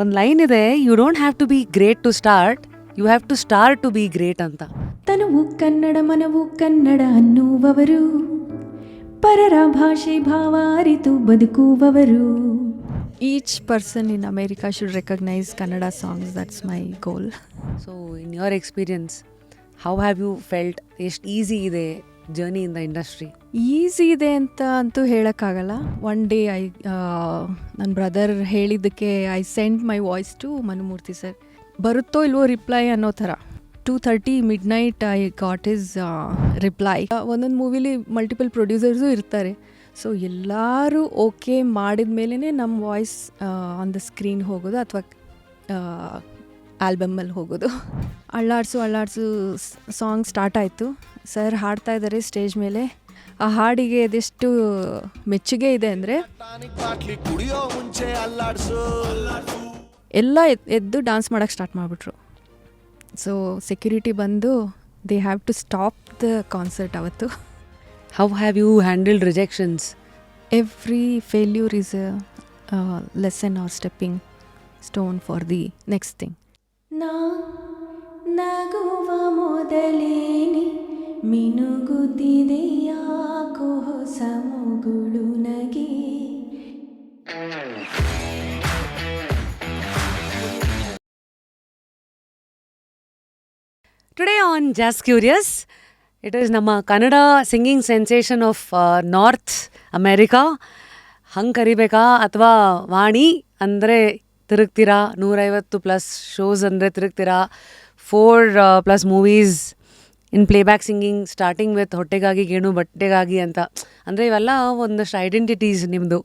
ಒಂದು ಲೈನ್ ಇದೆ, you don't have to be great to start, you have to start to be great ಅಂತ. ತನುವು ಕನ್ನಡ ಮನವು ಕನ್ನಡ ಅನ್ನುವವರು, ಪರರ ಭಾಷೆ ಭಾವ ಅರಿತು ಬದುಕುವವರು. Each person in America should recognize Kannada songs. That's my goal. So in your experience, how have you felt? ಎಷ್ಟು easy ಇದೆ journey in the industry? Easy ಇದೆ ಅಂತ ಅಂತೂ ಹೇಳೋಕ್ಕಾಗಲ್ಲ. ಒನ್ ಡೇ ನನ್ನ ಬ್ರದರ್ ಹೇಳಿದ್ದಕ್ಕೆ I send my voice to Manumurthy sir. ಬರುತ್ತೋ ಇಲ್ವೋ ರಿಪ್ಲೈ ಅನ್ನೋ ಥರ 2:30 midnight I got is reply. ಒಂದೊಂದು ಮೂವಿಲಿ ಮಲ್ಟಿಪಲ್ ಪ್ರೊಡ್ಯೂಸರ್ಸು ಇರ್ತಾರೆ. ಸೊ ಎಲ್ಲರೂ ಓಕೆ ಮಾಡಿದ ಮೇಲೇ ನಮ್ಮ ವಾಯ್ಸ್ ಆನ್ ದ ಸ್ಕ್ರೀನ್ ಹೋಗೋದು ಅಥವಾ ಆಲ್ಬಮ್ಮಲ್ಲಿ ಹೋಗೋದು. ಅಳ್ಳಾಡ್ಸು ಸಾಂಗ್ ಸ್ಟಾರ್ಟ್ ಆಯಿತು. ಸರ್ ಹಾಡ್ತಾ ಇದ್ದಾರೆ ಸ್ಟೇಜ್ ಮೇಲೆ. ಆ ಹಾಡಿಗೆ ಅದೆಷ್ಟು ಮೆಚ್ಚುಗೆ ಇದೆ ಅಂದರೆ ಎಲ್ಲ ಎದ್ದು ಡ್ಯಾನ್ಸ್ ಮಾಡೋಕ್ಕೆ ಸ್ಟಾರ್ಟ್ ಮಾಡಿಬಿಟ್ರು. ಸೊ ಸೆಕ್ಯೂರಿಟಿ ಬಂದು they have to stop the concert ಅವತ್ತು. How have you handled rejections? Every failure is a lesson or stepping stone for the next thing. ನಗುವ ಮೊದಲೇನೆ ಮಿನುಗುತ್ತಿದೆ ಯಾಕೋ ಹೊಸ ಮುಗುಳು ನಗೆ. Today on just curious, it is ನಮ್ಮ Kannada singing sensation of North America. ಹಂಗೆ ಕರಿಬೇಕಾ ಅಥವಾ ವಾಣಿ ಅಂದರೆ ತಿರುಗ್ತೀರಾ, 150+ ಶೋಸ್ ಅಂದರೆ ತಿರುಗ್ತೀರಾ, 4+ movies in playback singing, starting with ಹೊಟ್ಟೆಗಾಗಿ ಗೇಣು ಬಟ್ಟೆಗಾಗಿ ಅಂತ. ಅಂದರೆ ಇವೆಲ್ಲ ಒಂದಷ್ಟು ಐಡೆಂಟಿಟೀಸ್ ನಿಮ್ಮದು.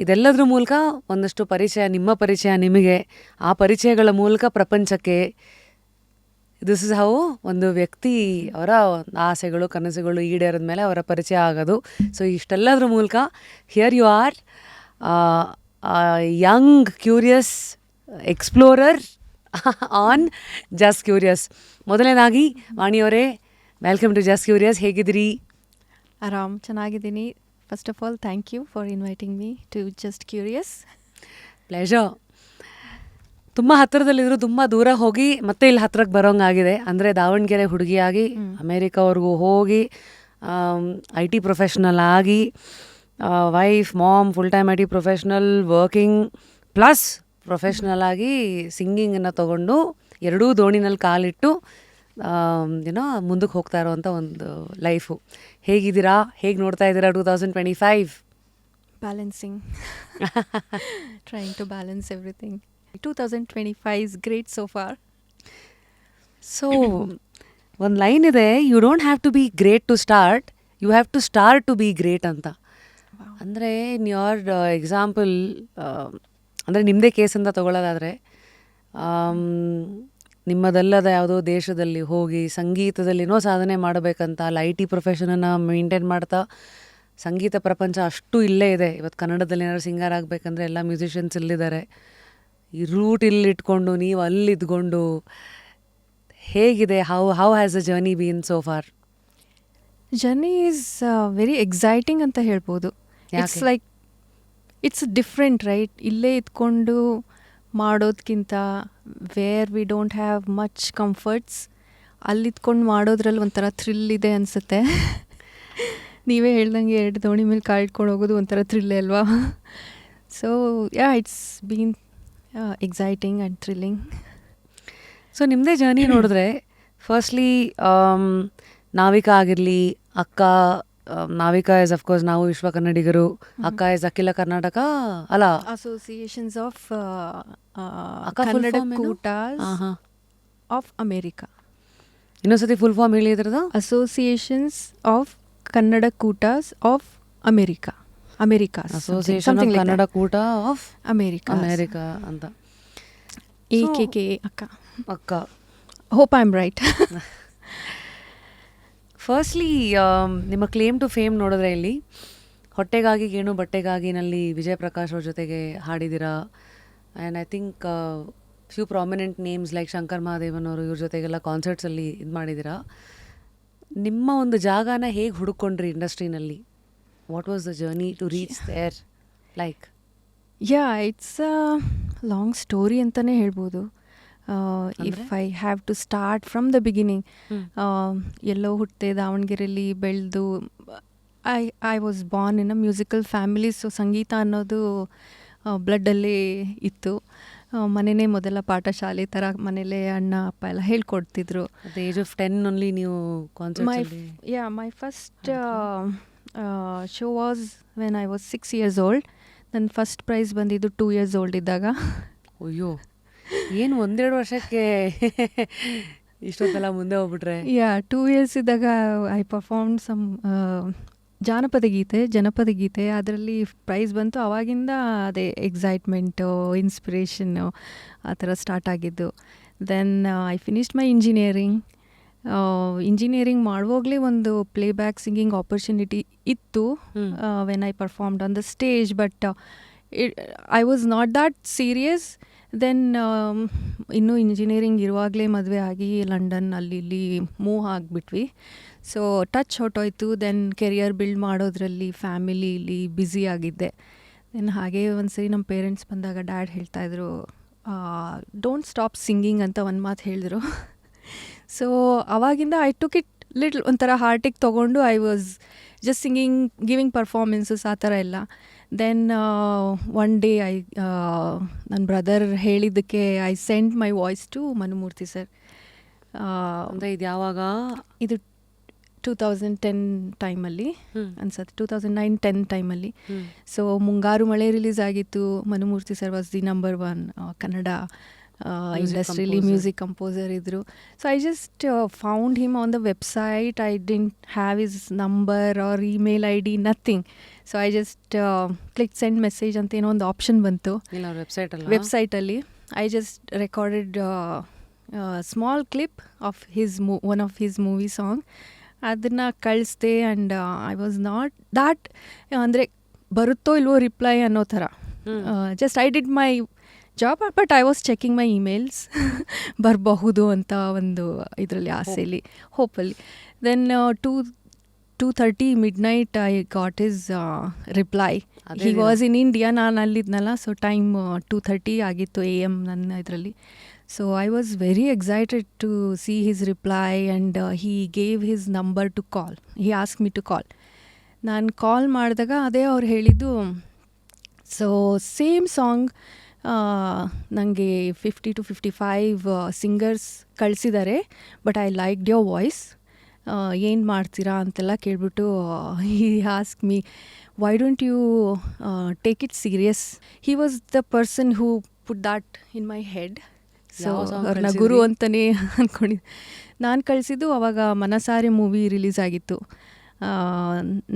ಇದೆಲ್ಲದ್ರ ಮೂಲಕ ಒಂದಷ್ಟು ಪರಿಚಯ, ನಿಮ್ಮ ಪರಿಚಯ ನಿಮಗೆ, ಆ ಪರಿಚಯಗಳ ಮೂಲಕ ಪ್ರಪಂಚಕ್ಕೆ. ದಿಸ್ ಇಸ್ ಹೌ ಒಂದು ವ್ಯಕ್ತಿ ಅವರ ಆಸೆಗಳು ಕನಸುಗಳು ಈಡೇರಿದ ಮೇಲೆ ಅವರ ಪರಿಚಯ ಆಗೋದು. ಸೊ ಇಷ್ಟೆಲ್ಲದ್ರ ಮೂಲಕ here you are, young curious explorer on just curious. ಮೊದಲನೇದಾಗಿ ವಾಣಿಯವರೇ, ವೆಲ್ಕಮ್ ಟು ಜಾಸ್ ಕ್ಯೂರಿಯಸ್. ಹೇಗಿದ್ದೀರಿ? ಆರಾಮ್, ಚೆನ್ನಾಗಿದ್ದೀನಿ. First of all thank you for inviting me to just curious. Pleasure. ತುಂಬ ಹತ್ತಿರದಲ್ಲಿದ್ರು ತುಂಬ ದೂರ ಹೋಗಿ ಮತ್ತೆ ಇಲ್ಲಿ ಹತ್ರಕ್ಕೆ ಬರೋಂಗಾಗಿದೆ. ಅಂದರೆ ದಾವಣಗೆರೆ ಹುಡುಗಿಯಾಗಿ ಅಮೇರಿಕಾವರೆಗೂ ಹೋಗಿ IT ಪ್ರೊಫೆಷ್ನಲ್ ಆಗಿ, wife mom full time IT professional working plus professional ಆಗಿ ಸಿಂಗಿಂಗನ್ನು ತೊಗೊಂಡು ಎರಡೂ ದೋಣಿನಲ್ಲಿ ಕಾಲಿಟ್ಟು ಏನೋ ಮುಂದಕ್ಕೆ ಹೋಗ್ತಾ ಇರೋವಂಥ ಒಂದು ಲೈಫು. ಹೇಗಿದ್ದೀರಾ? ಹೇಗೆ ನೋಡ್ತಾ ಇದ್ದೀರಾ 2025? Balancing, trying to balance everything. 2025 is great so far. So ಒಂದು ಲೈನ್ ಇದೆ, you don't have to be great to start, you have to start to be great ಅಂತ. ಅಂದರೆ ಇನ್ ಯೋರ್ ಎಕ್ಸಾಂಪಲ್, ಅಂದರೆ ನಿಮ್ಮದೇ ಕೇಸ್ ಅಂತ ತೊಗೊಳ್ಳೋದಾದರೆ, ನಿಮ್ಮದಲ್ಲದ ಯಾವುದೋ ದೇಶದಲ್ಲಿ ಹೋಗಿ ಸಂಗೀತದಲ್ಲಿನೋ ಸಾಧನೆ ಮಾಡಬೇಕಂತ ಅಲ್ಲ, IT ಪ್ರೊಫೆಷನನ್ನು ಮೇಂಟೈನ್ ಮಾಡ್ತಾ ಸಂಗೀತ ಪ್ರಪಂಚ ಅಷ್ಟು ಇಲ್ಲೇ ಇದೆ. ಇವತ್ತು ಕನ್ನಡದಲ್ಲಿ ಏನಾದ್ರು ಸಿಂಗರ್ ಆಗಬೇಕಂದ್ರೆ ಎಲ್ಲ ಮ್ಯೂಸಿಷಿಯನ್ಸ್ ಇಲ್ಲಿದ್ದಾರೆ. ಈ ರೂಟ್ ಇಲ್ಲಿಟ್ಕೊಂಡು ನೀವು ಅಲ್ಲಿದ್ಕೊಂಡು ಹೇಗಿದೆ? How has the journey been so far? Journey is very exciting ಅಂತ ಹೇಳ್ಬೋದು. It's like it's different, right? ಇಲ್ಲೇ ಇದ್ಕೊಂಡು ಮಾಡೋದಕ್ಕಿಂತ where we don't have much comforts, ಅಲ್ಲಿದ್ಕೊಂಡು ಮಾಡೋದ್ರಲ್ಲಿ ಒಂಥರ ಥ್ರಿಲ್ ಇದೆ ಅನಿಸುತ್ತೆ. ನೀವೇ ಹೇಳ್ದಂಗೆ 2 ದೋಣಿ ಮೇಲೆ ಕಾಲಿಟ್ಕೊಂಡು ಹೋಗೋದು ಒಂಥರ ಥ್ರಿಲ್ಲೇ ಅಲ್ವಾ? So yeah, it's been exciting and thrilling. So ನಿಮ್ಮದೇ ಜರ್ನಿ ನೋಡಿದ್ರೆ, ಫಸ್ಟ್ಲಿ ನಾವಿಕಾ ಆಗಿರಲಿ, ಅಕ್ಕ ನಾವಿಕಾ ಇಸ್ ಅಫ್ಕೋರ್ಸ್ ನಾವು ವಿಶ್ವ ಕನ್ನಡಿಗರು, ಅಕ್ಕ ಇಸ್ ಅಖಿಲ ಕರ್ನಾಟಕ ಅಲ್ಲ associations of Kannada Kootas of America. ಇನ್ನೊಂದ್ಸತಿ ಫುಲ್ ಫಾರ್ಮ್ ಹೇಳಿ ಇದ್ರದ್ದು. Associations of Kannada Kootas of America. Association of Kannada Koota of America ಅಂತ. AKKA Akka. Hope I am right. Firstly ನಿಮ್ಮ ಕ್ಲೇಮ್ ಟು ಫೇಮ್ ನೋಡಿದ್ರೆ, ಇಲ್ಲಿ ಹೊಟ್ಟೆಗಾಗಿ ಗೇಣು ಬಟ್ಟೆಗಾಗಿನಲ್ಲಿ ವಿಜಯ್ ಪ್ರಕಾಶ್ ಅವ್ರ ಜೊತೆಗೆ ಹಾಡಿದ್ದೀರಾ. And I think few prominent names like Shankar Mahadevan ಅವರು, ಇವ್ರ ಜೊತೆಗೆಲ್ಲ ಕಾನ್ಸರ್ಟ್ಸಲ್ಲಿ ಇದು ಮಾಡಿದ್ದೀರಾ. ನಿಮ್ಮ ಒಂದು ಜಾಗನ ಹೇಗೆ ಹುಡುಕೊಂಡ್ರಿ ಇಂಡಸ್ಟ್ರಿನಲ್ಲಿ? What was the journey to reach there like? Yeah, it's long story ಅಂತಲೇ ಹೇಳ್ಬೋದು. If I have to start from the beginning, ಎಲ್ಲೋ ಹುಟ್ಟಿದೆ, ದಾವಣಗೆರೆಯಲ್ಲಿ ಬೆಳೆದು, I was born in a musical family. So ಸಂಗೀತ ಅನ್ನೋದು ಬ್ಲಡ್ಡಲ್ಲೇ ಇತ್ತು. ಮನೆಯೇ ಮೊದಲ ಪಾಠಶಾಲೆ ಥರ, ಮನೇಲೇ ಅಣ್ಣ ಅಪ್ಪ ಎಲ್ಲ ಹೇಳ್ಕೊಡ್ತಿದ್ರು. At the age of 10 only ನೀವು my first show was when I was 6 years old. ನನ್ನ ಫಸ್ಟ್ ಪ್ರೈಸ್ ಬಂದಿದ್ದು 2 years old ಇದ್ದಾಗ. ಅಯ್ಯೋ, ಏನು 1-2 ವರ್ಷಕ್ಕೆ ಇಷ್ಟೊತ್ತೆಲ್ಲ ಮುಂದೆ ಹೋಗ್ಬಿಟ್ರೆ. 2 years ಇದ್ದಾಗ ಐ ಪರ್ಫಾರ್ಮ್ ಸಮ್ ಜನಪದ ಗೀತೆ. ಅದರಲ್ಲಿ ಪ್ರೈಸ್ ಬಂತು. ಆವಾಗಿಂದ ಅದೇ ಎಕ್ಸೈಟ್ಮೆಂಟು, ಇನ್ಸ್ಪಿರೇಷನ್ನು ಆ ಥರ ಸ್ಟಾರ್ಟ್ ಆಗಿದ್ದು. Then I finished my engineering ಮಾಡುವಾಗಲೇ ಒಂದು ಪ್ಲೇಬ್ಯಾಕ್ ಸಿಂಗಿಂಗ್ ಆಪರ್ಚುನಿಟಿ ಇತ್ತು when I performed on the stage, but I was not that serious. Then ಇನ್ನೂ ಇಂಜಿನಿಯರಿಂಗ್ ಇರುವಾಗಲೇ ಮದುವೆ ಆಗಿ ಲಂಡನ್ ಅಲ್ಲಿ ಇಲ್ಲಿ ಮೂವ್ ಆಗಿಬಿಟ್ವಿ. ಸೊ ಟಚ್ ಹೊಟ್ಟೋಯ್ತು. ದೆನ್ ಕೆರಿಯರ್ ಬಿಲ್ಡ್ ಮಾಡೋದ್ರಲ್ಲಿ ಫ್ಯಾಮಿಲಿಲಿ ಬ್ಯುಸಿ ಆಗಿದ್ದೆ. ದೆನ್ ಹಾಗೇ ಒಂದ್ಸರಿ ನಮ್ಮ ಪೇರೆಂಟ್ಸ್ ಬಂದಾಗ ಡ್ಯಾಡ್ ಹೇಳ್ತಾಯಿದ್ರು, ಡೋಂಟ್ ಸ್ಟಾಪ್ ಸಿಂಗಿಂಗ್ ಅಂತ ಒಂದು ಮಾತು ಹೇಳಿದ್ರು. ಸೊ ಅವಾಗಿಂದ ಐ ಟುಕ್ ಇಟ್ ಲಿಟ್ಲ್ ಒಂಥರ ಹಾರ್ಟಿಗೆ ತೊಗೊಂಡು I was just singing, giving performances ಆ ಥರ ಎಲ್ಲ. ದೆನ್ ಒನ್ ಡೇ ನನ್ನ ಬ್ರದರ್ ಹೇಳಿದ್ದಕ್ಕೆ I send my voice to Manumurthy sir. ಅಂದರೆ ಇದು ಯಾವಾಗ? ಇದು 2010 ಟೈಮಲ್ಲಿ ಅನ್ಸತ್ತೆ, 2009-10 ಟೈಮಲ್ಲಿ. ಸೊ ಮುಂಗಾರು ಮಳೆ ರಿಲೀಸ್ ಆಗಿತ್ತು. Manumurthy sir was the number 1 Kannada ಇಂಡಸ್ಟ್ರಿಲಿ ಮ್ಯೂಸಿಕ್ ಕಂಪೋಸರ್ ಇದ್ದರು. So I just found him on the website. I didn't have his number or email ID, nothing. So I just click send message ಅಂತ ಏನೋ ಒಂದು option ಬಂತು ವೆಬ್ಸೈಟಲ್ಲಿ. I just recorded small clip of one of his movie song. ಅದನ್ನು ಕಳಿಸ್ದೆ. And I was not that, ಅಂದರೆ ಬರುತ್ತೋ ಇಲ್ವೋ ರಿಪ್ಲೈ ಅನ್ನೋ ಥರ. Just I did my job, but I was checking my emails ಬರಬಹುದು ಅಂತ ಒಂದು ಇದರಲ್ಲಿ ಆಸೆಯಲ್ಲಿ, ಹೋಪಲ್ಲಿ. Then 2:30 midnight I got his reply. He was in India, ನಾನು ಅಲ್ಲಿದ್ನಲ್ಲ. ಸೊ ಟೈಮ್ 2:30 ಆಗಿತ್ತು AM ನನ್ನ ಇದರಲ್ಲಿ. So I was very excited to see his reply and he gave his number to call. He ask me to call. ನಾನು call ಮಾಡಿದಾಗ ಅದೇ ಅವ್ರು ಹೇಳಿದ್ದು, ಸೊ ಸೇಮ್ ಸಾಂಗ್ ನನಗೆ 50 to 55 ಸಿಂಗರ್ಸ್ ಕಳಿಸಿದ್ದಾರೆ, but I liked your voice, ಏನು ಮಾಡ್ತೀರಾ ಅಂತೆಲ್ಲ ಕೇಳಿಬಿಟ್ಟು he ask me, why don't you take it serious. He was the person who put that in my head. So ಅವ್ರನ್ನ ಗುರು ಅಂತಲೇ ಅಂದ್ಕೊಂಡಿದ್ದೆ. ನಾನು ಕಳಿಸಿದ್ದು ಅವಾಗ ಮನಸಾರೆ ಮೂವಿ ರಿಲೀಸ್ ಆಗಿತ್ತು.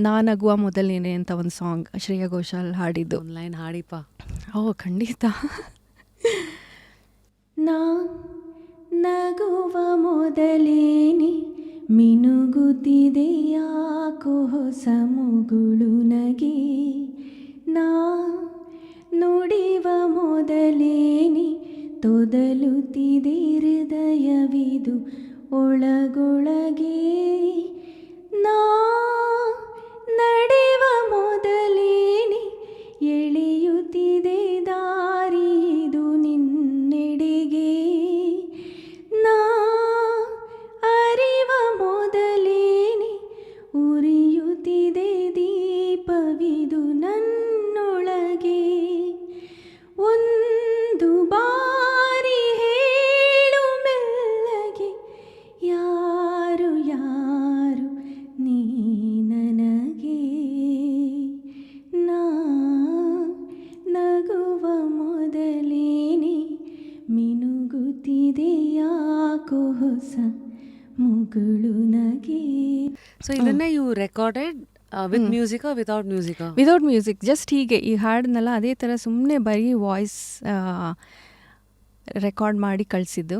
ನಾನಗುವ ಮೊದಲೇನೆ ಅಂತ ಒಂದು ಸಾಂಗ್ ಶ್ರೇಯಾ ಘೋಷಾಲ್ ಹಾಡಿದ್ದು. ಲೈನ್ ಹಾಡಿಪ್ಪ. ಖಂಡಿತ. ನಾ ನಗುವ ಮೊದಲೇನೆ ಮಿನುಗುತ್ತಿದೆ ಯಾಕೋ ಹೊಸ ಮುಗುಳು ನಗೆ. ನಾ ನುಡಿವ ಮೊದಲೇನೆ ತೊದಲುತ್ತಿದೆ ಹೃದಯವಿದು ಒಳಗೊಳಗೆ. ನಾ ನಡೆವ ಮೊದಲೇನೆ ಎಳೆಯುತ್ತಿದೆ ದಾರಿದು ನಿನ್ನೆಡೆಗೆ. ನಾ ಅರಿವ ಮೊದಲೇನೆ ಉರಿಯುತ್ತಿದೆ ದೀಪವಿದು ನನ್ನೊಳಗೆ. ಒಂದು ಬಾರಿ ಹೇಳು ಮೆಲ್ಲಗೆ, ಯಾರು ಯಾರು ನೀ ನನಗೆ. ನಾ ನಗುವ ಮೊದಲೇನೆ ಮಿನುಗುತ್ತಿದೆ ಯಾಕೋ ಹೊಸ ಮುಗುಳು ನಗೆ. ಸೊ ಇದನ್ನೇ you recorded with music without music? Without music, just ಹೀಗೆ ಈ ಹಾಡನ್ನೆಲ್ಲ ಅದೇ ಥರ ಸುಮ್ಮನೆ ಬರೀ ವಾಯ್ಸ್ ರೆಕಾರ್ಡ್ ಮಾಡಿ ಕಳಿಸಿದ್ದು.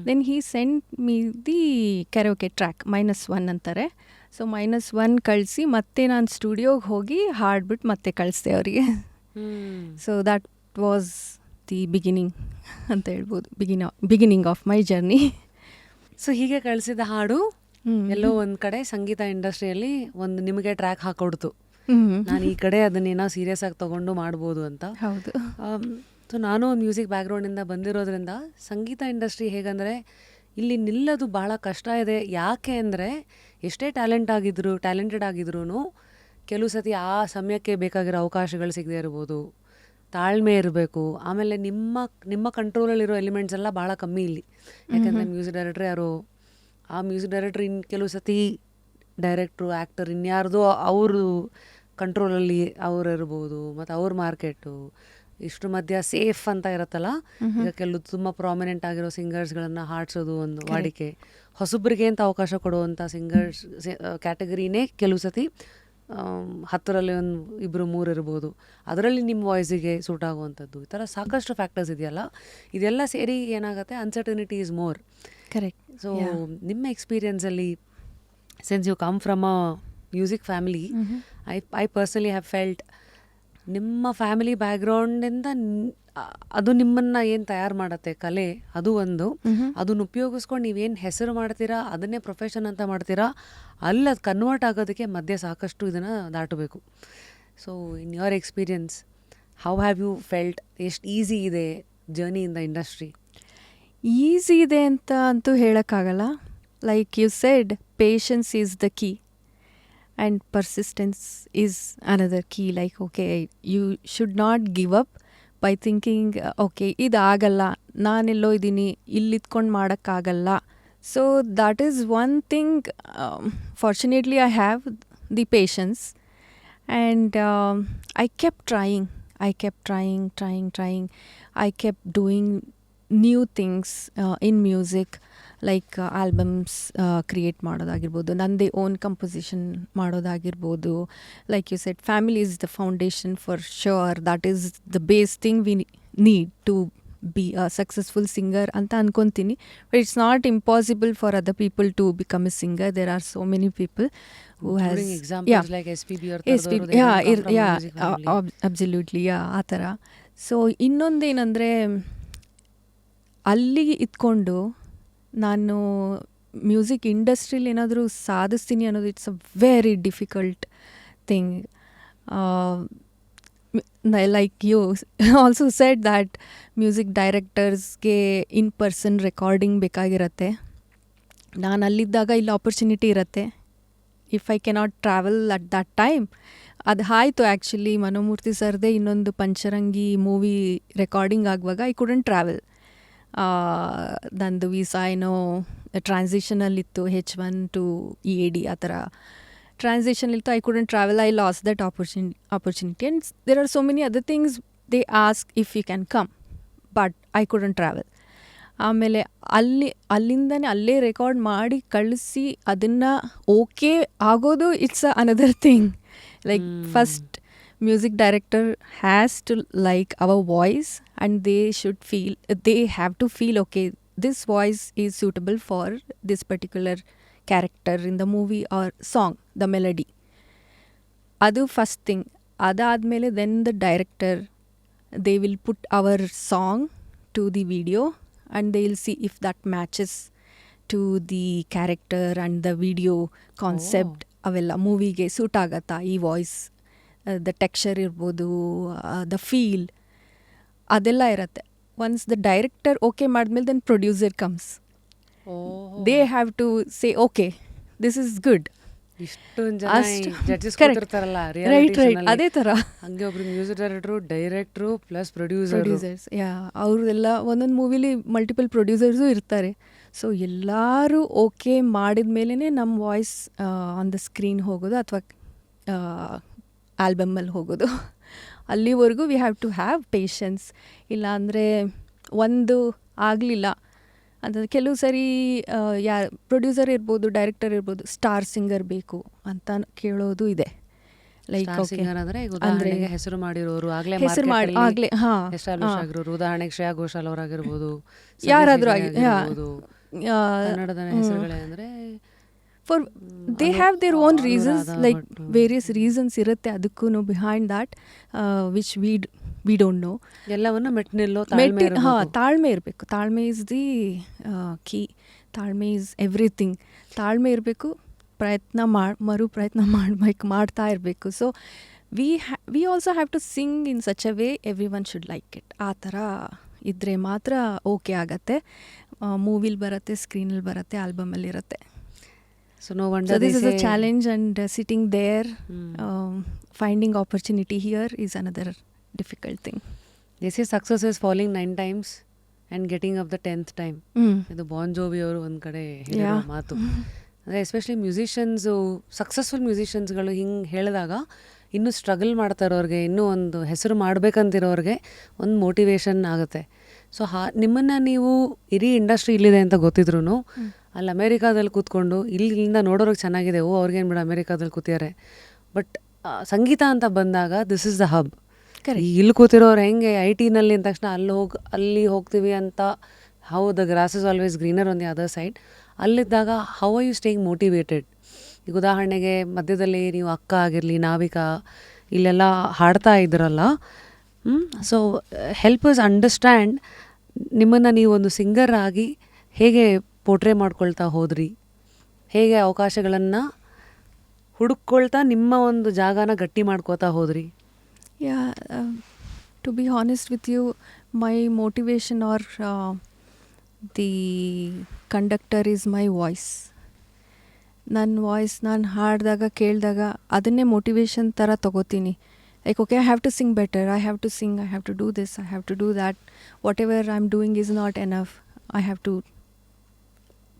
Then he send me the karaoke track -1 ಅಂತಾರೆ. ಸೊ -1 ಕಳಿಸಿ ಮತ್ತೆ ನಾನು ಸ್ಟುಡಿಯೋಗೆ ಹೋಗಿ ಹಾಡ್ಬಿಟ್ಟು ಮತ್ತೆ ಕಳಿಸ್ದೆ ಅವರಿಗೆ. So that was the beginning ಅಂತ ಹೇಳ್ಬೋದು, beginning of my journey. So ಹೀಗೆ ಕಳಿಸಿದ ಹಾಡು ಎಲ್ಲೋ ಒಂದು ಕಡೆ ಸಂಗೀತ ಇಂಡಸ್ಟ್ರಿಯಲ್ಲಿ ಒಂದು ನಿಮಗೆ ಟ್ರ್ಯಾಕ್ ಹಾಕೊಡ್ತು, ನಾನು ಈ ಕಡೆ ಅದನ್ನೇನೋ ಸೀರಿಯಸ್ ಆಗಿ ತಗೊಂಡು ಮಾಡ್ಬೋದು ಅಂತ. ಹೌದು. ಸೊ ನಾನು ಒಂದು ಮ್ಯೂಸಿಕ್ ಬ್ಯಾಕ್ಗ್ರೌಂಡಿಂದ ಬಂದಿರೋದ್ರಿಂದ ಸಂಗೀತ ಇಂಡಸ್ಟ್ರಿ ಹೇಗಂದರೆ ಇಲ್ಲಿ ನಿಲ್ಲೋದು ಭಾಳ ಕಷ್ಟ ಇದೆ. ಯಾಕೆ ಅಂದರೆ ಎಷ್ಟೇ ಟ್ಯಾಲೆಂಟೆಡ್ ಆಗಿದ್ರೂ ಕೆಲವು ಸತಿ ಆ ಸಮಯಕ್ಕೆ ಬೇಕಾಗಿರೋ ಅವಕಾಶಗಳು ಸಿಗದೇ ಇರ್ಬೋದು, ತಾಳ್ಮೆ ಇರಬೇಕು. ಆಮೇಲೆ ನಿಮ್ಮ ಕಂಟ್ರೋಲಲ್ಲಿರೋ ಎಲಿಮೆಂಟ್ಸ್ ಎಲ್ಲ ಭಾಳ ಕಮ್ಮಿ ಇಲ್ಲಿ. ಯಾಕಂದರೆ ಮ್ಯೂಸಿಕ್ ಡೈರೆಕ್ಟ್ರ್ ಯಾರು, ಆ ಮ್ಯೂಸಿಕ್ ಡೈರೆಕ್ಟ್ರ್ ಕೆಲವು ಸತಿ ಡೈರೆಕ್ಟ್ರು, ಆ್ಯಕ್ಟರ್ ಇನ್ಯಾರ್ದೋ ಅವರು ಕಂಟ್ರೋಲಲ್ಲಿ ಅವ್ರು ಇರ್ಬೋದು, ಮತ್ತು ಅವ್ರ ಮಾರ್ಕೆಟು ಇಷ್ಟು ಮಧ್ಯ ಸೇಫ್ ಅಂತ ಇರುತ್ತಲ್ಲ. ಈಗ ಕೆಲವು ತುಂಬ ಪ್ರಾಮಿನೆಂಟ್ ಆಗಿರೋ ಸಿಂಗರ್ಸ್ಗಳನ್ನು ಹಾಡ್ಸೋದು ಒಂದು ವಾಡಿಕೆ. ಹೊಸಬ್ರಿಗೆ ಅಂತ ಅವಕಾಶ ಕೊಡುವಂಥ ಸಿಂಗರ್ಸ್ ಕ್ಯಾಟಗರಿನೇ ಕೆಲವು ಸತಿ 10ರಲ್ಲಿ 1-2-3 ಇರ್ಬೋದು. ಅದರಲ್ಲಿ ನಿಮ್ಮ ವಾಯ್ಸಿಗೆ ಸೂಟ್ ಆಗುವಂಥದ್ದು. ಈ ಥರ ಸಾಕಷ್ಟು ಫ್ಯಾಕ್ಟರ್ಸ್ ಇದೆಯಲ್ಲ, ಇದೆಲ್ಲ ಸೇರಿ ಏನಾಗುತ್ತೆ, uncertainty is more. Correct. So ನಿಮ್ಮ ಎಕ್ಸ್ಪೀರಿಯನ್ಸಲ್ಲಿ, since you come from a music family, I personally have felt ನಿಮ್ಮ ಫ್ಯಾಮಿಲಿ ಬ್ಯಾಕ್ಗ್ರೌಂಡಿಂದ ಅದು ನಿಮ್ಮನ್ನು ಏನು ತಯಾರು ಮಾಡುತ್ತೆ ಕಲೆ, ಅದು ಒಂದು. ಅದನ್ನು ಉಪಯೋಗಿಸ್ಕೊಂಡು ನೀವೇನು ಹೆಸರು ಮಾಡ್ತೀರಾ, ಅದನ್ನೇ ಪ್ರೊಫೆಷನ್ ಅಂತ ಮಾಡ್ತೀರಾ, ಅಲ್ಲಿ ಅದು ಕನ್ವರ್ಟ್ ಆಗೋದಕ್ಕೆ ಮಧ್ಯೆ ಸಾಕಷ್ಟು ಇದನ್ನು ದಾಟಬೇಕು. So in your experience, how have you felt? ಎಷ್ಟು ಈಸಿ ಇದೆ journey in the industry? Easy ಇದೆ ಅಂತ ಅಂತೂ ಹೇಳೋಕ್ಕಾಗಲ್ಲ. Like you said, patience is the key and persistence is another key. Like, okay, you should not give up by thinking, okay, ಇದು ಆಗಲ್ಲ, ನಾನೆಲ್ಲೋ ಇದ್ದೀನಿ, ಇಲ್ಲಿದ್ಕೊಂಡು ಮಾಡೋಕ್ಕಾಗಲ್ಲ. So that is one thing, fortunately I have the patience, and I kept trying. I kept doing new things in music, like albums create ಮಾಡೋದಾಗಿರ್ಬೋದು, ನನ್ನದೇ own composition ಮಾಡೋದಾಗಿರ್ಬೋದು. Like you said, family is the foundation for sure. That is the base thing we need to be a successful singer ಅಂತ ಅನ್ಕೊತೀನಿ. But it's not impossible for other people to become a singer. There are so many people who has absolutely ಆ ಥರ. So ಇನ್ನೊಂದೇನೆಂದರೆ, ಅಲ್ಲಿ ಇದ್ಕೊಂಡು ನಾನು music ಇಂಡಸ್ಟ್ರೀಲಿ ಏನಾದರೂ ಸಾಧಿಸ್ತೀನಿ ಅನ್ನೋದು it's a very difficult thing. Like you also said that music ಡೈರೆಕ್ಟರ್ಸ್ಗೆ in person recording ಬೇಕಾಗಿರತ್ತೆ. ನಾನು ಅಲ್ಲಿದ್ದಾಗ ಇಲ್ಲಿ ಆಪರ್ಚುನಿಟಿ ಇರುತ್ತೆ. If I cannot travel at that time, ಅದು ಆಯಿತು. ಆ್ಯಕ್ಚುಲಿ ಮನೋಮೂರ್ತಿ ಸರ್ದೇ ಇನ್ನೊಂದು ಪಂಚರಂಗಿ ಮೂವಿ ರೆಕಾರ್ಡಿಂಗ್ ಆಗುವಾಗ ಐ ಕುಡಂಟ್ ಟ್ರಾವೆಲ್. ನಂದು ವೀಸಾ ಏನೋ ಟ್ರಾನ್ಸಿಷನಲ್ಲಿತ್ತು, H1 to EAD ಆ ಥರ ಟ್ರಾನ್ಸಿಷನಲ್ಲಿತ್ತು. I couldn't travel. I lost that opportunity. And there are so many other things they ask if you can come, but I couldn't travel. ಆಮೇಲೆ ಅಲ್ಲಿಂದನೇ ಅಲ್ಲೇ record ಮಾಡಿ ಕಳಿಸಿ ಅದನ್ನು ಓಕೆ ಆಗೋದು it's another thing. Like first music director has to like our voice, and they have to feel, okay, this voice is suitable for this particular character in the movie or song, the melody. Adu first thing. Adadmele then the director, they will put our song to the video, and they will see if that matches to the character and the video concept. Avella movie ge suit agata ee voice, the texture ಇರ್ಬೋದು, the feel, ಅದೆಲ್ಲ ಇರುತ್ತೆ. Once the director okay ಮಾಡಿದ್ಮೇಲೆ then producer comes. They have to say okay, this is good. ಅದೇ ಥರ ಹಂಗೆ ಒಬ್ರು music director plus producers, ಅವ್ರದೆಲ್ಲ ಒಂದೊಂದು ಮೂವಿಲಿ ಮಲ್ಟಿಪಲ್ ಪ್ರೊಡ್ಯೂಸರ್ಸು ಇರ್ತಾರೆ. ಸೊ ಎಲ್ಲರೂ ಓಕೆ ಮಾಡಿದ ಮೇಲೇ ನಮ್ಮ ವಾಯ್ಸ್ ಆನ್ ದ ಸ್ಕ್ರೀನ್ ಹೋಗೋದು ಅಥವಾ ಆಲ್ಬಮ್ಮಲ್ಲಿ ಹೋಗೋದು. ಅಲ್ಲಿವರೆಗೂ we have to have patience. ಇಲ್ಲಾಂದರೆ ಒಂದು ಆಗಲಿಲ್ಲ ಅಂತಂದರೆ ಕೆಲವು ಸರಿ ಪ್ರೊಡ್ಯೂಸರ್ ಇರ್ಬೋದು, ಡೈರೆಕ್ಟರ್ ಇರ್ಬೋದು, ಸ್ಟಾರ್ ಸಿಂಗರ್ ಬೇಕು ಅಂತ ಕೇಳೋದು ಇದೆ. ಲೈಕ್ ಅಂದರೆ ಹೆಸರು ಮಾಡಿರೋರು, ಹೆಸರು ಮಾಡಿ ಆಗಲೇ ಉದಾಹರಣೆಗೆ ಶ್ರೇಯಾ ಘೋಷಾಲ್ ಅವರಾಗಿರ್ಬೋದು, ಯಾರಾದರೂ ಕನ್ನಡದ ಹೆಸರುಗಳೇ ಅಂದರೆ for they have their own reasons, like various reasons ಇರುತ್ತೆ ಅದಕ್ಕೂ behind that which we don't know. ಎಲ್ಲವನ್ನು ತಾಳ್ಮೆ ಇರಬೇಕು. ತಾಳ್ಮೆ ಈಸ್ ದಿ ಕೀ. ತಾಳ್ಮೆ ಈಸ್ ಎವ್ರಿಥಿಂಗ್. ತಾಳ್ಮೆ ಇರಬೇಕು, ಪ್ರಯತ್ನ ಮಾಡ್ತಾ ಇರಬೇಕು. So we also have to sing in such a way every one should like it. ಆ ಥರ ಇದ್ದರೆ ಮಾತ್ರ ಓಕೆ ಆಗತ್ತೆ. ಮೂವಿಲಿ ಬರುತ್ತೆ, ಸ್ಕ್ರೀನಲ್ಲಿ ಬರುತ್ತೆ, ಆಲ್ಬಮಲ್ಲಿ ಇರುತ್ತೆ. So no wonder So this they is say, a challenge, and sitting there, finding opportunity here is another difficult thing. they say success is falling 9 times and getting up the 10th time. ಇದು ಬಾನ್ ಜೋವಿ ಅವರು ಒಂದು ಕಡೆ ಹೇಳಿರೋ ಮಾತು. ಅಂದರೆ especially musicians, successful ಮ್ಯೂಸಿಷಿಯನ್ಸ್ಗಳು ಹಿಂಗೆ ಹೇಳಿದಾಗ ಇನ್ನೂ ಸ್ಟ್ರಗಲ್ ಮಾಡ್ತಾ ಇರೋರಿಗೆ, ಇನ್ನೂ ಒಂದು ಹೆಸರು ಮಾಡಬೇಕಂತಿರೋರಿಗೆ ಒಂದು ಮೋಟಿವೇಶನ್ ಆಗುತ್ತೆ. ಸೊ ನಿಮ್ಮನ್ನು ನೀವು ಇಡೀ ಇಂಡಸ್ಟ್ರಿ ಇಲ್ಲಿದೆ ಅಂತ ಗೊತ್ತಿದ್ರು ಅಲ್ಲಿ ಅಮೇರಿಕಾದಲ್ಲಿ ಕೂತ್ಕೊಂಡು ಇಲ್ಲಿಂದ ನೋಡೋರಿಗೆ ಚೆನ್ನಾಗಿದೆ, ಅವ್ರಿಗೇನು ಬಿಡು ಅಮೇರಿಕಾದಲ್ಲಿ ಕೂತಿದ್ದಾರೆ, ಬಟ್ ಸಂಗೀತ ಅಂತ ಬಂದಾಗ ದಿಸ್ ಇಸ್ ದ ಹಬ್. ಇಲ್ಲಿ ಕೂತಿರೋರು ಹೆಂಗೆ IT-ನಲ್ಲಿ ಅಂದ ತಕ್ಷಣ ಅಲ್ಲಿ ಹೋಗ್ತೀವಿ ಅಂತ, how the grass is always greener on the other side. ಅಲ್ಲಿದ್ದಾಗ how are you staying motivated? ಈಗ ಉದಾಹರಣೆಗೆ ಮಧ್ಯದಲ್ಲಿ ನೀವು ಅಕ್ಕ ಆಗಿರಲಿ, ನಾವಿಕಾ ಇಲ್ಲೆಲ್ಲ ಹಾಡ್ತಾ ಇದ್ರಲ್ಲ, ಸೊ ಹೆಲ್ಪ್ ಅಸ್ ಅಂಡರ್ಸ್ಟ್ಯಾಂಡ್ ನಿಮ್ಮನ್ನು ನೀವು ಒಂದು ಸಿಂಗರ್ ಆಗಿ ಹೇಗೆ ಪೋರ್ಟ್ರೇ ಮಾಡ್ಕೊಳ್ತಾ ಹೋದ್ರಿ, ಹೇಗೆ ಅವಕಾಶಗಳನ್ನು ಹುಡುಕ್ಕೊಳ್ತಾ ನಿಮ್ಮ ಒಂದು ಜಾಗನ ಗಟ್ಟಿ ಮಾಡ್ಕೋತಾ ಹೋದ್ರಿ? To be honest with you, my motivation are the conductor is my voice. ನನ್ನ ವಾಯ್ಸ್ ನಾನು ಹಾಡಿದಾಗ ಕೇಳಿದಾಗ ಅದನ್ನೇ ಮೋಟಿವೇಶನ್ ಥರ ತೊಗೋತೀನಿ. Like, okay, I have to sing better, I have to sing, I have to do this, I have to do that. Whatever I'm doing is not enough. I have to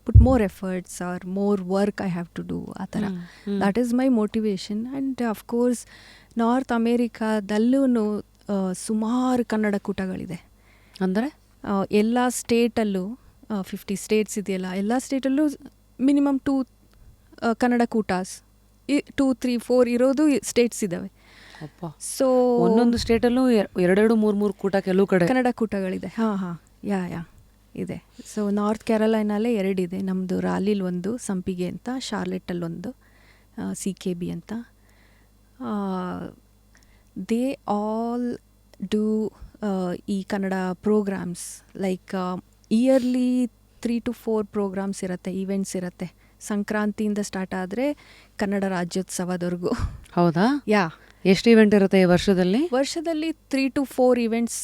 put more efforts or more work I have to do. ಆ ಥರ that is my motivation. And of course north ಅಮೇರಿಕಾದಲ್ಲೂ ಸುಮಾರು ಕನ್ನಡ ಕೂಟಗಳಿದೆ. ಅಂದರೆ ಎಲ್ಲ ಸ್ಟೇಟಲ್ಲೂ 50 States ಇದೆಯಲ್ಲ, ಎಲ್ಲ ಸ್ಟೇಟಲ್ಲೂ minimum 2 Kannada ಕೂಟಾಸ್, 2, 3, 4 ಇರೋದು States ಇದ್ದಾವೆ. ಸೊ ಒಂದೊಂದು ಸ್ಟೇಟಲ್ಲೂ 2-3 ಕೂಟ ಕೆಲವು ಕಡೆ ಕನ್ನಡ ಕೂಟಗಳಿದೆ. ಯಾ ಇದೆ. ಸೊ ನಾರ್ತ್ ಕ್ಯಾರೋಲೈನಲ್ಲೇ 2 ಇದೆ. ನಮ್ಮದು ರಾಲಿಲ್ ಒಂದು, ಸಂಪಿಗೆ ಅಂತ, ಶಾರ್ಲೆಟಲ್ಲೊಂದು, CKB ಅಂತ. ದೇ ಆಲ್ ಡೂ ಈ Kannada programs. Like yearly 3 to 4 programs ಇರುತ್ತೆ, ಈವೆಂಟ್ಸ್ ಇರುತ್ತೆ. ಸಂಕ್ರಾಂತಿಯಿಂದ ಸ್ಟಾರ್ಟ್ ಆದರೆ ಕನ್ನಡ ರಾಜ್ಯೋತ್ಸವದವರೆಗೂ. ಹೌದಾ? ಯಾ. ಎಷ್ಟು ಇವೆಂಟ್ ಇರುತ್ತೆ ವರ್ಷದಲ್ಲಿ? 3 to 4 ಈವೆಂಟ್ಸ್.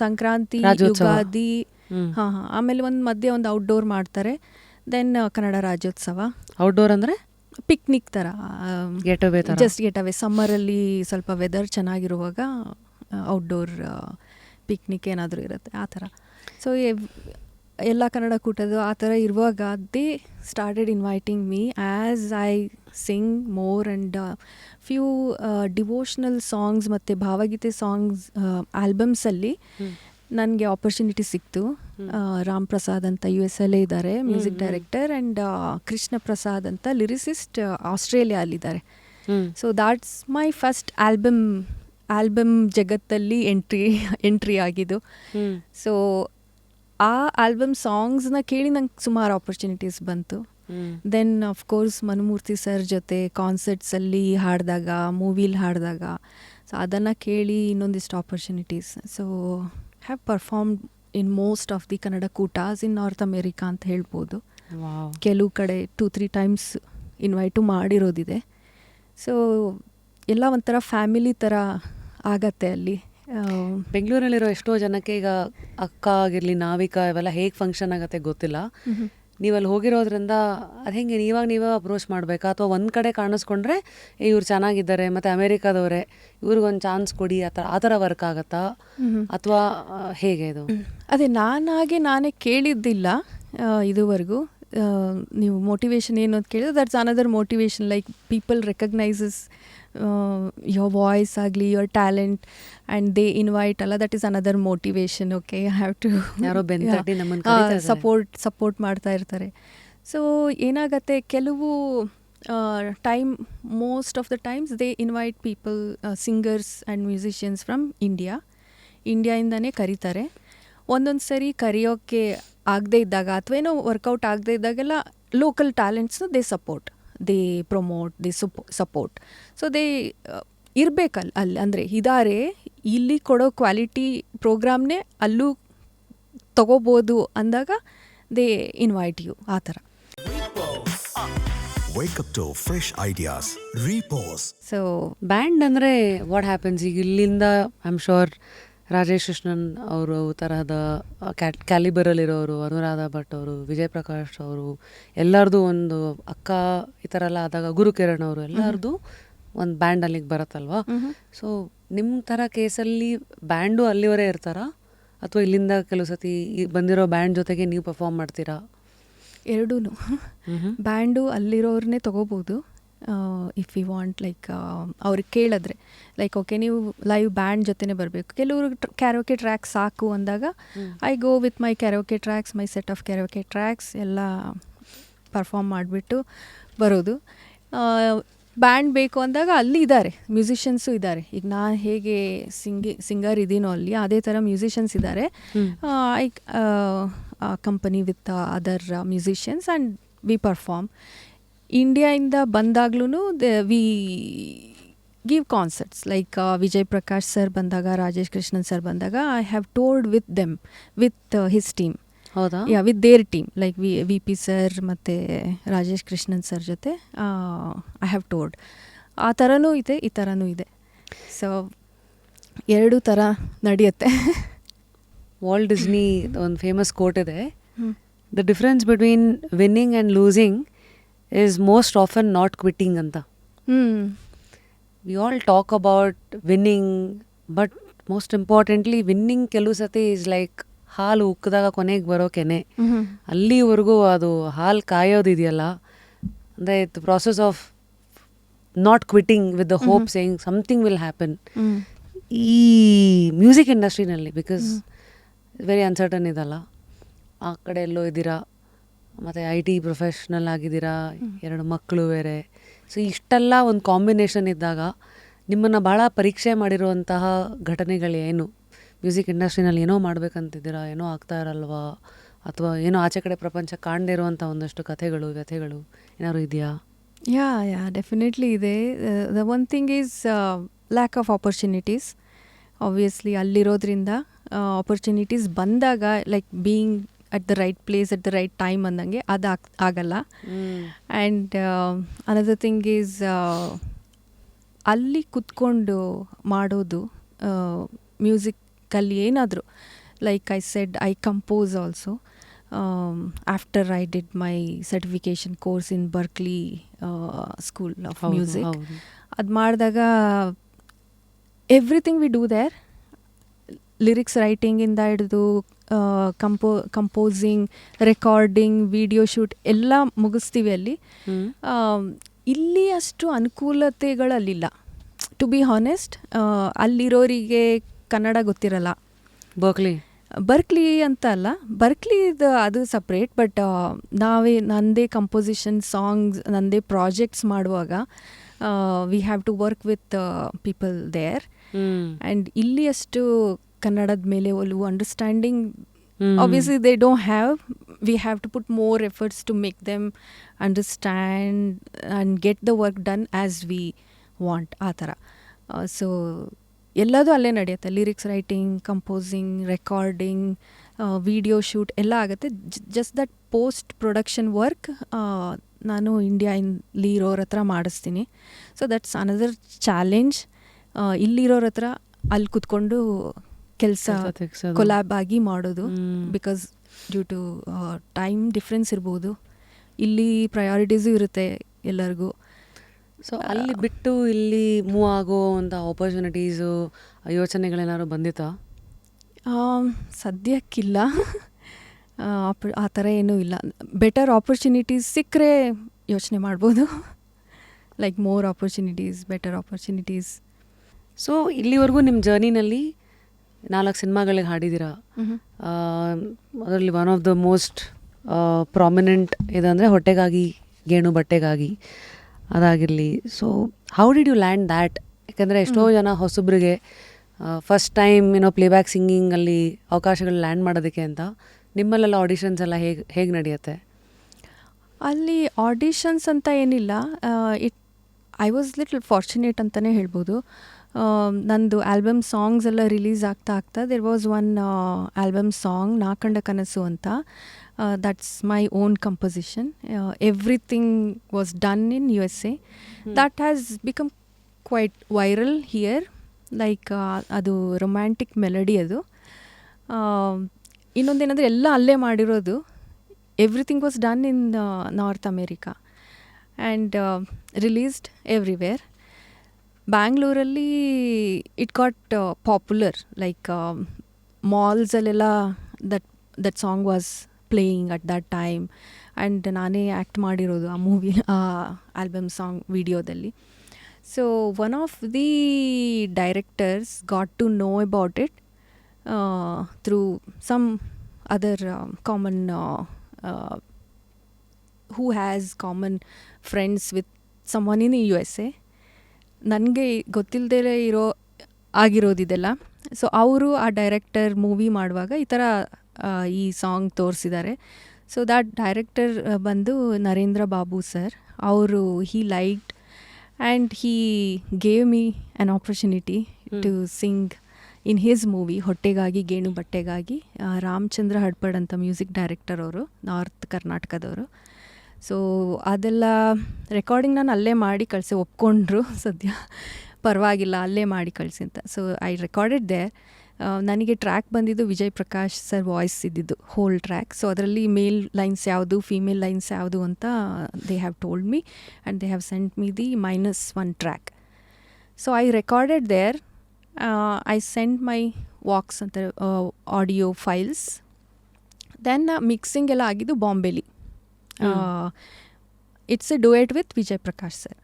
ಸಂಕ್ರಾಂತಿ, ಯುಗಾದಿ, ಆಮೇಲೆ ಮಧ್ಯೆ ಒಂದು ಔಟ್ಡೋರ್ ಮಾಡ್ತಾರೆ. ದೆನ್ ಕನ್ನಡ ರಾಜ್ಯೋತ್ಸವ. ಔಟ್ಡೋರ್ ಅಂದರೆ ಪಿಕ್ನಿಕ್ ಥರ, ಜಸ್ಟ್ ಗೆಟ್ ಅವೇ. ಸಮ್ಮರಲ್ಲಿ ಸ್ವಲ್ಪ ವೆದರ್ ಚೆನ್ನಾಗಿರುವಾಗ ಔಟ್ಡೋರ್ ಪಿಕ್ನಿಕ್ ಏನಾದರೂ ಇರುತ್ತೆ, ಆ ಥರ. ಸೊ ಎಲ್ಲ ಕನ್ನಡ ಕೂಟದ್ದು ಆ ಥರ ಇರುವಾಗ they started inviting me as I sing more. And few devotional songs ಮತ್ತು ಭಾವಗೀತೆ ಸಾಂಗ್ಸ್ ಆಲ್ಬಮ್ಸಲ್ಲಿ ನನಗೆ ಆಪರ್ಚುನಿಟಿ ಸಿಕ್ತು. ರಾಮ್ ಪ್ರಸಾದ್ ಅಂತ US ಅಲ್ಲೇ ಇದ್ದಾರೆ, music director, and Krishna Prasad ಅಂತ ಲಿರಿಸಿಸ್ಟ್, ಆಸ್ಟ್ರೇಲಿಯಾಲಿದ್ದಾರೆ. So that's my first album ಜಗತ್ತಲ್ಲಿ ಎಂಟ್ರಿ ಆಗಿದ್ದು. ಸೊ ಆ ಆಲ್ಬಮ್ ಸಾಂಗ್ಸ್ನ ಕೇಳಿ ನಂಗೆ ಸುಮಾರು ಆಪರ್ಚುನಿಟೀಸ್ ಬಂತು. ದೆನ್ ಅಫ್ಕೋರ್ಸ್ ಮನುಮೂರ್ತಿ ಸರ್ ಜೊತೆ ಕಾನ್ಸರ್ಟ್ಸಲ್ಲಿ ಹಾಡಿದಾಗ, ಮೂವಿಲಿ ಹಾಡಿದಾಗ, ಸೊ ಅದನ್ನು ಕೇಳಿ ಇನ್ನೊಂದಿಷ್ಟು opportunities. So have performed in most of the Kannada kootas in north America ಅಂತ ಹೇಳ್ಬೋದು. ಕೆಲವು ಕಡೆ 2-3 ಟೈಮ್ಸ್ ಇನ್ವೈಟು ಮಾಡಿರೋದಿದೆ. ಸೊ ಎಲ್ಲ ಒಂಥರ ಫ್ಯಾಮಿಲಿ ಥರ ಆಗತ್ತೆ ಅಲ್ಲಿ. ಬೆಂಗಳೂರಲ್ಲಿರೋ ಎಷ್ಟೋ ಜನಕ್ಕೆ ಈಗ ಅಕ್ಕ ಆಗಿರಲಿ, ನಾವಿಕಾ, ಇವೆಲ್ಲ ಹೇಗೆ ಫಂಕ್ಷನ್ ಆಗುತ್ತೆ ಗೊತ್ತಿಲ್ಲ. ನೀವಲ್ಲಿ ಹೋಗಿರೋದ್ರಿಂದ ಅದು ಹೆಂಗೆ ನೀವೇ ಅಪ್ರೋಚ್ ಮಾಡಬೇಕಾ, ಅಥವಾ ಒಂದು ಕಡೆ ಕಾಣಿಸ್ಕೊಂಡ್ರೆ ಇವ್ರು ಚೆನ್ನಾಗಿದ್ದಾರೆ ಮತ್ತು ಅಮೇರಿಕಾದವರೇ ಇವ್ರಿಗೊಂದು ಚಾನ್ಸ್ ಕೊಡಿ, ಆ ಥರ ವರ್ಕ್ ಆಗುತ್ತಾ, ಅಥವಾ ಹೇಗೆ ಇದು? ಅದೇ ನಾನೇ ಕೇಳಿದ್ದಿಲ್ಲ ಇದುವರೆಗೂ. ನೀವು ಮೋಟಿವೇಶನ್ ಏನು ಅಂತ ಕೇಳಿದ್ರೆ that's another motivation. Like people recognises your voice agli, your talent, and they invite alla, that is another motivation. Okay, I have to yaro bentati namann karita support ಮಾಡ್ತಾ ಇರ್ತಾರೆ. ಸೊ ಏನಾಗತ್ತೆ, ಕೆಲವು most of the times they invite people, singers and musicians from ಇಂಡಿಯಾಯಿಂದನೇ ಕರೀತಾರೆ. ಒಂದೊಂದು ಸರಿ ಕರೆಯೋಕ್ಕೆ ಆಗದೆ ಇದ್ದಾಗ ಅಥವಾ ಏನೋ ವರ್ಕೌಟ್ ಆಗದೆ ಇದ್ದಾಗೆಲ್ಲ ಲೋಕಲ್ ಟ್ಯಾಲೆಂಟ್ಸ್ನ they support, they promote, they support. So they ಇರಬೇಕಲ್ಲ ಅಲ್ಲಿ, ಅಂದರೆ ಇದ್ದಾರೆ ಇಲ್ಲಿ ಕೊಡೋ ಕ್ವಾಲಿಟಿ ಪ್ರೋಗ್ರಾಮ್ನೇ ಅಲ್ಲೂ ತಗೋಬೋದು ಅಂದಾಗ ದೇ ಇನ್ವೈಟ್ ಯು, ಆ ಥರ. Wake up to fresh ideas. Repose. So band ಅಂದರೆ ವಾಟ್ ಹ್ಯಾಪನ್ಸ್ ಈಗ ಇಲ್ಲಿಂದ I am sure Rajesh Krishnan ಅವರು ತರಹದ ಕ್ಯಾಲಿಬರಲ್ಲಿರೋರು, ಅನುರಾಧ ಭಟ್ ಅವರು, ವಿಜಯ್ ಪ್ರಕಾಶ್ ಅವರು ಎಲ್ಲರದು ಒಂದು ಅಕ್ಕ ಈ ಥರ ಎಲ್ಲ ಆದಾಗ ಗುರುಕಿರಣ್ ಅವರು ಎಲ್ಲರದು ಒಂದು ಬ್ಯಾಂಡ್ ಅಲ್ಲಿಗೆ ಬರುತ್ತಲ್ವಾ. ಸೊ ನಿಮ್ಮ ಥರ ಕೇಸಲ್ಲಿ ಬ್ಯಾಂಡು ಅಲ್ಲಿವರೇ ಇರ್ತಾರಾ ಅಥವಾ ಇಲ್ಲಿಂದ ಕೆಲವು ಸತಿ ಬಂದಿರೋ ಬ್ಯಾಂಡ್ ಜೊತೆಗೆ ನೀವು ಪರ್ಫಾರ್ಮ್ ಮಾಡ್ತೀರಾ? ಎರಡೂ ಬ್ಯಾಂಡು ಅಲ್ಲಿರೋರನ್ನೇ ತೊಗೋಬೋದು ಇಫ್ ಯು ವಾಂಟ್. ಲೈಕ್ ಅವ್ರಿಗೆ ಕೇಳಿದ್ರೆ ಲೈಕ್ ಓಕೆ ನೀವು ಲೈವ್ ಬ್ಯಾಂಡ್ ಜೊತೆನೇ ಬರಬೇಕು. ಕೆಲವರು ಕ್ಯಾರೋಕೆ ಟ್ರ್ಯಾಕ್ ಸಾಕು ಅಂದಾಗ I go with my karaoke tracks, my set of karaoke tracks ಎಲ್ಲ ಪರ್ಫಾರ್ಮ್ ಮಾಡಿಬಿಟ್ಟು ಬರೋದು. ಬ್ಯಾಂಡ್ ಬೇಕು ಅಂದಾಗ ಅಲ್ಲಿ ಇದ್ದಾರೆ, ಮ್ಯೂಸಿಷಿಯನ್ಸು ಇದ್ದಾರೆ. ಈಗ ನಾನು ಹೇಗೆ ಸಿಂಗರ್ ಇದೀನೋ ಅಲ್ಲಿ ಅದೇ ಥರ ಮ್ಯೂಸಿಷಿಯನ್ಸ್ ಇದ್ದಾರೆ. I company with other musicians and we perform. ಇಂಡಿಯಾಯಿಂದ ಬಂದಾಗ್ಲೂ we give concerts. Like Vijay Prakash sir ಬಂದಾಗ, ರಾಜೇಶ್ ಕೃಷ್ಣನ್ ಸರ್ ಬಂದಾಗ I have toured with them, with his team. ಹೌದಾ? With their team. Like V P sir ಮತ್ತು ರಾಜೇಶ್ ಕೃಷ್ಣನ್ ಸರ್ ಜೊತೆ I have toured. ಆ ಥರನೂ ಇದೆ, ಈ ಥರನೂ ಇದೆ. ಸೊ ಎರಡೂ ಥರ ನಡೆಯುತ್ತೆ. ವಾಲ್ಟ್ ಡಿಸ್ನಿ ಒಂದು ಫೇಮಸ್ ಕೋಟ್ ಇದೆ, the difference between winning and losing is most often not quitting ಅಂತ. We all talk about winning, but most importantly winning ಕೆಲವು ಸತಿ ಈಸ್ ಲೈಕ್ ಹಾಲು ಉಕ್ಕಿದಾಗ ಕೊನೆಗೆ ಬರೋ ಕೆನೆ. ಅಲ್ಲಿವರೆಗೂ ಅದು ಹಾಲು ಕಾಯೋದಿದೆಯಲ್ಲ, ಅಂದರೆ the process of not quitting with the hope saying something will happen. ಈ ಮ್ಯೂಸಿಕ್ ಇಂಡಸ್ಟ್ರಿನಲ್ಲಿ ಬಿಕಾಸ್ ವೆರಿ ಅನ್ಸರ್ಟನ್ ಇದಲ್ಲ, ಆ ಕಡೆ ಎಲ್ಲೋ ಇದ್ದೀರಾ, ಮತ್ತು IT ಪ್ರೊಫೆಷ್ನಲ್ ಆಗಿದ್ದೀರಾ, 2 ಮಕ್ಕಳು ಬೇರೆ. ಸೊ ಇಷ್ಟೆಲ್ಲ ಒಂದು ಕಾಂಬಿನೇಷನ್ ಇದ್ದಾಗ ನಿಮ್ಮನ್ನು ಭಾಳ ಪರೀಕ್ಷೆ ಮಾಡಿರುವಂತಹ ಘಟನೆಗಳೇನು? ಮ್ಯೂಸಿಕ್ ಇಂಡಸ್ಟ್ರಿನಲ್ಲಿ ಏನೋ ಮಾಡ್ಬೇಕಂತಿದ್ದೀರಾ, ಏನೋ ಆಗ್ತಾ ಇರಲ್ವಾ, ಅಥವಾ ಏನೋ ಆಚೆ ಕಡೆ ಪ್ರಪಂಚ ಕಾಣದೇ ಇರುವಂಥ ಒಂದಷ್ಟು ಕಥೆಗಳು ವ್ಯಥೆಗಳು ಏನಾದ್ರು ಇದೆಯಾ? ಯಾ ಡೆಫಿನೆಟ್ಲಿ ಇದೆ. The one thing is lack of opportunities. Obviously ಅಲ್ಲಿರೋದ್ರಿಂದ ಆಪರ್ಚುನಿಟೀಸ್ ಬಂದಾಗ like being at the right place at the right time ಅಂದಂಗೆ ಅದು ಆಗಲ್ಲ. ಆ್ಯಂಡ್ ಅನದರ್ ಥಿಂಗ್ ಈಸ್ ಅಲ್ಲಿ ಕುತ್ಕೊಂಡು ಮಾಡೋದು ಮ್ಯೂಸಿಕಲ್ಲಿ ಏನಾದರೂ, like I said I compose also after I did my certification course in Berklee school of music. ಅದು ಮಾಡಿದಾಗ everything we do there, lyrics ರೈಟಿಂಗಿಂದ ಹಿಡಿದು ಕಂಪೋಸಿಂಗ್, ರೆಕಾರ್ಡಿಂಗ್, ವಿಡಿಯೋ ಶೂಟ್ ಎಲ್ಲ ಮುಗಿಸ್ತೀವಿ ಅಲ್ಲಿ. ಇಲ್ಲಿ ಅಷ್ಟು ಅನುಕೂಲತೆಗಳಲ್ಲಿಲ್ಲ, ಟು ಬಿ ಹಾನೆಸ್ಟ್. ಅಲ್ಲಿರೋರಿಗೆ ಕನ್ನಡ ಗೊತ್ತಿರಲ್ಲ. ಬರ್ಕ್ಲಿ ಅಂತ ಅಲ್ಲ, ಬರ್ಕ್ಲಿದು ಅದು ಸಪ್ರೇಟ್. ಬಟ್ ನನ್ನದೇ ಕಂಪೋಸಿಷನ್ ಸಾಂಗ್ಸ್, ನನ್ನದೇ ಪ್ರಾಜೆಕ್ಟ್ಸ್ ಮಾಡುವಾಗ we have to work with people there. And ಇಲ್ಲಿ ಅಷ್ಟು ಕನ್ನಡದ ಮೇಲೆ ಒಲವು, understanding obviously they don't have. We have to put more efforts to make them understand and get the work done as we want. ಆ ಥರ. So ಎಲ್ಲದೂ ಅಲ್ಲೇ ನಡೆಯುತ್ತೆ. Lyrics writing, composing, recording, video shoot ಎಲ್ಲ ಆಗುತ್ತೆ. Just that post production work ನಾನು ಇಂಡಿಯಾಲಿ ಇರೋರ ಹತ್ರ ಮಾಡಿಸ್ತೀನಿ. So that's another challenge. ಇಲ್ಲಿರೋರ ಹತ್ರ ಅಲ್ಲಿ ಕುತ್ಕೊಂಡು ಕೆಲಸ ಕೊಲ್ಯಾಬ್ ಆಗಿ ಮಾಡೋದು. Because due to time difference ಇರ್ಬೋದು, ಇಲ್ಲಿ ಪ್ರಯಾರಿಟೀಸು ಇರುತ್ತೆ ಎಲ್ಲರಿಗೂ. ಸೊ ಅಲ್ಲಿ ಬಿಟ್ಟು ಇಲ್ಲಿ ಮೂವ್ ಆಗೋ ಅಂತ ಆಪರ್ಚುನಿಟೀಸು, ಯೋಚನೆಗಳೇನಾದ್ರು ಬಂದಿತ್ತಾ? ಸದ್ಯಕ್ಕಿಲ್ಲ, ಆ ಥರ ಏನೂ ಇಲ್ಲ. ಬೆಟರ್ ಆಪರ್ಚುನಿಟೀಸ್ ಸಿಕ್ಕರೆ ಯೋಚನೆ ಮಾಡ್ಬೋದು. Like more opportunities, better opportunities. So ಇಲ್ಲಿವರೆಗೂ ನಿಮ್ಮ ಜರ್ನಿನಲ್ಲಿ 4 ಸಿನಿಮಾಗಳಿಗೆ ಹಾಡಿದ್ದೀರಾ. ಅದರಲ್ಲಿ one of the most prominent ಇದಂದರೆ ಹೊಟ್ಟೆಗಾಗಿ ಗೇಣು ಬಟ್ಟೆಗಾಗಿ ಅದಾಗಿರಲಿ. So how did you land that? ಯಾಕಂದರೆ ಎಷ್ಟೋ ಜನ ಹೊಸಬ್ರಿಗೆ ಫಸ್ಟ್ ಟೈಮ್ ಪ್ಲೇಬ್ಯಾಕ್ ಸಿಂಗಿಂಗಲ್ಲಿ ಅವಕಾಶಗಳು ಲ್ಯಾಂಡ್ ಮಾಡೋದಕ್ಕೆ ಅಂತ, ನಿಮ್ಮಲ್ಲೆಲ್ಲ ಆಡಿಷನ್ಸ್ ಎಲ್ಲ ಹೇಗೆ ನಡೆಯುತ್ತೆ? ಅಲ್ಲಿ ಆಡಿಷನ್ಸ್ ಅಂತ ಏನಿಲ್ಲ. ಐ ವಾಸ್ ಲಿಟಲ್ ಫಾರ್ಚುನೇಟ್ ಅಂತಲೇ ಹೇಳ್ಬೋದು. ನಂದು ಆಲ್ಬಮ್ ಸಾಂಗ್ಸ್ ಎಲ್ಲ ರಿಲೀಸ್ ಆಗ್ತಾ there was one album song Naakanda Kanasu ಅಂತ. That's my own composition. Everything was done in USA. That has become quite viral here. Like ಅದು ರೊಮ್ಯಾಂಟಿಕ್ ಮೆಲಡಿ ಅದು. ಇನ್ನೊಂದೇನೆಂದರೆ ಎಲ್ಲ ಅಲ್ಲೇ ಮಾಡಿರೋದು. Everything was done in north America and released everywhere. ಬ್ಯಾಂಗ್ಳೂರಲ್ಲಿ it got popular, like ಮಾಲ್ಸಲ್ಲೆಲ್ಲ that song was playing at that time. And ನಾನೇ act ಮಾಡಿರೋದು ಆ ಮೂವಿ, ಆ ಆಲ್ಬಮ್ ಸಾಂಗ್ ವಿಡಿಯೋದಲ್ಲಿ. So one of the directors got to know about it through some other common who has common friends with someone in USA. ನನಗೆ ಗೊತ್ತಿಲ್ಲದೆ ಆಗಿರೋದಿದೆಲ್ಲ. So ಅವರು ಆ director movie ಮಾಡುವಾಗ ಈ ಥರ ಈ ಸಾಂಗ್ ತೋರಿಸಿದ್ದಾರೆ. ಸೊ ದ್ಯಾಟ್ ಡೈರೆಕ್ಟರ್ ಬಂದು ನರೇಂದ್ರ ಬಾಬು ಸರ್. ಅವರು he liked and he gave me an opportunity to sing in his movie Hottegagi Genu Battegagi. Ramachandra Hadpad ಅಂತ ಮ್ಯೂಸಿಕ್ ಡೈರೆಕ್ಟರ್ ಅವರು, ನಾರ್ತ್ ಕರ್ನಾಟಕದವರು. ಸೊ ಅದೆಲ್ಲ ರೆಕಾರ್ಡಿಂಗ್ ನಾನು ಅಲ್ಲೇ ಮಾಡಿ ಕಳಿಸಿ ಒಪ್ಕೊಂಡ್ರು. ಸದ್ಯ ಪರವಾಗಿಲ್ಲ ಅಲ್ಲೇ ಮಾಡಿ ಕಳಿಸಿ ಅಂತ. So I recorded there. ನನಗೆ ಟ್ರ್ಯಾಕ್ ಬಂದಿದ್ದು ವಿಜಯ್ ಪ್ರಕಾಶ್ ಸರ್ ವಾಯ್ಸ್ ಇದ್ದಿದ್ದು ಹೋಲ್ ಟ್ರ್ಯಾಕ್. ಸೊ ಅದರಲ್ಲಿ ಮೇಲ್ ಲೈನ್ಸ್ ಯಾವುದು, ಫೀಮೇಲ್ ಲೈನ್ಸ್ ಯಾವುದು ಅಂತ they have told me and they have sent me the -1 track. So I recorded there. I sent my walks ಅಂತ audio files. Then mixing ಎಲ್ಲ ಆಗಿದ್ದು ಬಾಂಬೆಲಿ. It's a duet with Vijay Prakash sir.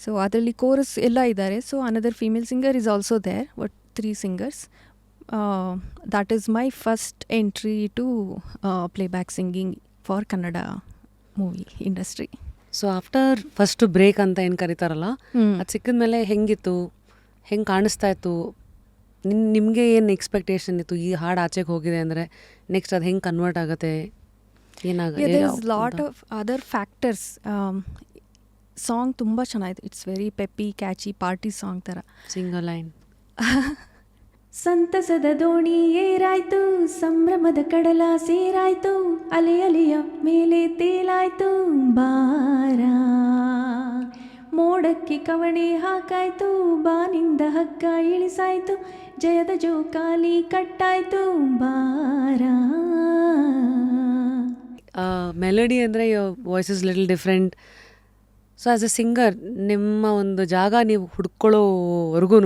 So ಅದರಲ್ಲಿ chorus ಎಲ್ಲ ಇದ್ದಾರೆ. So another female singer is also there. But 3 singers. That is my first entry to playback singing for Kannada movie industry. So after first break ಅಂತ ಏನು ಕರೀತಾರಲ್ಲ, ಅದು ಸಿಕ್ಕಿದ ಮೇಲೆ ಹೆಂಗಿತ್ತು, ಹೆಂಗೆ ಕಾಣಿಸ್ತಾ ಇತ್ತು, ನಿಮಗೆ ಏನು ಎಕ್ಸ್ಪೆಕ್ಟೇಷನ್ ಇತ್ತು? ಈ ಹಾಡು ಆಚೆಗೆ ಹೋಗಿದೆ ಅಂದರೆ ನೆಕ್ಸ್ಟ್ ಅದು ಹೆಂಗೆ ಕನ್ವರ್ಟ್ ಆಗುತ್ತೆ, there is lot of other factors. Song ತುಂಬ ಚೆನ್ನಾಗಿದೆ. It's very peppy, catchy, party song ಥರ. Single line. ಸಂತಸದ ದೋಣಿ ಏರಾಯ್ತು, ಸಂಭ್ರಮದ ಕಡಲ ಸೇರಾಯ್ತು, ಅಲೆ ಅಲೆಯ ಮೇಲೆ ತೇಲಾಯ್ತು ಬಾರ, ಮೋಡಕ್ಕೆ ಕವಣೆ ಹಾಕಾಯ್ತು, ಬಾನಿಂದ ಹಗ್ಗ ಇಳಿಸಾಯ್ತು, ಜಯದ ಜೋಕಾಲಿ ಕಟ್ಟಾಯ್ತು ಬಾರ. ಮೆಲಡಿ ಅಂದರೆ voice is little different. So as A singer ನಿಮ್ಮ ಒಂದು ಜಾಗ ನೀವು ಹುಡ್ಕೊಳ್ಳೋವರೆಗೂ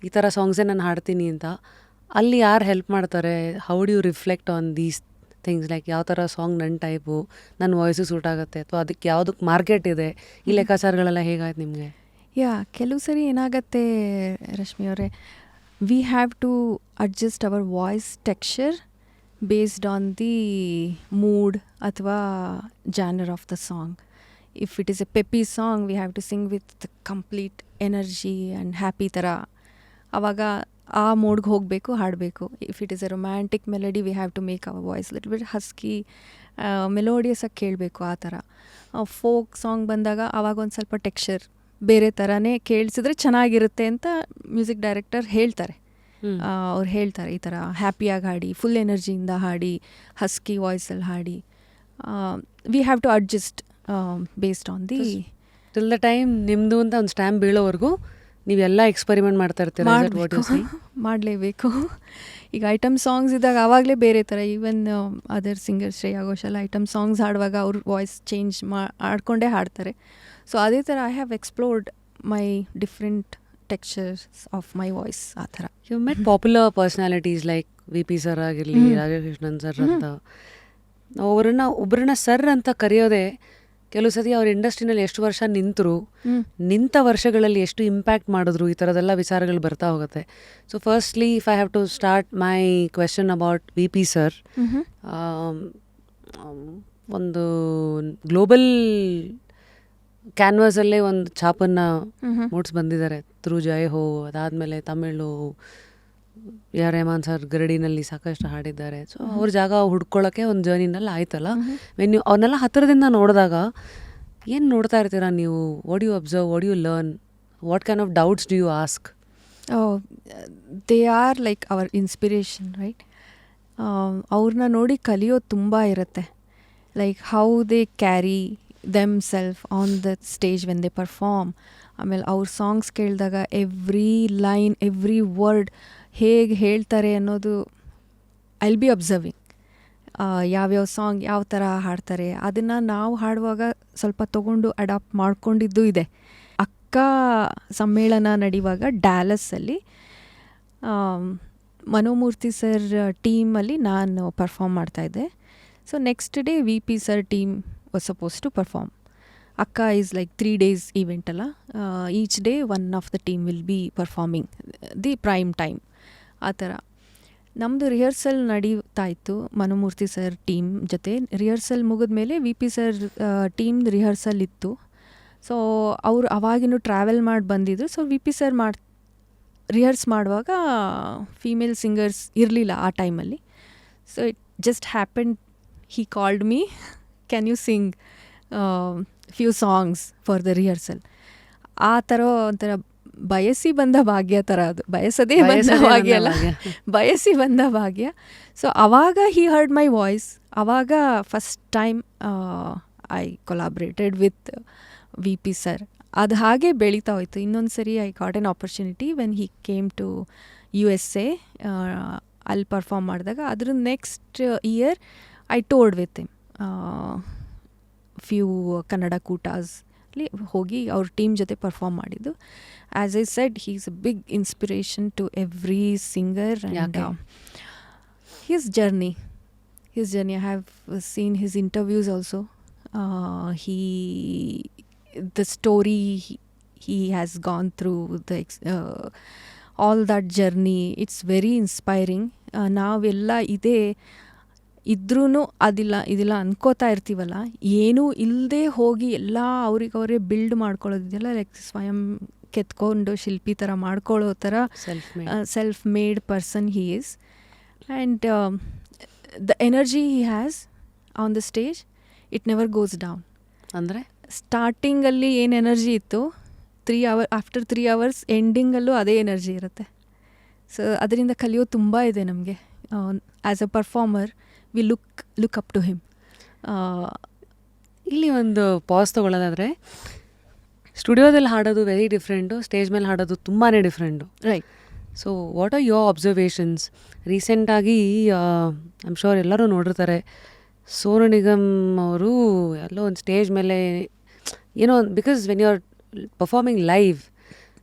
ಈ ಥರ ಸಾಂಗ್ಸೇ ನಾನು ಹಾಡ್ತೀನಿ ಅಂತ ಅಲ್ಲಿ ಯಾರು ಹೆಲ್ಪ್ ಮಾಡ್ತಾರೆ? How do you reflect on these things? Like ಯಾವ ಥರ ಸಾಂಗ್ ನನ್ನ ಟೈಪು, ನನ್ನ ವಾಯ್ಸು ಸೂಟ್ ಆಗುತ್ತೆ, ಅಥವಾ ಅದಕ್ಕೆ ಯಾವುದಕ್ಕೆ ಮಾರ್ಕೆಟ್ ಇದೆ, ಈ ಲೆಕ್ಕಾಚಾರಗಳೆಲ್ಲ ಹೇಗಾಯ್ತು ನಿಮಗೆ? ಕೆಲವು ಸರಿ ಏನಾಗತ್ತೆ ರಶ್ಮಿ ಅವರೇ, we have to adjust our voice texture based on the mood ಅಥವಾ genre of the song. If it is a peppy song we have to sing with complete energy and happy ಥರ. ಆವಾಗ ಆ ಮೋಡ್ಗೆ ಹೋಗಬೇಕು, ಹಾಡಬೇಕು. If it is a romantic melody we have to make our voice little bit husky, melodious ಆಗಿ ಕೇಳಬೇಕು. ಆ ಥರ ಫೋಕ್ ಸಾಂಗ್ ಬಂದಾಗ ಆವಾಗ ಒಂದು ಸ್ವಲ್ಪ ಟೆಕ್ಸ್ಚರ್ ಬೇರೆ ಥರನೇ ಕೇಳಿಸಿದ್ರೆ ಚೆನ್ನಾಗಿರುತ್ತೆ ಅಂತ ಮ್ಯೂಸಿಕ್ ಡೈರೆಕ್ಟರ್ ಹೇಳ್ತಾರೆ. ಅವ್ರು ಹೇಳ್ತಾರೆ ಈ ಥರ ಹ್ಯಾಪಿಯಾಗಿ ಹಾಡಿ, ಫುಲ್ ಎನರ್ಜಿಯಿಂದ ಹಾಡಿ, ಹಸ್ಕಿ ವಾಯ್ಸಲ್ಲಿ ಹಾಡಿ. We have to adjust based on the till the time ನಿಮ್ಮದು ಅಂತ ಒಂದು ಸ್ಟ್ಯಾಂಪ್ ಬೀಳೋವರೆಗೂ ನೀವೆಲ್ಲ ಎಕ್ಸ್ಪೆರಿಮೆಂಟ್ ಮಾಡ್ತಾ ಇರ್ತೀರ. ಮಾಡಲೇಬೇಕು. ಈಗ ಐಟಮ್ ಸಾಂಗ್ಸ್ ಇದ್ದಾಗ ಆವಾಗಲೇ ಬೇರೆ ಥರ. Even other singer Shreya Ghoshal item songs ಹಾಡುವಾಗ ಅವ್ರ ವಾಯ್ಸ್ ಚೇಂಜ್ ಆಡ್ಕೊಂಡೇ ಹಾಡ್ತಾರೆ. ಸೊ ಅದೇ ಥರ I have explored my different textures of my voice. ಆ ಥರ you met popular personalities like VP sir ಆಗಿರಲಿ, ರಾಧಾಕೃಷ್ಣನ್ ಸರ್ ಅಂತ. ಒಬ್ಬರನ್ನ ಸರ್ ಅಂತ ಕರೆಯೋದೆ ಕೆಲವು ಸತಿ ಅವ್ರ ಇಂಡಸ್ಟ್ರಿನಲ್ಲಿ ಎಷ್ಟು ವರ್ಷ ನಿಂತ ವರ್ಷಗಳಲ್ಲಿ ಎಷ್ಟು ಇಂಪ್ಯಾಕ್ಟ್ ಮಾಡಿದ್ರು, ಈ ಥರದೆಲ್ಲ ವಿಚಾರಗಳು ಬರ್ತಾ ಹೋಗುತ್ತೆ. So firstly if I have to start my question about VP sir, ಒಂದು ಗ್ಲೋಬಲ್ ಕ್ಯಾನ್ವಾಸಲ್ಲೇ ಒಂದು ಛಾಪನ್ನು ಮೂಡ್ಸ್ ಬಂದಿದ್ದಾರೆ ಥ್ರೂ ಜೈ ಹೋ. ಅದಾದಮೇಲೆ ತಮಿಳು ರೆಹಮಾನ್ ಸರ್ ಗರಡಿನಲ್ಲಿ ಸಾಕಷ್ಟು ಹಾಡಿದ್ದಾರೆ. ಸೊ ಅವ್ರ ಜಾಗ ಹುಡ್ಕೊಳ್ಳೋಕ್ಕೆ ಒಂದು ಜರ್ನಿನಲ್ಲಿ ಆಯ್ತಲ್ಲ. ವೆನ್ ನೀವು ಅವನ್ನೆಲ್ಲ ಹತ್ತಿರದಿಂದ ನೋಡಿದಾಗ ಏನು ನೋಡ್ತಾ ಇರ್ತೀರಾ ನೀವು? What you observe, what you learn, what kind of doubts do you ask? They are like our inspiration right. ಅವ್ರನ್ನ ನೋಡಿ ಕಲಿಯೋದು ತುಂಬ ಇರುತ್ತೆ. Like how they carry themselves on the stage when they perform. ಆಮೇಲೆ ಅವ್ರ songs ಕೇಳಿದಾಗ every line every word ಹೇಗೆ ಹೇಳ್ತಾರೆ ಅನ್ನೋದು ಐ ವಿಲ್ ಬಿ ಅಬ್ಸರ್ವಿಂಗ್. ಯಾವ್ಯಾವ ಸಾಂಗ್ ಯಾವ ಥರ ಹಾಡ್ತಾರೆ ಅದನ್ನು ನಾವು ಹಾಡುವಾಗ ಸ್ವಲ್ಪ ತೊಗೊಂಡು ಅಡಾಪ್ಟ್ ಮಾಡ್ಕೊಂಡಿದ್ದು ಇದೆ. ಅಕ್ಕ ಸಮ್ಮೇಳನ ನಡೆಯುವಾಗ ಡ್ಯಾಲಸ್ಸಲ್ಲಿ ಮನೋಮೂರ್ತಿ ಸರ್ ಟೀಮಲ್ಲಿ ನಾನು ಪರ್ಫಾರ್ಮ್ ಮಾಡ್ತಾಯಿದ್ದೆ. So next day V P sir team was suppose to perform. ಅಕ್ಕ ಈಸ್ ಲೈಕ್ 3 days ಈವೆಂಟ್ ಅಲ್ಲ. Each day one of the team will be performing the prime time. ಆ ಥರ ನಮ್ಮದು ರಿಹರ್ಸಲ್ ನಡೀತಾ ಇತ್ತು ಮನೋಮೂರ್ತಿ ಸರ್ ಟೀಮ್ ಜೊತೆ. Rehearsal ಮುಗಿದ್ಮೇಲೆ V P sir ಟೀಮ್ದು ರಿಹರ್ಸಲ್ ಇತ್ತು. ಸೊ ಅವರು ಅವಾಗಿನೂ ಟ್ರಾವೆಲ್ ಮಾಡಿ ಬಂದಿದ್ರು. So V P sir rehearse ಮಾಡುವಾಗ ಫೀಮೇಲ್ ಸಿಂಗರ್ಸ್ ಇರಲಿಲ್ಲ ಆ ಟೈಮಲ್ಲಿ. So it just happen he called me, can you sing few songs for the rehearsal. ಆ ಥರ ಒಂಥರ ಬಯಸಿ ಬಂದ ಭಾಗ್ಯ ಥರ ಅದು. ಬಯಸದೇ ಬಂದ ಭಾಗ್ಯ ಅಲ್ಲ, ಬಯಸಿ ಬಂದ ಭಾಗ್ಯ. ಸೊ ಅವಾಗ ಹಿ ಹರ್ಡ್ ಮೈ ವಾಯ್ಸ್. ಅವಾಗ first time I collaborated with V P sir. ಅದು ಹಾಗೆ ಬೆಳೀತಾ ಹೋಯ್ತು. ಇನ್ನೊಂದು ಸರಿ I got an opportunity when he came to USA. ಅಲ್ಲಿ ಪರ್ಫಾರ್ಮ್ ಮಾಡಿದಾಗ ಅದ್ರ next year I toured with him few Kannada kootas ಅಲ್ಲಿ ಹೋಗಿ ಅವ್ರ ಟೀಮ್ ಜೊತೆ ಪರ್ಫಾರ್ಮ್ ಮಾಡಿದ್ದು. As I said he is a big inspiration to every singer. And his journey I have seen his interviews also. The story he has gone through, all that journey, it's very inspiring. ನಾವೆಲ್ಲ ಇದ್ರೂ ಇದಿಲ್ಲ ಅನ್ಕೋತಾ ಇರ್ತೀವಲ್ಲ, ಏನೂ ಇಲ್ಲದೆ ಹೋಗಿ ಎಲ್ಲ ಅವ್ರಿಗವರೇ build ಮಾಡ್ಕೊಳ್ಳೋದಿದೆಯಲ್ಲ, like ಸ್ವಯಂ ಕೆತ್ಕೊಂಡು ಶಿಲ್ಪಿ ಥರ ಮಾಡ್ಕೊಳ್ಳೋ ಥರ self made person he is. And the energy he has on the stage it never goes down. ಅಂದರೆ ಸ್ಟಾರ್ಟಿಂಗಲ್ಲಿ ಏನು ಎನರ್ಜಿ ಇತ್ತು, ಆಫ್ಟರ್ 3 hours ಎಂಡಿಂಗಲ್ಲೂ ಅದೇ ಎನರ್ಜಿ ಇರುತ್ತೆ. ಸೊ ಅದರಿಂದ ಕಲಿಯೋದು ತುಂಬ ಇದೆ ನಮಗೆ. As a performer we look up to him. ಇಲ್ಲಿ ಒಂದು ಪಾಸ್ ತೊಗೊಳ್ಳೋದಾದರೆ, ಸ್ಟುಡಿಯೋದಲ್ಲಿ ಹಾಡೋದು ವೆರಿ ಡಿಫ್ರೆಂಟು, ಸ್ಟೇಜ್ ಮೇಲೆ ಹಾಡೋದು ತುಂಬಾ different. Right. So what are your observations? ರೀಸೆಂಟಾಗಿ ಐಮ್ ಶೋರ್ ಎಲ್ಲರೂ ನೋಡಿರ್ತಾರೆ, ಸೋನು ನಿಗಮ್ ಅವರು ಎಲ್ಲೋ ಒಂದು ಸ್ಟೇಜ್ ಮೇಲೆ ಏನೋ, because when you are performing live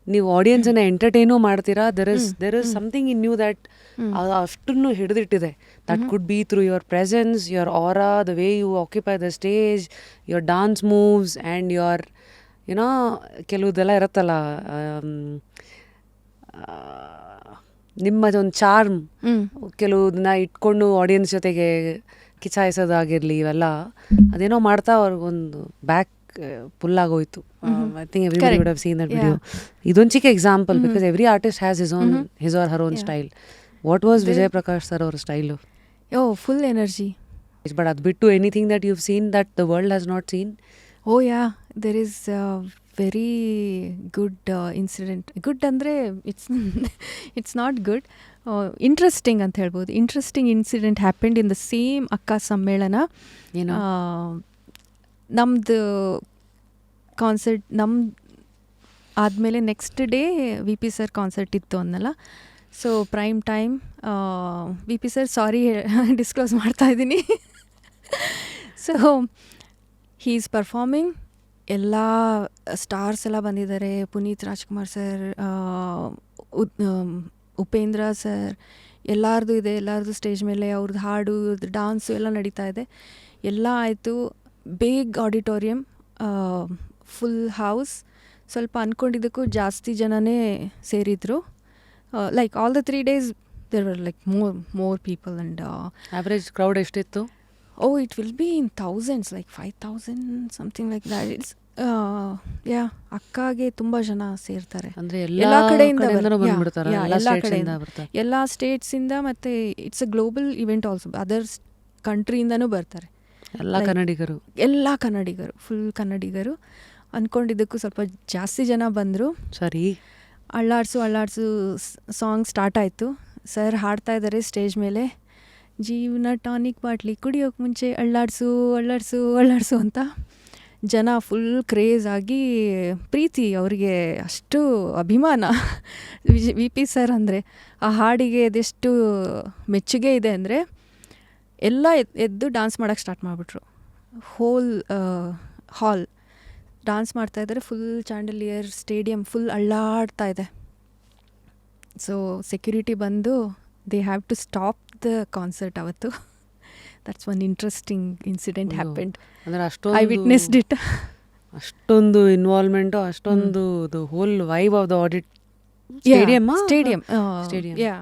ನೀವು ಆಡಿಯನ್ಸನ್ನು ಎಂಟರ್ಟೈನೂ ಮಾಡ್ತೀರಾ. There is something in you that ಅಷ್ಟನ್ನು ಹಿಡಿದಿಟ್ಟಿದೆ. That could be through your presence, your aura, the way you occupy the stage, your dance moves and your ಏನೋ ಕೆಲವುದೆಲ್ಲ ಇರುತ್ತಲ್ಲ, ನಿಮ್ಮ ಒಂದು ಚಾರ್ಮ್, ಕೆಲವುದನ್ನ ಇಟ್ಕೊಂಡು ಆಡಿಯನ್ಸ್ ಜೊತೆಗೆ ಕಿಚಾಯಿಸೋದಾಗಿರಲಿ, ಇವೆಲ್ಲ ಅದೇನೋ ಮಾಡ್ತಾ ಅವ್ರಿಗೊಂದು ಬ್ಯಾಕ್ ಪುಲ್ ಆಗೋಯ್ತು. I think everybody would have seen that video. ಇದೊಂದು ಚಿಕ್ಕ example, because every artist has his or her own style. What was Vijay Prakash sir ಅವ್ರ ಸ್ಟೈಲು? Full energy. ಬಟ್ ಅದು ಬಿಟ್ಟು anything that you've seen that the world has not seen? Oh yeah, there is a very good incident. Good ಅಂದರೆ it's not good. Interesting ಅಂತ ಹೇಳ್ಬೋದು. Interesting incident happened in the same ಅಕ್ಕ ಸಮ್ಮೇಳನ. ನಮ್ಮದು concert ಆದಮೇಲೆ next day V P sir concert ಇತ್ತು ಅನ್ನಲ್ಲ. So prime time we P sir, sorry disclose ಮಾಡ್ತಾ ಇದ್ದೀನಿ. ಸೊ ಹೀ ಈಸ್ ಪರ್ಫಾರ್ಮಿಂಗ್, ಎಲ್ಲ ಸ್ಟಾರ್ಸ್ ಎಲ್ಲ ಬಂದಿದ್ದಾರೆ. ಪುನೀತ್ ರಾಜ್ಕುಮಾರ್ ಸರ್, ಉಪೇಂದ್ರ ಸರ್, ಎಲ್ಲರದು ಇದೆ. ಎಲ್ಲರದು ಸ್ಟೇಜ್ ಮೇಲೆ ಅವ್ರದ್ದು ಹಾಡು, ಇವ್ರದ್ದು ಡಾನ್ಸು ಎಲ್ಲ ನಡೀತಾ ಇದೆ. ಎಲ್ಲ ಆಯಿತು. Big auditorium, full house. ಸ್ವಲ್ಪ ಅಂದ್ಕೊಂಡಿದ್ದಕ್ಕೂ ಜಾಸ್ತಿ ಜನನೇ ಸೇರಿದ್ರು. Like all the 3 days there were like more people. And average crowd ಎಷ್ಟಿತ್ತು? It will be in thousands, like 5,000 something like that. It's ಅಕ್ಕಾಗೆ ತುಂಬಾ ಜನ ಸೇರ್ತಾರೆ. ಅಂದ್ರೆ ಎಲ್ಲ ಕಡೆಯಿಂದ ಬಂದ್ಬಿಡ್ತಾರೆ, ಎಲ್ಲ ಸ್ಟೇಟ್ಸಿಂದ. ಮತ್ತೆ it's a global event also. Other ಕಂಟ್ರಿಯಿಂದನೂ ಬರ್ತಾರೆ ಎಲ್ಲ ಕನ್ನಡಿಗರು, ಫುಲ್ ಕನ್ನಡಿಗರು. ಅಂದ್ಕೊಂಡಿದ್ದಕ್ಕೂ ಸ್ವಲ್ಪ ಜಾಸ್ತಿ ಜನ ಬಂದರು. ಸರಿ. ಅಳ್ಳಾಡ್ಸು ಸಾಂಗ್ ಸ್ಟಾರ್ಟ್ ಆಯಿತು. ಸರ್ ಹಾಡ್ತಾ ಇದ್ದಾರೆ ಸ್ಟೇಜ್ ಮೇಲೆ, ಜೀವನ ಟಾನಿಕ್ ಬಾಟ್ಲಿ ಕುಡಿಯೋಕೆ ಮುಂಚೆ ಅಳ್ಳಾಡ್ಸು ಅಂತ. ಜನ ಫುಲ್ ಕ್ರೇಜ್ ಆಗಿ, ಪ್ರೀತಿ ಅವರಿಗೆ, ಅಷ್ಟು ಅಭಿಮಾನ ವಿ ಪಿ ಸರ್ ಅಂದರೆ. ಆ ಹಾಡಿಗೆ ಅದೆಷ್ಟು ಮೆಚ್ಚುಗೆ ಇದೆ ಅಂದರೆ ಎಲ್ಲ ಎದ್ದು ಡ್ಯಾನ್ಸ್ ಮಾಡೋಕ್ಕೆ ಸ್ಟಾರ್ಟ್ ಮಾಡಿಬಿಟ್ರು. ಹೋಲ್ ಹಾಲ್ ಡ್ಯಾನ್ಸ್ ಮಾಡ್ತಾಯಿದ್ದಾರೆ. ಫುಲ್ ಚಾಂಡಲಿಯರ್, ಸ್ಟೇಡಿಯಂ ಫುಲ್ ಅಳ್ಳಾಡ್ತಾ ಇದೆ. ಸೊ ಸೆಕ್ಯೂರಿಟಿ ಬಂದು they have to stop the concert ಅವತ್ತು. That's one interesting incident happened. ಅಂದರೆ ಐ ವಿಟ್ನೆಸ್ಡ್ ಇಟ್. ಅಷ್ಟೊಂದು ಇನ್ವಾಲ್ವ್ಮೆಂಟು, ಅಷ್ಟೊಂದು the whole vibe of the stadium. Yeah,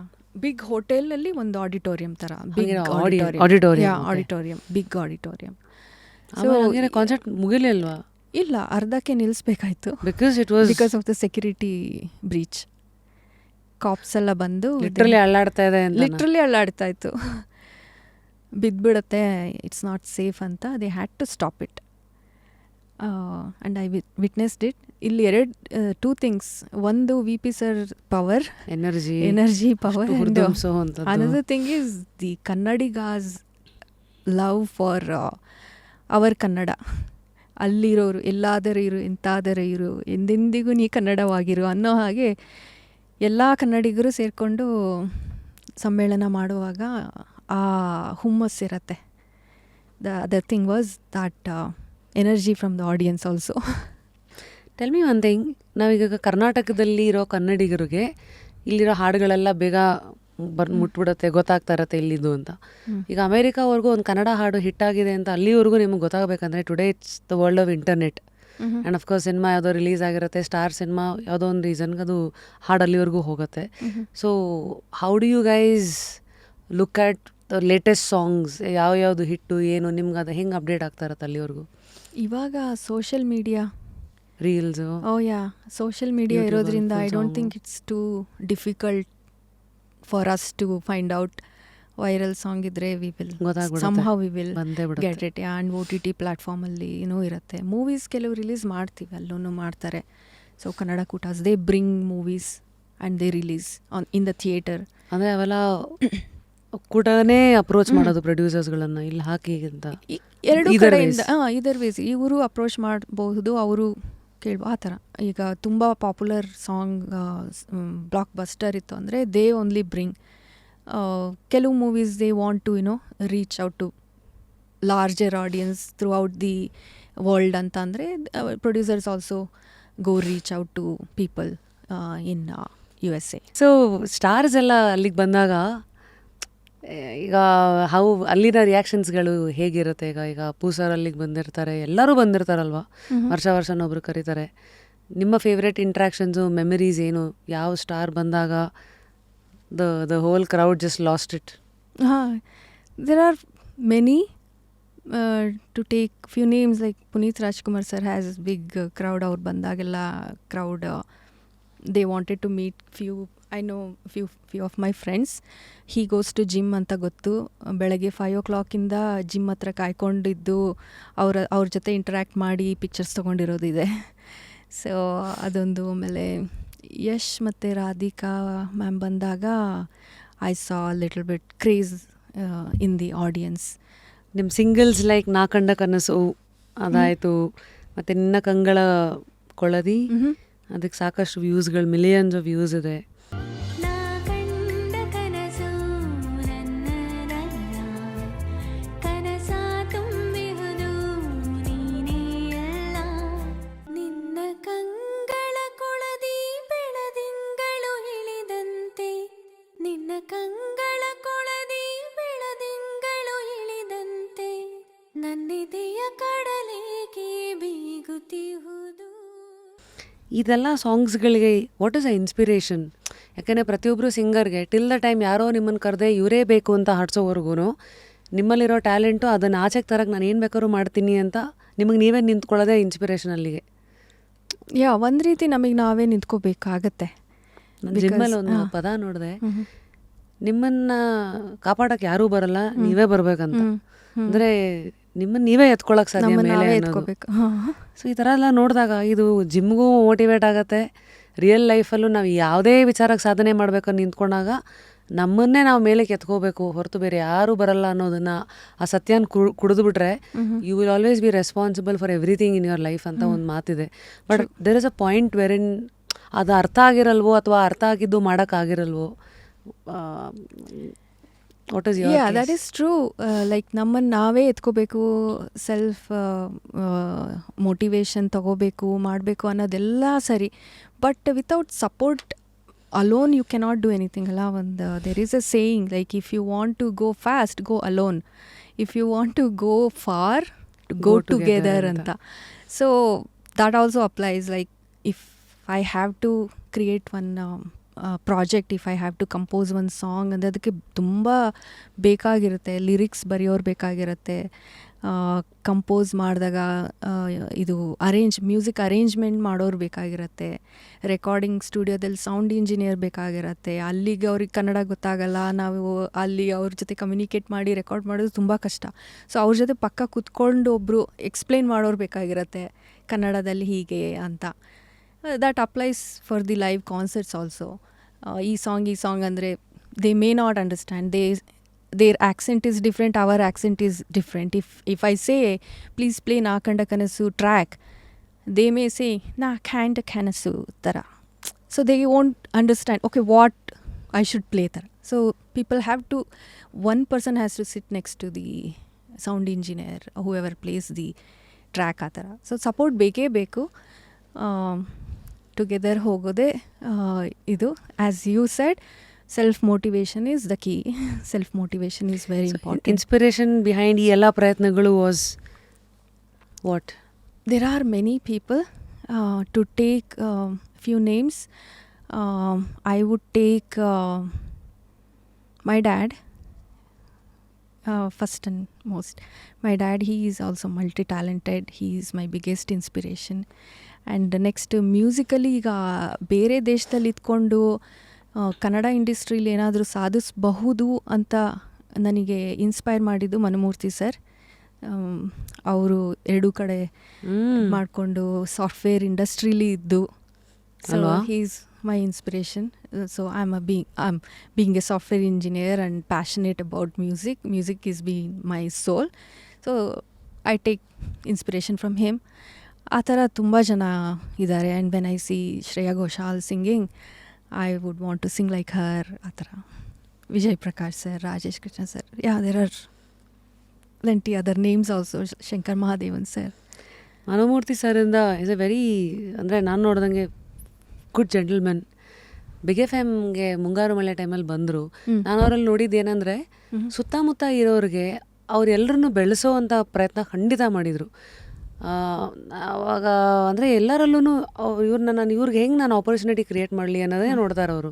big ಹೋಟೆಲಲ್ಲಿ ಒಂದು ಆಡಿಟೋರಿಯಂ ಥರ, big auditorium, big auditorium. So concert ಮುಗಿಲಿಲ್ವಾ? ಇಲ್ಲ, ಅರ್ಧಕ್ಕೆ ನಿಲ್ಲಿಸ್ಬೇಕಾಯ್ತು. Because of the security breach. Cops ಎಲ್ಲ ಬಂದು ಲಿಟ್ರಲಿ ಅಳ್ಳಾಡ್ತಾ ಇತ್ತು. ಬಿದ್ದುಬಿಡುತ್ತೆ, ಇಟ್ಸ್ ನಾಟ್ ಸೇಫ್ ಅಂತ they had to stop it. And I witnessed it. ಇಲ್ಲಿ ಟೂ ಥಿಂಗ್ಸ್. ಒಂದು V P sir power, energy power. Another thing is the Kannadigas love for our Kannada. ಅಲ್ಲಿರೋರು, ಎಲ್ಲಾದರೂ ಇರು, ಎಂತಾದರೂ ಇರು, ಎಂದೆಂದಿಗೂ ನೀ ಕನ್ನಡವಾಗಿರು ಅನ್ನೋ ಹಾಗೆ ಎಲ್ಲ ಕನ್ನಡಿಗರು ಸೇರಿಕೊಂಡು ಸಮ್ಮೇಳನ ಮಾಡುವಾಗ ಆ ಹುಮ್ಮಸ್ಸಿರತ್ತೆ. The other thing was that energy from the audience also. Tell me one thing, ನಾವೀಗ ಕರ್ನಾಟಕದಲ್ಲಿ ಇರೋ ಕನ್ನಡಿಗರಿಗೆ ಇಲ್ಲಿರೋ ಹಾಡುಗಳೆಲ್ಲ ಬೇಗ ಮುಟ್ಬಿಡುತ್ತೆ, ಗೊತ್ತಾಗ್ತಾ ಇರತ್ತೆ ಇಲ್ಲಿದ್ದು ಅಂತ. ಈಗ ಅಮೇರಿಕಾವರೆಗೂ ಒಂದು ಕನ್ನಡ ಹಾಡು ಹಿಟ್ಟಾಗಿದೆ ಅಂತ ಅಲ್ಲಿವರೆಗೂ ನಿಮಗೆ ಗೊತ್ತಾಗಬೇಕಂದ್ರೆ today it's the world of internet. And of course cinema ಯಾವುದೋ ರಿಲೀಸ್ ಆಗಿರುತ್ತೆ, ಸ್ಟಾರ್ ಸಿನಿಮಾ ಯಾವುದೋ ಒಂದು ರೀಸನ್ಗೆ ಅದು ಹಾಡು ಅಲ್ಲಿವರೆಗೂ ಹೋಗುತ್ತೆ. So how do you guys look at the latest songs? ಯಾವ್ಯಾವುದು ಹಿಟ್ಟು ಏನು ನಿಮ್ಗೆ ಅದು ಹೆಂಗೆ ಅಪ್ಡೇಟ್ ಆಗ್ತಾ ಇರತ್ತೆ ಅಲ್ಲಿವರೆಗೂ? ಇವಾಗ social media, reels, social media ಇರೋದ್ರಿಂದ I don't think it's too difficult for us to find out. Viral song ಇದ್ದರೆ we will get it. And OTT ಪ್ಲ್ಯಾಟ್ಫಾರ್ಮಲ್ಲಿ ಏನೋ ಇರುತ್ತೆ. ಮೂವೀಸ್ ಕೆಲವು ರಿಲೀಸ್ ಮಾಡ್ತೀವಿ, ಅಲ್ಲೂ ಮಾಡ್ತಾರೆ. So Kannada kootas they bring movies and they release in the theatre. ಅಂದರೆ ಅವೆಲ್ಲ ಕೂಟನೇ ಅಪ್ರೋಚ್ ಮಾಡೋದು ಪ್ರೊಡ್ಯೂಸರ್ಸ್ಗಳನ್ನು ಇಲ್ಲಿ ಹಾಕಿ ಅಂತ. ಎರಡು ಕಡೆಯಿಂದ ಇದರ್ ವೇಸ್ ಇವರು ಅಪ್ರೋಚ್ ಮಾಡಬಹುದು, ಅವರು ಕೇಳ್ಬೋ ಆ ಥರ. ಈಗ ತುಂಬ ಪಾಪ್ಯುಲರ್ ಸಾಂಗ್ ಬ್ಲಾಕ್ ಬಸ್ಟರ್ ಇತ್ತು ಅಂದರೆ ದೇ ಓನ್ಲಿ ಬ್ರಿಂಗ್. ಕೆಲವು movies they want to reach out to larger audience throughout the world ಅಂತ ಅಂದರೆ producers also go reach out to people in USA. So stars ಎಲ್ಲ ಅಲ್ಲಿಗೆ ಬಂದಾಗ ಈಗ ಅಲ್ಲಿನ ರಿಯಾಕ್ಷನ್ಸ್ಗಳು ಹೇಗಿರುತ್ತೆ? ಈಗ ಅಪ್ಪು ಸರ್ ಅಲ್ಲಿಗೆ ಬಂದಿರ್ತಾರೆ, ಎಲ್ಲರೂ ಬಂದಿರ್ತಾರಲ್ವ, ವರ್ಷನೊಬ್ರು ಕರೀತಾರೆ. ನಿಮ್ಮ ಫೇವ್ರೆಟ್ ಇಂಟ್ರ್ಯಾಕ್ಷನ್ಸು, ಮೆಮರೀಸ್ ಏನು? ಯಾವ ಸ್ಟಾರ್ ಬಂದಾಗ the whole crowd just lost it? There are many. To take few names like Puneet Rajkumar sir has big crowd. Aur bandagella crowd they wanted to meet few. I know few of my friends. He goes to gym anta gottu. ಬೆಳಗ್ಗೆ 5 o'clock ಇಂದ gym ಹತ್ರ ಕಾಯ್ಕೊಂಡಿದ್ದು ಅವ್ರ ಜೊತೆ interact ಮಾಡಿ pictures ತೊಗೊಂಡಿರೋದಿದೆ. So ಅದೊಂದು. ಆಮೇಲೆ ಯಶ್ ಮತ್ತು Radhika ma'am ಬಂದಾಗ I saw little bit craze in the audience. ನಿಮ್ಮ ಸಿಂಗಲ್ಸ್ ಲೈಕ್ ನಾ ಕಂಡ ಕನಸು ಅದಾಯಿತು, ಮತ್ತು ನಿನ್ನ ಕಂಗಳ ಕೊಳದಿ, ಅದಕ್ಕೆ ಸಾಕಷ್ಟು ವ್ಯೂಸ್ಗಳು, ಮಿಲಿಯನ್ಸ್ ಆಫ್ ವ್ಯೂಸ್ ಇದೆ. ಇದೆಲ್ಲ ಸಾಂಗ್ಸ್ಗಳಿಗೆ ವಾಟ್ ಇಸ್ ಅ ಇನ್ಸ್ಪಿರೇಷನ್? ಯಾಕೆಂದರೆ ಪ್ರತಿಯೊಬ್ಬರು ಸಿಂಗರ್ಗೆ ಟಿಲ್ ದ ಟೈಮ್ ಯಾರೋ ನಿಮ್ಮನ್ನು ಕರೆದೆ ಇವರೇ ಬೇಕು ಅಂತ ಹಾಡ್ಸೋವರೆಗೂ ನಿಮ್ಮಲ್ಲಿರೋ ಟ್ಯಾಲೆಂಟು ಅದನ್ನು ಆಚೆಗೆ ತರಕ್ಕೆ ನಾನು ಏನು ಬೇಕಾದ್ರೂ ಮಾಡ್ತೀನಿ ಅಂತ ನಿಮಗೆ ನೀವೇ ನಿಂತ್ಕೊಳ್ಳೋದೇ ಇನ್ಸ್ಪಿರೇಷನ್ ಅಲ್ಲಿಗೆ. ಒಂದು ರೀತಿ ನಮಗೆ ನಾವೇ ನಿಂತ್ಕೋಬೇಕಾಗತ್ತೆ. ನಾನು ಜಿಮ್ಮಲ್ಲಿ ಒಂದು ಪದ ನೋಡಿದೆ, ನಿಮ್ಮನ್ನು ಕಾಪಾಡೋಕ್ಕೆ ಯಾರೂ ಬರಲ್ಲ, ನೀವೇ ಬರಬೇಕಂತ. ಅಂದರೆ ನಿಮ್ಮನ್ನು ನೀವೇ ಎತ್ಕೊಳ್ಳೋಕೆ ಸಾಧ್ಯ ಮೇಲೆ ಅನ್ನೋದು. ಸೊ ಈ ಥರ ಎಲ್ಲ ನೋಡಿದಾಗ ಇದು ಜಿಮ್ಗೂ ಮೋಟಿವೇಟ್ ಆಗುತ್ತೆ, ರಿಯಲ್ ಲೈಫಲ್ಲೂ ನಾವು ಯಾವುದೇ ವಿಚಾರಕ್ಕೆ ಸಾಧನೆ ಮಾಡಬೇಕು ನಿಂತ್ಕೊಂಡಾಗ ನಮ್ಮನ್ನೇ ನಾವು ಮೇಲೆ ಕೆತ್ಕೋಬೇಕು ಹೊರತು ಬೇರೆ ಯಾರೂ ಬರಲ್ಲ ಅನ್ನೋದನ್ನು ಆ ಸತ್ಯನ ಕುಡಿದ್ಬಿಟ್ರೆ you will always be responsible for everything in your life ಅಂತ ಒಂದು ಮಾತಿದೆ. But there is a point wherein ಅದು ಅರ್ಥ ಆಗಿರಲ್ವೋ ಅಥವಾ ಅರ್ಥ ಆಗಿದ್ದು ಮಾಡೋಕ್ಕಾಗಿರಲ್ವೋ. What is your? That is true. Like ನಮ್ಮನ್ನು ನಾವೇ ಎತ್ಕೋಬೇಕು, ಸೆಲ್ಫ್ ಮೋಟಿವೇಶನ್ ತಗೋಬೇಕು, ಮಾಡಬೇಕು ಅನ್ನೋದೆಲ್ಲ ಸರಿ. But without support alone you cannot do anything ಅಲ್ಲ. ಒಂದು there is a saying like if you want to go fast go alone, if you want to go far go together ಅಂತ. So that also applies. Like if I have to create one project, if I have to compose ಒಂದು song ಅಂದರೆ ಅದಕ್ಕೆ ತುಂಬ ಬೇಕಾಗಿರುತ್ತೆ, lyrics ಬರೆಯೋರು ಬೇಕಾಗಿರುತ್ತೆ. Compose ಮಾಡಿದಾಗ ಇದು music arrangement ಮಾಡೋರು ಬೇಕಾಗಿರುತ್ತೆ, ರೆಕಾರ್ಡಿಂಗ್ ಸ್ಟುಡಿಯೋದಲ್ಲಿ ಸೌಂಡ್ ಇಂಜಿನಿಯರ್ ಬೇಕಾಗಿರುತ್ತೆ. ಅಲ್ಲಿಗೆ ಅವ್ರಿಗೆ ಕನ್ನಡ ಗೊತ್ತಾಗಲ್ಲ, ನಾವು ಅಲ್ಲಿ ಅವ್ರ ಜೊತೆ ಕಮ್ಯುನಿಕೇಟ್ ಮಾಡಿ ರೆಕಾರ್ಡ್ ಮಾಡೋದು ತುಂಬ ಕಷ್ಟ. ಸೊ ಅವ್ರ ಜೊತೆ ಪಕ್ಕ ಕೂತ್ಕೊಂಡು ಒಬ್ಬರು ಎಕ್ಸ್ಪ್ಲೇನ್ ಮಾಡೋರು ಬೇಕಾಗಿರುತ್ತೆ ಕನ್ನಡದಲ್ಲಿ ಹೀಗೆ ಅಂತ. that applies for the live concerts also. ಈ ಸಾಂಗ್ ಅಂದರೆ they may not understand, their accent is different, our accent is different. If I say please play ನಾ ಕಂಡ ಕನಸು track, they may say ನಾ ಕಂಡ ಕನಸು ತರ. So they won't understand okay what I should play ತರ. So people have to, one person has to sit next to the sound engineer, whoever plays the track ಆ ಥರ. So support ಬೇಕೇ ಬೇಕು. Together ಹೋಗೋದೇ ಇದು. As you said, self motivation is the key. Self motivation is very important. Inspiration behind ಈ ಎಲ್ಲ ಪ್ರಯತ್ನಗಳು was what? There are many people. To take few names, I would take my dad. First and most, my dad, he is also multi-talented. He is my biggest inspiration. And next, musically ಈಗ ಬೇರೆ ದೇಶದಲ್ಲಿ ಇದ್ಕೊಂಡು ಕನ್ನಡ ಇಂಡಸ್ಟ್ರೀಲಿ ಏನಾದರೂ ಸಾಧಿಸಬಹುದು ಅಂತ ನನಗೆ inspire ಮಾಡಿದ್ದು Manumurthy sir. ಅವರು ಎರಡೂ ಕಡೆ ಮಾಡಿಕೊಂಡು ಸಾಫ್ಟ್ವೇರ್ ಇಂಡಸ್ಟ್ರೀಲಿ ಇದ್ದು. So he is my inspiration. So I'm being a software engineer and passionate about music. Music is being my soul. So I take inspiration from him. ಆ ಥರ ತುಂಬ ಜನ ಇದ್ದಾರೆ. And when I see Shreya Ghoshal singing, I would want to sing like her. ಆ ಥರ Vijay Prakash sir, Rajesh Krishna sir, there are plenty other names also. Shankar Mahadevan sir. Manomurthy ಸರಿಂದ is a very, ಅಂದರೆ ನಾನು ನೋಡ್ದಂಗೆ ಗುಡ್ ಜೆಂಟಲ್ಮನ್. ಬಿಗ್ ಎಫ್ ಎಮ್ಗೆ ಮುಂಗಾರು ಮಳೆ ಟೈಮಲ್ಲಿ ಬಂದರು. ನಾನು ಅವರಲ್ಲಿ ನೋಡಿದ್ದು ಏನಂದರೆ, ಸುತ್ತಮುತ್ತ ಇರೋರಿಗೆ ಅವರೆಲ್ಲರನ್ನು ಬೆಳೆಸೋ ಅಂಥ ಪ್ರಯತ್ನ ಖಂಡಿತ ಮಾಡಿದರು. ಆವಾಗ ಅಂದರೆ ಎಲ್ಲರಲ್ಲೂ ಇವ್ರಿಗೆ ಹೆಂಗೆ ನಾನು ಆಪರ್ಚುನಿಟಿ ಕ್ರಿಯೇಟ್ ಮಾಡಲಿ ಅನ್ನೋದೇ ನೋಡ್ತಾರೆ ಅವರು.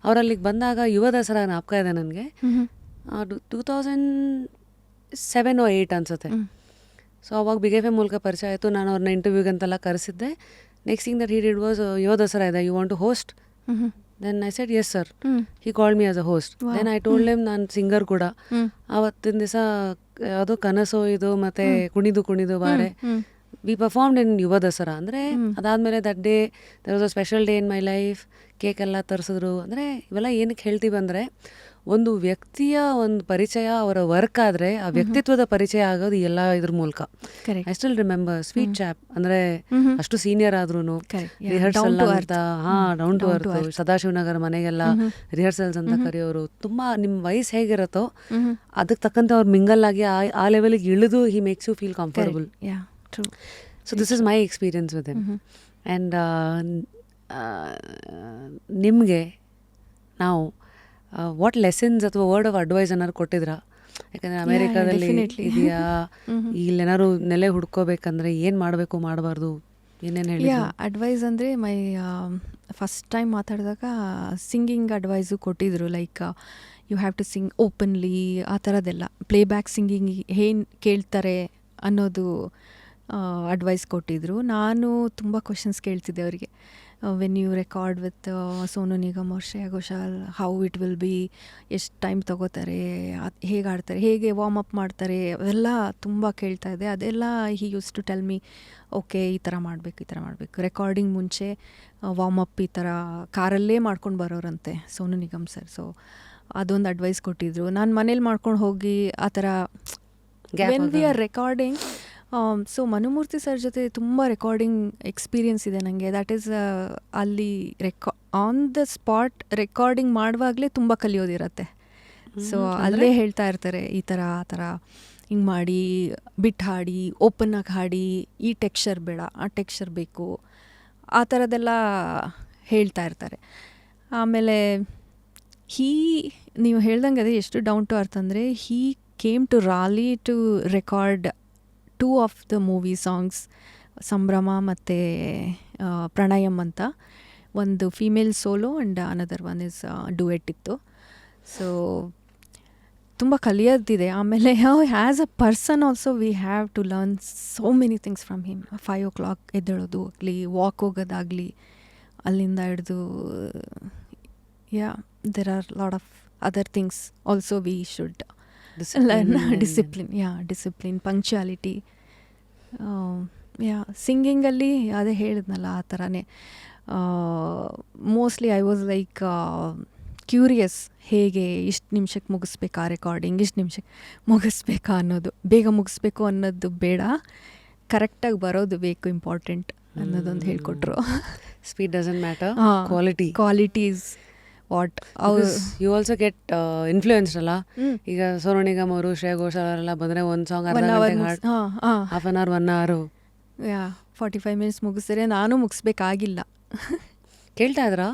ಅವರಲ್ಲಿಗೆ ಬಂದಾಗ ಯುವ ದಸರಾ ಜ್ಞಾಪಕ ಇದೆ ನನಗೆ, 2007 or 2008 ಅನಿಸುತ್ತೆ. ಸೊ ಅವಾಗ ಬಿಗ್ ಎಫ್ ಎಮ್ ಮೂಲಕ ಪರಿಚಯ ಆಯಿತು. ನಾನು ಅವ್ರನ್ನ ಇಂಟರ್ವ್ಯೂಗಂತೆಲ್ಲ ಕರೆಸಿದ್ದೆ. Next thing that he did was, Yuva Dasara ಇದೆ, you want to host? Then I said yes sir. He called me as a host. Wow. Then I told him ನಾನು ಸಿಂಗರ್ ಕೂಡ. ಆವತ್ತಿನ ದಿವಸ ಅದು ಕನಸು ಇದು ಮತ್ತು ಕುಣಿದು ಬಾರೆ ವಿ ಪರ್ಫಾರ್ಮ್ಡ್ ಇನ್ ಯುವ ದಸರಾ. ಅಂದರೆ ಅದಾದಮೇಲೆ that day there was a special day in my life. Cake ಎಲ್ಲ ತರಿಸಿದ್ರು. ಅಂದರೆ ಇವೆಲ್ಲ ಏನಕ್ಕೆ ಹೇಳ್ತೀವಿ ಅಂದರೆ, ಒಂದು ವ್ಯಕ್ತಿಯ ಒಂದು ಪರಿಚಯ, ಅವರ ವರ್ಕ್ ಆದರೆ ಆ ವ್ಯಕ್ತಿತ್ವದ ಪರಿಚಯ ಆಗೋದು ಎಲ್ಲ ಇದ್ರ ಮೂಲಕ. I still remember sweet chop, ಅಂದರೆ ಅಷ್ಟು ಸೀನಿಯರ್ ಆದ್ರೂ ರಿಹರ್ಸಲ್ ಅಂತ, ಡೌನ್ ಟು ಅರ್ತ್, ಸದಾಶಿವನಗರ ಮನೆಗೆಲ್ಲ ರಿಹರ್ಸಲ್ಸ್ ಅಂತ ಕರೆಯೋರು. ತುಂಬ ನಿಮ್ಮ ವಯಸ್ಸು ಹೇಗಿರುತ್ತೋ ಅದಕ್ಕೆ ತಕ್ಕಂತೆ ಅವ್ರು ಮಿಂಗಲ್ ಆಗಿ ಆ ಲೆವೆಲ್ಗೆ ಇಳಿದು he makes you feel comfortable. So this is my experience with him. And ನಿಮಗೆ ನಾವು ವಾಟ್ ಲೆಸನ್ಸ್ ಅಥವಾ ವರ್ಡ್ ಆಫ್ ಅಡ್ವೈಸ್ ಏನಾದ್ರು ಕೊಟ್ಟಿದ್ರಾ? ಯಾಕಂದರೆ ಅಮೇರಿಕಾದಲ್ಲಿ ಇದೆಯಾ, ಇಲ್ಲೇನಾದ್ರು ನೆಲೆ ಹುಡ್ಕೋಬೇಕಂದ್ರೆ ಏನು ಮಾಡಬೇಕು ಮಾಡಬಾರ್ದು, ಏನೇನು ಹೇಳಿ? ಅಡ್ವೈಸ್ ಅಂದರೆ ಮೈ ಫಸ್ಟ್ ಟೈಮ್ ಮಾತಾಡಿದಾಗ ಸಿಂಗಿಂಗ್ ಅಡ್ವೈಸು ಕೊಟ್ಟಿದ್ರು. Like you have to sing openly, ಆ ಥರದ್ದೆಲ್ಲ. ಪ್ಲೇಬ್ಯಾಕ್ ಸಿಂಗಿಂಗ್ ಏನು ಕೇಳ್ತಾರೆ ಅನ್ನೋದು ಅಡ್ವೈಸ್ ಕೊಟ್ಟಿದ್ರು. ನಾನು ತುಂಬ ಕ್ವಶನ್ಸ್ ಕೇಳ್ತಿದ್ದೆ ಅವರಿಗೆ. When you record with Sonu Nigam or Shreya Ghoshal, how it will be, ಎಷ್ಟು ಟೈಮ್ ತೊಗೋತಾರೆ, ಹೇಗೆ ಆಡ್ತಾರೆ, ಹೇಗೆ ವಾರ್ಮ್ ಅಪ್ ಮಾಡ್ತಾರೆ, ಅವೆಲ್ಲ ತುಂಬ ಕೇಳ್ತಾ ಇದೆ. ಅದೆಲ್ಲ he use to tell me, okay ಈ ಥರ ಮಾಡಬೇಕು. ರೆಕಾರ್ಡಿಂಗ್ ಮುಂಚೆ ವಾರ್ಮ್ ಅಪ್ ಈ ಥರ ಕಾರಲ್ಲೇ ಮಾಡ್ಕೊಂಡು ಬರೋರಂತೆ ಸೋನು ನಿಗಮ್ ಸರ್. ಸೊ ಅದೊಂದು ಅಡ್ವೈಸ್ ಕೊಟ್ಟಿದ್ರು. ನಾನು ಮನೇಲಿ ಮಾಡ್ಕೊಂಡು ಹೋಗಿ ಆ ಥರ when we are recording. So Manomurthy sir ಜೊತೆ ತುಂಬ ರೆಕಾರ್ಡಿಂಗ್ ಎಕ್ಸ್ಪೀರಿಯನ್ಸ್ ಇದೆ ನನಗೆ. ದ್ಯಾಟ್ ಈಸ್ ಅಲ್ಲಿ ಆನ್ ದ ಸ್ಪಾಟ್ ರೆಕಾರ್ಡಿಂಗ್ ಮಾಡುವಾಗಲೇ ತುಂಬ ಕಲಿಯೋದಿರತ್ತೆ. ಸೊ ಅಲ್ಲೇ ಹೇಳ್ತಾ ಇರ್ತಾರೆ, ಈ ಥರ ಆ ಥರ ಹಿಂಗೆ ಮಾಡಿ, ಬಿಟ್ಟು ಹಾಡಿ, ಓಪನ್ನಾಗಿ ಹಾಡಿ, ಈ ಟೆಕ್ಸ್ಚರ್ ಬೇಡ, ಆ ಟೆಕ್ಸ್ಚರ್ ಬೇಕು, ಆ ಥರದ್ದೆಲ್ಲ ಹೇಳ್ತಾ ಇರ್ತಾರೆ. ಆಮೇಲೆ ನೀವು ಹೇಳ್ದಂಗೆ ಅದೇ ಎಷ್ಟು ಡೌನ್ ಟು ಅರ್ತ್ ಅಂದರೆ, he came to Raleigh to record 2 of the movie songs, Sambhrama ಮತ್ತು ಪ್ರಣಯಂ ಅಂತ. ಒಂದು female solo and another one is duet ಇತ್ತು. ಸೊ ತುಂಬ ಕಲಿಯೋದಿದೆ. ಆಮೇಲೆ as a person also we have to learn so many things from him. 5 o'clock ಎದ್ದೇಳೋದು ಆಗಲಿ, walk ಹೋಗೋದಾಗಲಿ, ಅಲ್ಲಿಂದ ಹಿಡಿದು there are lot of other things also we should learn. Discipline, punctuality. ಸಿಂಗಿಂಗಲ್ಲಿ ಅದೇ ಹೇಳಿದ್ನಲ್ಲ ಆ ಥರನೇ. Mostly I was like curious, ಹೇಗೆ ಇಷ್ಟು ನಿಮಿಷಕ್ಕೆ ಮುಗಿಸ್ಬೇಕಾ ರೆಕಾರ್ಡಿಂಗ್, ಇಷ್ಟು ನಿಮಿಷಕ್ಕೆ ಮುಗಿಸ್ಬೇಕಾ ಅನ್ನೋದು, ಬೇಗ ಮುಗಿಸ್ಬೇಕು ಅನ್ನೋದು ಬೇಡ, ಕರೆಕ್ಟಾಗಿ ಬರೋದು ಬೇಕು, ಇಂಪಾರ್ಟೆಂಟ್ ಅನ್ನೋದೊಂದು ಹೇಳ್ಕೊಟ್ರು. Speed doesn't matter, qualities what you also get influenced ಅಲ್ಲ. ಈಗ ಸೋನು ನಿಗಮ್ ಅವರು, ಶ್ರೇಯಾ ಘೋಷಾಲ್ ಅವರೆಲ್ಲ ಬಂದರೆ ಒಂದು song half an hour 1 hour 45 minutes ಮುಗಿಸಿದ್ರೆ ನಾನು ಮುಗಿಸ್ಬೇಕಾಗಿಲ್ಲ. ಕೇಳ್ತಾ ಇದ್ರಾ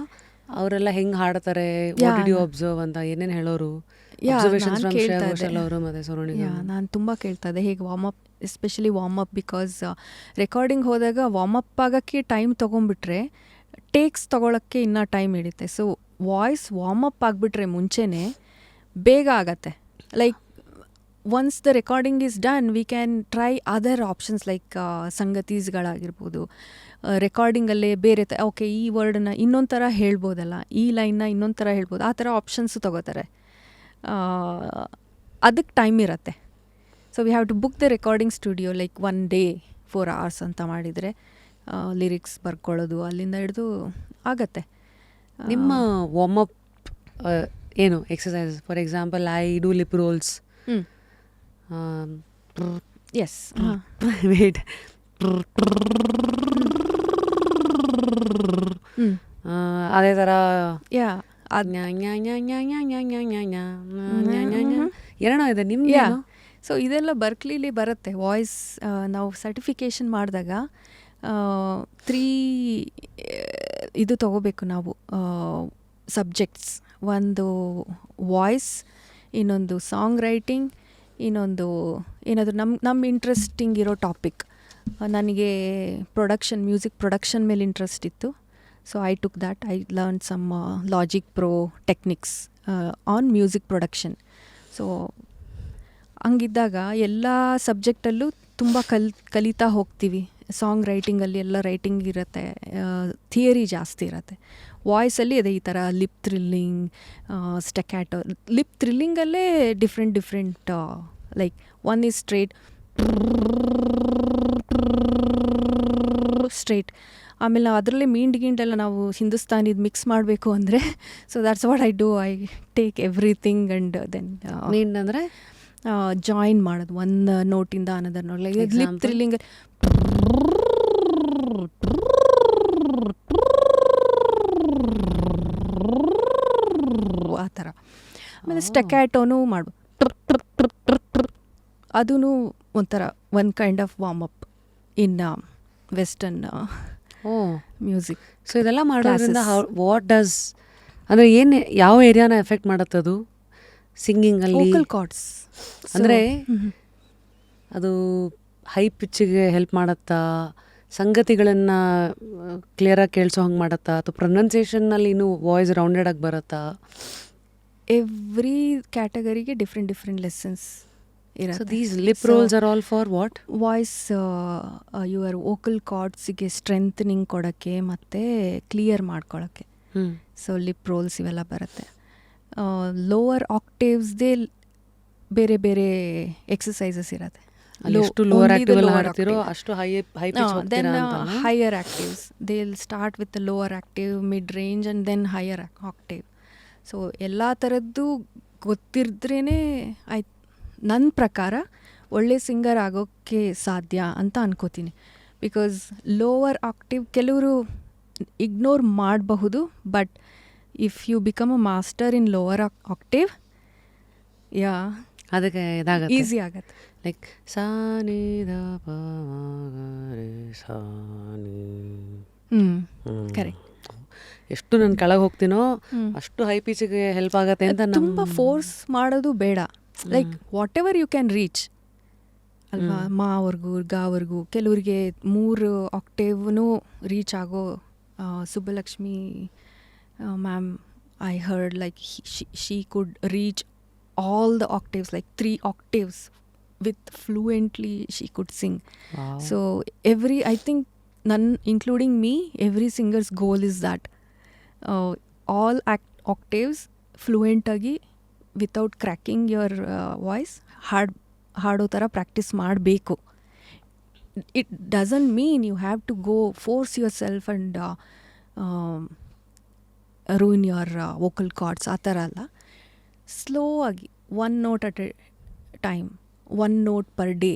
ಅವರೆಲ್ಲ ಹೆಂಗೆ ಹಾಡ್ತಾರೆ, ವಾಟ್ ಡಿಡ್ ಯು ಅಬ್ಸರ್ವ್ ಅಂತ ಏನೇನು ಹೇಳೋರು? ಅಬ್ಸರ್ವೇಷನ್ಸ್ ಫ್ರಮ್ ಶ್ರೇಯಾ ಘೋಷಾಲ್ ಅವರು ಮತ್ತು ಸೋನು ನಿಗಮ್. ನಾನು ತುಂಬ ಕೇಳ್ತಾ ಇದ್ದೆ, ಹೇಗೆ warm up, especially warm up. Because recording ಹೋದಾಗ ವಾರ್ಮ್ ಅಪ್ ಆಗೋಕ್ಕೆ ಟೈಮ್ ತೊಗೊಂಡ್ಬಿಟ್ರೆ ಟೇಕ್ಸ್ ತೊಗೊಳಕ್ಕೆ ಇನ್ನೂ ಟೈಮ್ ಹಿಡಿತೆ. ಸೊ ವಾಯ್ಸ್ ವಾರ್ಮ್ ಅಪ್ ಆಗಿಬಿಟ್ರೆ ಮುಂಚೆನೇ ಬೇಗ ಆಗತ್ತೆ. Like once the recording is done, we can try other options like ಸಂಗತೀಸ್ಗಳಾಗಿರ್ಬೋದು. ರೆಕಾರ್ಡಿಂಗಲ್ಲೇ ಬೇರೆ ಓಕೆ ಈ ವರ್ಡನ್ನ ಇನ್ನೊಂದು ಥರ ಹೇಳ್ಬೋದಲ್ಲ, ಈ ಲೈನ್ನ ಇನ್ನೊಂದು ಥರ ಹೇಳ್ಬೋದು, ಆ ಥರ ಆಪ್ಷನ್ಸು ತೊಗೋತಾರೆ. ಅದಕ್ಕೆ ಟೈಮ್ ಇರತ್ತೆ. So we have to book the recording studio like 1 day 4 hours ಅಂತ ಮಾಡಿದರೆ ಲಿರಿಕ್ಸ್ ಬರ್ಕೊಳ್ಳೋದು ಅಲ್ಲಿಂದ ಹಿಡಿದು ಆಗತ್ತೆ. ನಿಮ್ಮ ವಾರ್ಮ್ ಅಪ್ ಏನು exercise? For example I do lip rolls. Yes wait, ಅದೇ ಥರ ಏನೋ ಇದೆ ನಿಮ್ಗೆ. ಸೊ ಇದೆಲ್ಲ ಬರ್ಕ್ಲಿಲಿ ಬರುತ್ತೆ. ವಾಯ್ಸ್ ನಾವು ಸರ್ಟಿಫಿಕೇಷನ್ ಮಾಡಿದಾಗ 3 ಇದು ತೊಗೋಬೇಕು ನಾವು ಸಬ್ಜೆಕ್ಟ್ಸ್. ಒಂದು ವಾಯ್ಸ್, ಇನ್ನೊಂದು ಸಾಂಗ್ ರೈಟಿಂಗ್, ಇನ್ನೊಂದು ಏನಾದರೂ ನಮ್ಮ ಇಂಟ್ರೆಸ್ಟಿಂಗ್ ಇರೋ ಟಾಪಿಕ್. ನನಗೆ ಮ್ಯೂಸಿಕ್ ಪ್ರೊಡಕ್ಷನ್ ಮೇಲೆ ಇಂಟ್ರೆಸ್ಟ್ ಇತ್ತು. So I took that. I learn some Logic Pro techniques on music production. So ಹಂಗಿದ್ದಾಗ ಎಲ್ಲ ಸಬ್ಜೆಕ್ಟಲ್ಲೂ ತುಂಬ ಕಲಿತಾ ಹೋಗ್ತೀವಿ. ಸಾಂಗ್ ರೈಟಿಂಗಲ್ಲಿ ಎಲ್ಲ ರೈಟಿಂಗ್ ಇರುತ್ತೆ, ಥಿಯರಿ ಜಾಸ್ತಿ ಇರುತ್ತೆ. ವಾಯ್ಸಲ್ಲಿ ಅದೇ ಈ ಥರ ಲಿಪ್ ಥ್ರಿಲ್ಲಿಂಗ್, ಸ್ಟೆಕ್ಯಾಟೋ. ಲಿಪ್ ಥ್ರಿಲ್ಲಿಂಗಲ್ಲೇ different like one is straight, ಆಮೇಲೆ ಅದರಲ್ಲೇ ಗಿಂಡೆಲ್ಲ ನಾವು ಹಿಂದೂಸ್ತಾನಿದು ಮಿಕ್ಸ್ ಮಾಡಬೇಕು ಅಂದರೆ, so that's what I do. I take everything and then ಅಂದರೆ ಜಾಯಿನ್ ಮಾಡೋದು ಒಂದು ನೋಟಿಂದ another note. Like lip trilling ಆ ಥರ. ಆಮೇಲೆ ಸ್ಟೆಕ್ಯಾಟೋನು ಮಾಡ್ಬೋದು. ಅದೂ ಒಂಥರ one kind of warm up in western music. So ಇದೆಲ್ಲ ಮಾಡೋದ್ರಿಂದ ವಾಟ್ ಡಸ್ ಅಂದರೆ ಏನು, ಯಾವ ಏರಿಯಾನ ಎಫೆಕ್ಟ್ ಮಾಡುತ್ತದು ಸಿಂಗಿಂಗಲ್ಲಿ? Vocal cards. ಅಂದರೆ ಅದು ಹೈ ಪಿಚ್ಚಿಗೆ ಹೆಲ್ಪ್ ಮಾಡುತ್ತಾ, ಸಂಗತಿಗಳನ್ನು ಕ್ಲಿಯರಾಗಿ ಕೇಳಿಸೋ ಹಂಗೆ ಮಾಡುತ್ತಾ, ಅಥವಾ ಪ್ರೊನೌನ್ಸಿಯೇಷನ್ನಲ್ಲಿ ಇನ್ನೂ ವಾಯ್ಸ್ ರೌಂಡೆಡ್ ಆಗಿ ಬರುತ್ತಾ? ಎವ್ರಿ ಕ್ಯಾಟಗರಿಗೆ ಡಿಫ್ರೆಂಟ್ ಲೆಸನ್ಸ್ ಸೊ ಇರುತ್ತೆ. These lip rolls are all for what? Voice your vocal ಕಾರ್ಡ್ಸಿಗೆ ಸ್ಟ್ರೆಂಥನಿಂಗ್ ಕೊಡೋಕ್ಕೆ ಮತ್ತು ಕ್ಲಿಯರ್ ಮಾಡ್ಕೊಳ್ಳೋಕ್ಕೆ. ಸೊ ಲಿಪ್ ರೋಲ್ಸ್ ಇವೆಲ್ಲ ಬರುತ್ತೆ. ಲೋವರ್ ಆಕ್ಟೇವ್ಸ್ದೇ ಬೇರೆ ಬೇರೆ ಎಕ್ಸಸೈಸಸ್ ಇರುತ್ತೆ. ಎಷ್ಟು ಲೋವರ್ ಆಕ್ಟಿವ್ ಅಲ್ಲಿ ಹಾಡ್ತಿರೋ ಅಷ್ಟು ಹೈ ಪಿಚ್ ದೆನ್ ಹೋಗ್ತೀರಾ ಅಂತ. Higher octaves they will start with lower octave, mid range and then higher octave. So ಎಲ್ಲ ಥರದ್ದು ಗೊತ್ತಿದ್ರೇ ಆಯ್ತು ನನ್ನ ಪ್ರಕಾರ ಒಳ್ಳೆ ಸಿಂಗರ್ ಆಗೋಕ್ಕೆ ಸಾಧ್ಯ ಅಂತ ಅನ್ಕೋತೀನಿ. ಬಿಕಾಸ್ ಲೋವರ್ ಆಕ್ಟಿವ್ ಕೆಲವರು ಇಗ್ನೋರ್ ಮಾಡಬಹುದು, but if you become a master in lower octave yeah ಅದಕ್ಕೆ ಇದಾಗುತ್ತೆ, ಈಸಿ ಆಗತ್ತೆ. ಲೈಕ್ ಸಾನಿ ದ ಪ ಗ ರೆ ಸಾನಿ. ಕರೆಕ್ಟ್. ಎಷ್ಟು ನಾನು ಕೆಳಗೆ ಹೋಗ್ತೀನೋ ಅಷ್ಟು ಹೈ ಪಿಚ್ಗೆ ಹೆಲ್ಪ್ ಆಗತ್ತೆ ಅಂತ. ತುಂಬ ಫೋರ್ಸ್ ಮಾಡೋದು ಬೇಡ. Like whatever you can reach ಅಲ್ವಾ, ಮಾವರೆಗೂ ಗಾವರೆಗೂ. ಕೆಲವರಿಗೆ 3 ಆಕ್ಟೇವ್ನು ರೀಚ್ ಆಗೋ Subbalakshmi ma'am I heard like she could reach all the octaves, like 3 octaves with fluently she could sing. Wow. So I think including me, every singer's goal is that all octaves fluent agi without cracking your voice ಹಾಡೋ ಥರ practice ಮಾಡಬೇಕು. It doesn't mean you have to go force yourself and ruin your vocal cords ಆ ಥರ ಅಲ್ಲ. Slow ಆಗಿ 1 note at a time, 1 note per day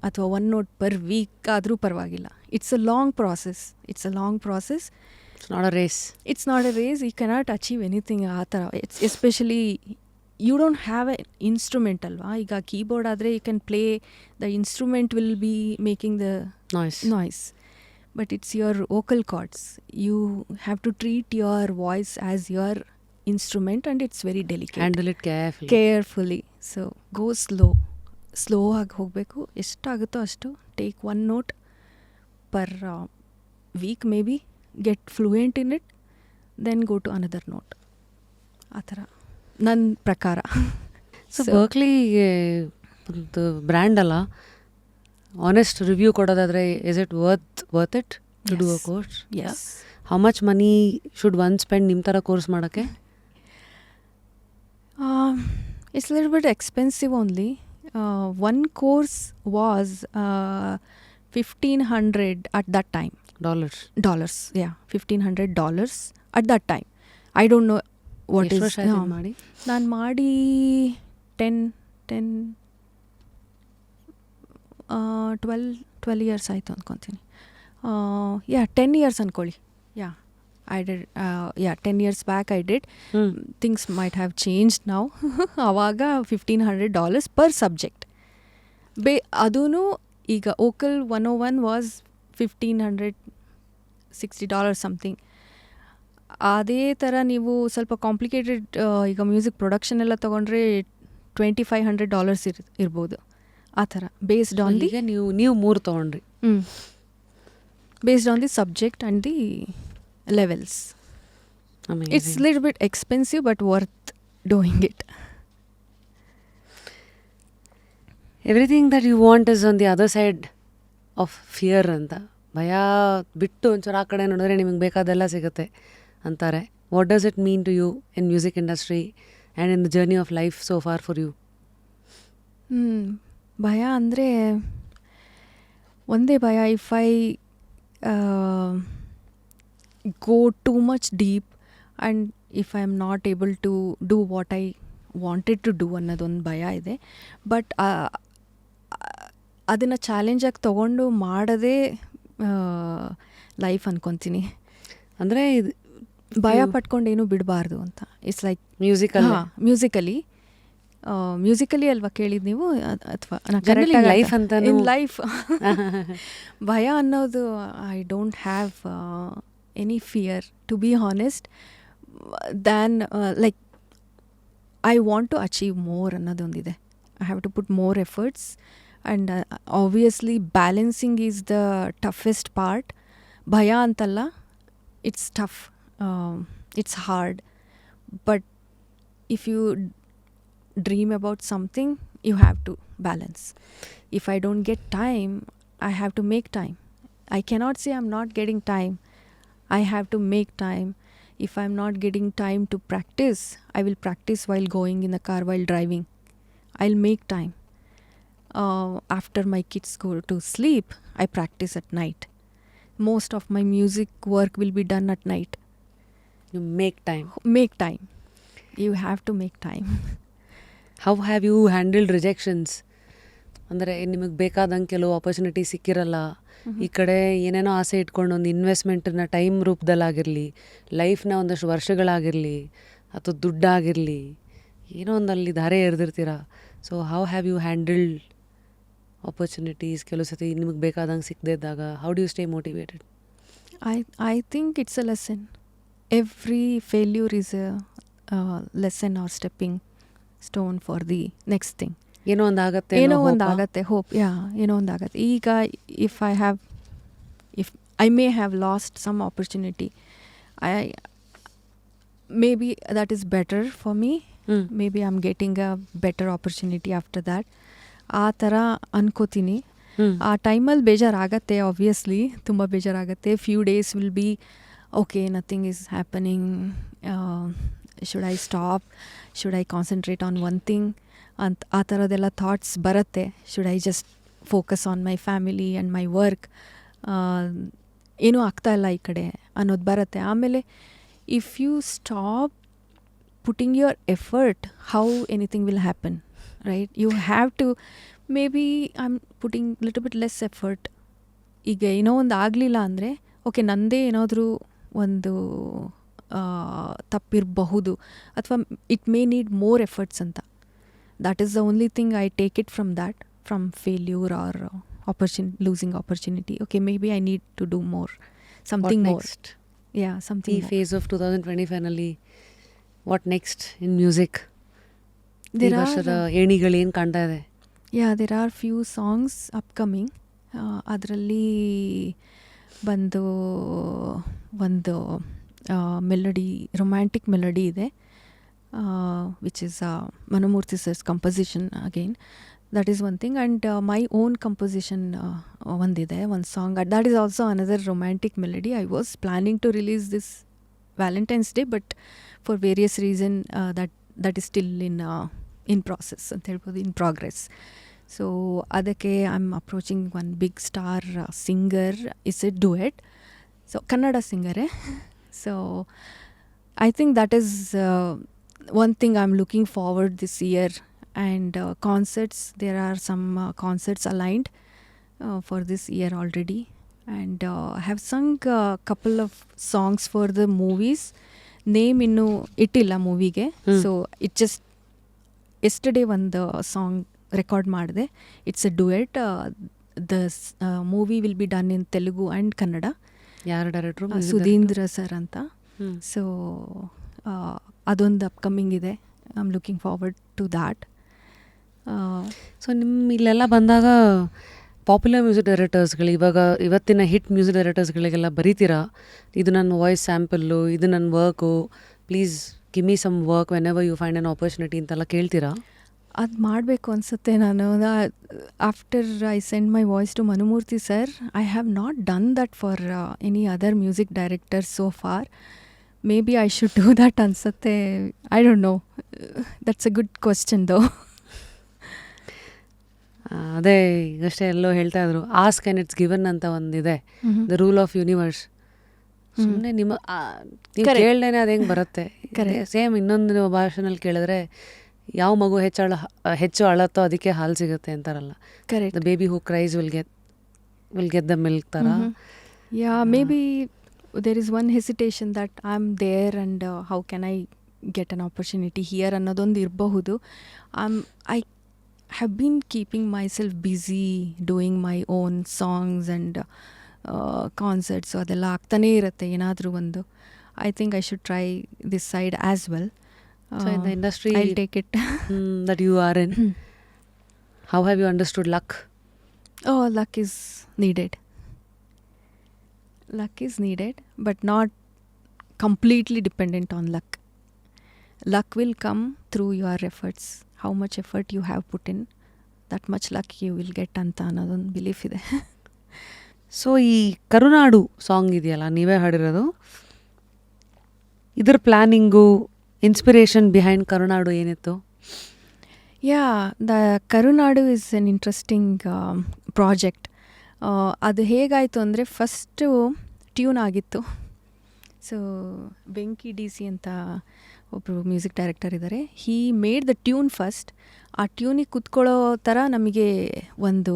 ಅಥವಾ 1 note per week ಆದರೂ ಪರವಾಗಿಲ್ಲ. It's a long process. It's not a race. It's not a race. You cannot achieve anything ಆ ಥರ. It's especially you don't have a instrument ಅಲ್ವಾ. ಈಗ keyboard ಆದರೆ you can play, the instrument will be making the noise. But it's your vocal cords. You have to treat your voice as your instrument, and it's very delicate. Handle it carefully. So go slow ಆಗಿ ಹೋಗಬೇಕು. ಎಷ್ಟಾಗುತ್ತೋ ಅಷ್ಟು. Take 1 note per week maybe. Get fluent in it. Then go to another note. ಆ ಥರ ನನ್ನ ಪ್ರಕಾರ. So Berklee ಒಂದು brand ಅಲ್ಲ. ಆನೆಸ್ಟ್ ರಿವ್ಯೂ ಕೊಡೋದಾದರೆ, is it worth it to do a course? Yes. How much money should one spend ನಿಮ್ಮ ಥರ course ಮಾಡೋಕ್ಕೆ? It's a little bit expensive only. One course was $1,500 at that time. Dollars. Yeah, $1,500 at that time. I don't know what is. ಮಾಡಿ ನಾನು ಮಾಡಿ 12 years ಆಯಿತು ಅಂದ್ಕೊತೀನಿ. 10 years ಅಂದ್ಕೊಳ್ಳಿ. I did 10 years back I did. Things might have changed now. ಆವಾಗ $1,500 per subject. ಅದೂ ಈಗ vocal 101 was $1,560 something. ಅದೇ ಥರ ನೀವು ಸ್ವಲ್ಪ ಕಾಂಪ್ಲಿಕೇಟೆಡ್ ಈಗ ಮ್ಯೂಸಿಕ್ ಪ್ರೊಡಕ್ಷನ್ ಎಲ್ಲ ತೊಗೊಂಡ್ರೆ $2,500 ಇರ್ಬೋದು. ಆ ಥರ ಬೇಸ್ಡ್ ಆನ್ ದಿ. ಈಗ ನೀವು 3 ತೊಗೊಂಡ್ರಿ. Based on the subject and the levels. Amazing. It's a little bit expensive but worth doing it. Everything that you want is on the other side of fear ಅಂತ. ಭಯ ಬಿಟ್ಟು ಒಂಚೂರು ಆ ಕಡೆ ನೋಡಿದ್ರೆ ನಿಮಗೆ ಬೇಕಾದೆಲ್ಲ ಸಿಗುತ್ತೆ ಅಂತಾರೆ. What does it mean to you in music industry and in the journey of life so far for you? ಭಯ ಅಂದರೆ ಒಂದೇ ಭಯ. ಇಫ್ ಐ go too much deep and if I am not able to do what I wanted to do ಅನ್ನೋದೊಂದು ಭಯ ಇದೆ. But ಅದನ್ನು ಚಾಲೆಂಜಾಗಿ ತೊಗೊಂಡು ಮಾಡೋದೇ ಲೈಫ್ ಅನ್ಕೊತೀನಿ. ಅಂದರೆ ಭಯ ಪಟ್ಕೊಂಡೇನು ಬಿಡಬಾರ್ದು ಅಂತ. ಇಟ್ಸ್ ಲೈಕ್ ಮ್ಯೂಸಿಕಲಿ ಅಲ್ವಾ ಕೇಳಿದ್ದು ನೀವು? ಅಥವಾ ಲೈಫ್ ಅಂತ ಲೈಫ್ ಭಯ ಅನ್ನೋದು I don't have any fear, to be honest, than like I want to achieve more annadondide. I have to put more efforts, and obviously balancing is the toughest part. Bhaya antalla, it's tough, it's hard, but if you dream about something, you have to balance. If I don't get time, I have to make time. I cannot say I'm not getting time. I have to make time. If I'm not getting time to practice, I will practice while going in the car while driving. I'll make time. After my kids go to sleep, I practice at night. Most of my music work will be done at night. You make time. Make time. You have to make time. How have you handled rejections? ಅಂದರೆ ನಿಮಗೆ ಬೇಕಾದಂಗೆ ಕೆಲವು opportunity ಸಿಕ್ಕಿರಲ್ಲ, ಈ ಕಡೆ ಏನೇನೋ ಆಸೆ ಇಟ್ಕೊಂಡು ಒಂದು ಇನ್ವೆಸ್ಟ್ಮೆಂಟನ್ನ time ರೂಪದಲ್ಲಾಗಿರಲಿ, ಲೈಫ್ನ ಒಂದಷ್ಟು ವರ್ಷಗಳಾಗಿರಲಿ, ಅಥವಾ ದುಡ್ಡಾಗಿರಲಿ, ಏನೋ ಒಂದು ಅಲ್ಲಿ ದಾರೆ ಎರೆದಿರ್ತೀರ. So how have you handled opportunities? ಕೆಲವು ಸತಿ ನಿಮಗೆ ಬೇಕಾದಂಗೆ ಸಿಕ್ಕದೇ ಇದ್ದಾಗ how do you stay motivated? I think it's a lesson. Every failure is a lesson or stepping stone for the next thing. ಏನೋ ಒಂದು ಆಗತ್ತೆ, ಏನೋ ಒಂದು ಆಗತ್ತೆ, ಹೋಪ್. ಏನೋ ಒಂದು ಆಗತ್ತೆ. ಈಗ if I may have lost some opportunity, maybe that is better for me. Maybe I'm getting a better opportunity after that. ಆ ಥರ ಅನ್ಕೋತೀನಿ. ಆ ಟೈಮಲ್ಲಿ ಬೇಜಾರಾಗತ್ತೆ, ಆಬ್ವಿಯಸ್ಲಿ ತುಂಬ ಬೇಜಾರಾಗತ್ತೆ. Few days will be okay, nothing is happening, should I stop, should I concentrate on one thing ಅಂತ ಆ ಥರದ್ದೆಲ್ಲ ಥಾಟ್ಸ್ ಬರುತ್ತೆ. Should I just focus on my family and my work, ಏನೂ ಆಗ್ತಾಯಿಲ್ಲ ಈ ಕಡೆ ಅನ್ನೋದು ಬರುತ್ತೆ. ಆಮೇಲೆ if you stop putting your effort, how anything will happen, right? You have to, maybe I'm putting little bit less effort. ಈಗ ಏನೋ ಒಂದು ಆಗಲಿಲ್ಲ ಅಂದರೆ ಓಕೆ, ನನ್ನದೇ ಏನಾದರೂ ಒಂದು ತಪ್ಪಿರಬಹುದು, ಅಥವಾ it may need more efforts ಅಂತ. That is the only thing I take it from that, from failure or losing opportunity. Okay, maybe I need to do more, something more. Something. ಈ phase of 2025ನಲ್ಲಿ what next in music? ಈ ವರ್ಷದ ಏಣಿಗಳೇನು ಕಾಣ್ತಾ ಇದೆ? There are few songs upcoming. ಅದರಲ್ಲಿ ಬಂದು ಒಂದು ಮೆಲಡಿ, ರೊಮ್ಯಾಂಟಿಕ್ ಮೆಲಡಿ ಇದೆ, which is Manomurthy sir's composition again. That is one thing. And my own composition ಒಂದಿದೆ, ಒಂದು song. That is also another romantic melody. I was planning to release this Valentine's Day, but for various reason that is still in process ಅಂತ ಹೇಳ್ಬೋದು, in progress. So ಅದಕ್ಕೆ I am approaching one big star singer. It's a duet, so Kannada ಸಿಂಗರೇ. So I think that is one thing I'm looking forward this year. And concerts, there are some concerts aligned for this year already. And I have sung a couple of songs for the movies. Name ಇನ್ನೂ ಇಟ್ಟಿಲ್ಲ ಮೂವಿಗೆ. So it just yesterday ಒಂದು song record ಮಾಡಿದೆ. It's a duet. The movie will be done in Telugu and Kannada. ಯಾರು ಡೈರೆಕ್ಟ್ರು? Sudheendra sir ಅಂತ. So ಅದೊಂದು upcoming ಇದೆ. I am looking forward to that. So ನಿಮ್ಮ ಇಲ್ಲೆಲ್ಲ ಬಂದಾಗ ಪಾಪ್ಯುಲರ್ ಮ್ಯೂಸಿಕ್ ಡೈರೆಕ್ಟರ್ಸ್ಗಳು, ಇವತ್ತಿನ ಹಿಟ್ ಮ್ಯೂಸಿಕ್ ಡೈರೆಕ್ಟರ್ಸ್ಗಳಿಗೆಲ್ಲ ಬರೀತೀರಾ, ಇದು ನನ್ನ ವಾಯ್ಸ್ ಸ್ಯಾಂಪಲ್ಲು, ಇದು ನನ್ನ work, please give me some work whenever you find an opportunity ಅಂತೆಲ್ಲ ಕೇಳ್ತೀರಾ? ಅದು ಮಾಡಬೇಕು ಅನಿಸುತ್ತೆ. ನಾನು after I send my voice to Manumurthy sir, I have not done that for any other music director so far. Maybe I should do that ಅನಿಸುತ್ತೆ. I don't know. That's a good question though. ಅದೇ ಈಗಷ್ಟೇ ಎಲ್ಲೋ ಹೇಳ್ತಾ ಇದ್ರು, ask and it's given ಅಂತ ಒಂದಿದೆ, the rule of universe. ಸುಮ್ಮನೆ ನೀವು ಕೇಳ್ದೇನೆ ಅದು ಹೆಂಗೆ ಬರುತ್ತೆ? ಸೇಮ್ ಇನ್ನೊಂದು ಭಾಷೆನಲ್ಲಿ ಕೇಳಿದ್ರೆ, ಯಾವ ಮಗು ಹೆಚ್ಚು ಅಳತ್ತೋ ಅದಕ್ಕೆ ಹಾಲು ಸಿಗುತ್ತೆ ಅಂತಾರಲ್ಲ. The baby who cries will get the milk ಥರ. Maybe there is one hesitation that I am there and how can I get an opportunity here ಅನ್ನೋದೊಂದು ಇರಬಹುದು. I have been keeping myself busy doing my own songs and concerts. So ಅದೆಲ್ಲ ಆಗ್ತಾನೇ ಇರುತ್ತೆ ಏನಾದರೂ ಒಂದು. I think I should try this side as well. So in the industry I'll take it that you are in, how have you understood luck? Luck is needed. Luck is needed, but not completely dependent on luck. Luck will come through your efforts. How much effort you have put in, that much luck you will get ಅಂತ ಅನ್ನೋದೊಂದು belief ಇದೆ. So ಈ ಕರುನಾಡು song ಇದೆಯಲ್ಲ, ನೀವೇ ಹಾಡಿರೋದು, ಇದ್ರ planning, inspiration behind Karunadu ಏನಿತ್ತು? Yeah, the Karunadu is an interesting project. ಅದು ಹೇಗಾಯಿತು ಅಂದರೆ, ಫಸ್ಟು ಟ್ಯೂನ್ ಆಗಿತ್ತು. ಸೊ ಬೆಂಕಿ ಡಿ ಸಿ ಅಂತ ಒಬ್ಬರು ಮ್ಯೂಸಿಕ್ ಡೈರೆಕ್ಟರ್ ಇದ್ದಾರೆ. He made the tune first. ಆ ಟ್ಯೂನಿಗೆ ಕುತ್ಕೊಳ್ಳೋ ಥರ ನಮಗೆ ಒಂದು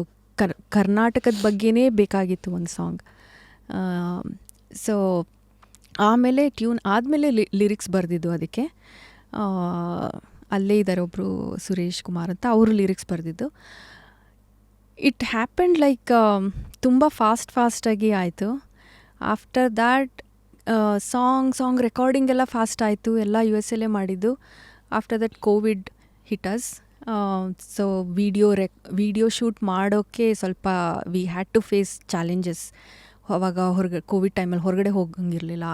ಕರ್ನಾಟಕದ ಬಗ್ಗೆನೇ ಬೇಕಾಗಿತ್ತು ಒಂದು ಸಾಂಗ್. ಸೊ ಆಮೇಲೆ ಟ್ಯೂನ್ ಆದಮೇಲೆ ಲಿರಿಕ್ಸ್ ಬರೆದಿದ್ದು ಅದಕ್ಕೆ. ಅಲ್ಲೇ ಇದ್ದಾರೆ ಒಬ್ಬರು ಸುರೇಶ್ ಕುಮಾರ್ ಅಂತ, ಅವರು ಲಿರಿಕ್ಸ್ ಬರೆದಿದ್ದು. ಇಟ್ ಹ್ಯಾಪೆಂಡ್ ಲೈಕ್ ತುಂಬ ಫಾಸ್ಟಾಗಿ ಆಯಿತು. ಆಫ್ಟರ್ ದ್ಯಾಟ್ ಸಾಂಗ್ ರೆಕಾರ್ಡಿಂಗ್ ಎಲ್ಲ ಫಾಸ್ಟ್ ಆಯಿತು, ಎಲ್ಲ US ಅಲ್ಲೇ ಮಾಡಿದ್ದು. After that COVID hiatus. So video shoot ಮಾಡೋಕ್ಕೆ ಸ್ವಲ್ಪ we had to face challenges. ಅವಾಗ ಕೋವಿಡ್ ಟೈಮಲ್ಲಿ ಹೊರಗಡೆ ಹೋಗಂಗಿರಲಿಲ್ಲ,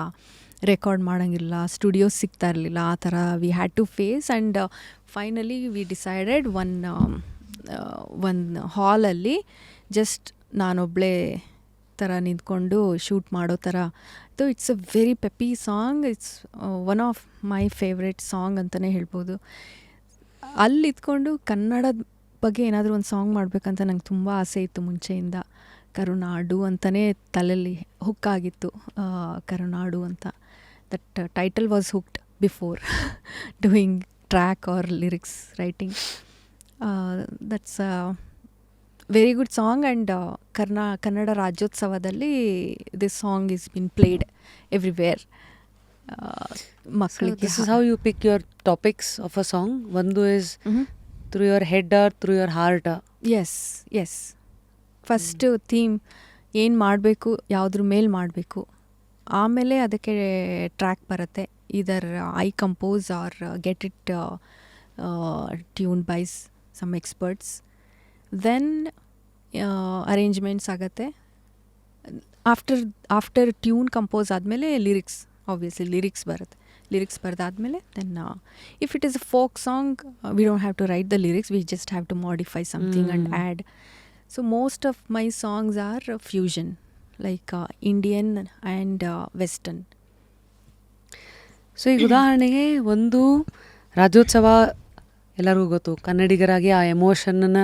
ರೆಕಾರ್ಡ್ ಮಾಡೋಂಗಿಲ್ಲ, ಸ್ಟುಡಿಯೋಸ್ ಸಿಗ್ತಾ ಇರಲಿಲ್ಲ, ಆ ಥರ we had to face. And finally we decided ಒಂದು ಹಾಲಲ್ಲಿ ಜಸ್ಟ್ ನಾನೊಬ್ಬಳೇ ಥರ ನಿಂತ್ಕೊಂಡು ಶೂಟ್ ಮಾಡೋ ಥರ. So it's a very peppy song. It's one of my favourite song ಅಂತಲೇ ಹೇಳ್ಬೋದು. ಅಲ್ಲಿ ಇದ್ಕೊಂಡು ಕನ್ನಡದ ಬಗ್ಗೆ ಏನಾದರೂ ಒಂದು ಸಾಂಗ್ ಮಾಡಬೇಕಂತ ನಂಗೆ ತುಂಬ ಆಸೆ ಇತ್ತು ಮುಂಚೆಯಿಂದ. ಕರುನಾಡು ಅಂತಲೇ ತಲೆಯಲ್ಲಿ ಹುಕ್ಕಾಗಿತ್ತು, ಕರುನಾಡು ಅಂತ. That title was hooked before doing track or lyrics writing. That's a very good song. And Kannada ರಾಜ್ಯೋತ್ಸವದಲ್ಲಿ this song is been played everywhere. ಮಕ್ಕಳಿಗೆ this is how you pick your topics of a song. ಒಂದು is through your head or through your heart? Yes. First theme ಏನು ಮಾಡಬೇಕು, ಯಾವುದ್ರ ಮೇಲೆ ಮಾಡಬೇಕು, ಆಮೇಲೆ ಅದಕ್ಕೆ ಟ್ರ್ಯಾಕ್ ಬರುತ್ತೆ. Either I compose or get it tune by some experts. Then arrangements ಆಗುತ್ತೆ. ಆಫ್ಟರ್ ಟ್ಯೂನ್ ಕಂಪೋಸ್ ಆದಮೇಲೆ ಲಿರಿಕ್ಸ್, ಆಬ್ವಿಯಸ್ಲಿ ಲಿರಿಕ್ಸ್ ಬರುತ್ತೆ. ಲಿರಿಕ್ಸ್ ಬರೆದಾದ್ಮೇಲೆ then if it is a folk song, we don't have to write the lyrics, we just have to modify something and add. So most of my songs are fusion, like Indian and Western. So ಈಗ ಉದಾಹರಣೆಗೆ ಒಂದು ರಾಜ್ಯೋತ್ಸವ ಎಲ್ಲರಿಗೂ ಗೊತ್ತು, ಕನ್ನಡಿಗರಾಗಿ ಆ ಎಮೋಷನ್ನ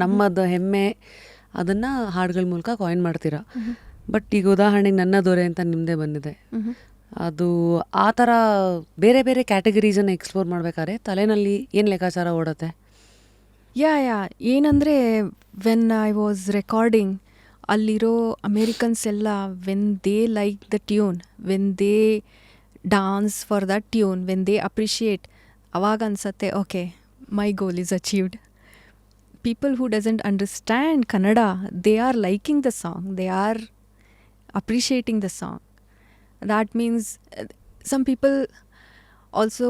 ನಮ್ಮದು ಹೆಮ್ಮೆ ಅದನ್ನು ಹಾಡುಗಳ ಮೂಲಕ ಕಾಯಿನ್ ಮಾಡ್ತೀರಾ. ಬಟ್ ಈಗ ಉದಾಹರಣೆಗೆ ನನ್ನ ದೊರೆ ಅಂತ ನಿಮ್ಮದೇ ಬಂದಿದೆ. ಅದು ಆ ಥರ ಬೇರೆ ಬೇರೆ ಕ್ಯಾಟಗರೀಸನ್ನು ಎಕ್ಸ್ಪ್ಲೋರ್ ಮಾಡಬೇಕಾದ್ರೆ ತಲೆನಲ್ಲಿ ಏನು ಲೆಕ್ಕಾಚಾರ ಓಡುತ್ತೆ? ಯಾ ಏನಂದರೆ, ವೆನ್ ಐ ವಾಸ್ ರೆಕಾರ್ಡಿಂಗ್, ಅಲ್ಲಿರೋ ಅಮೇರಿಕನ್ಸ್ ಎಲ್ಲ when they like the tune, when they dance for the tune, when they appreciate, ಅವಾಗ ಅನ್ಸತ್ತೆ okay, my goal is achieved. People who doesn't understand Kannada, they are liking the song, they are appreciating the song. That means some people also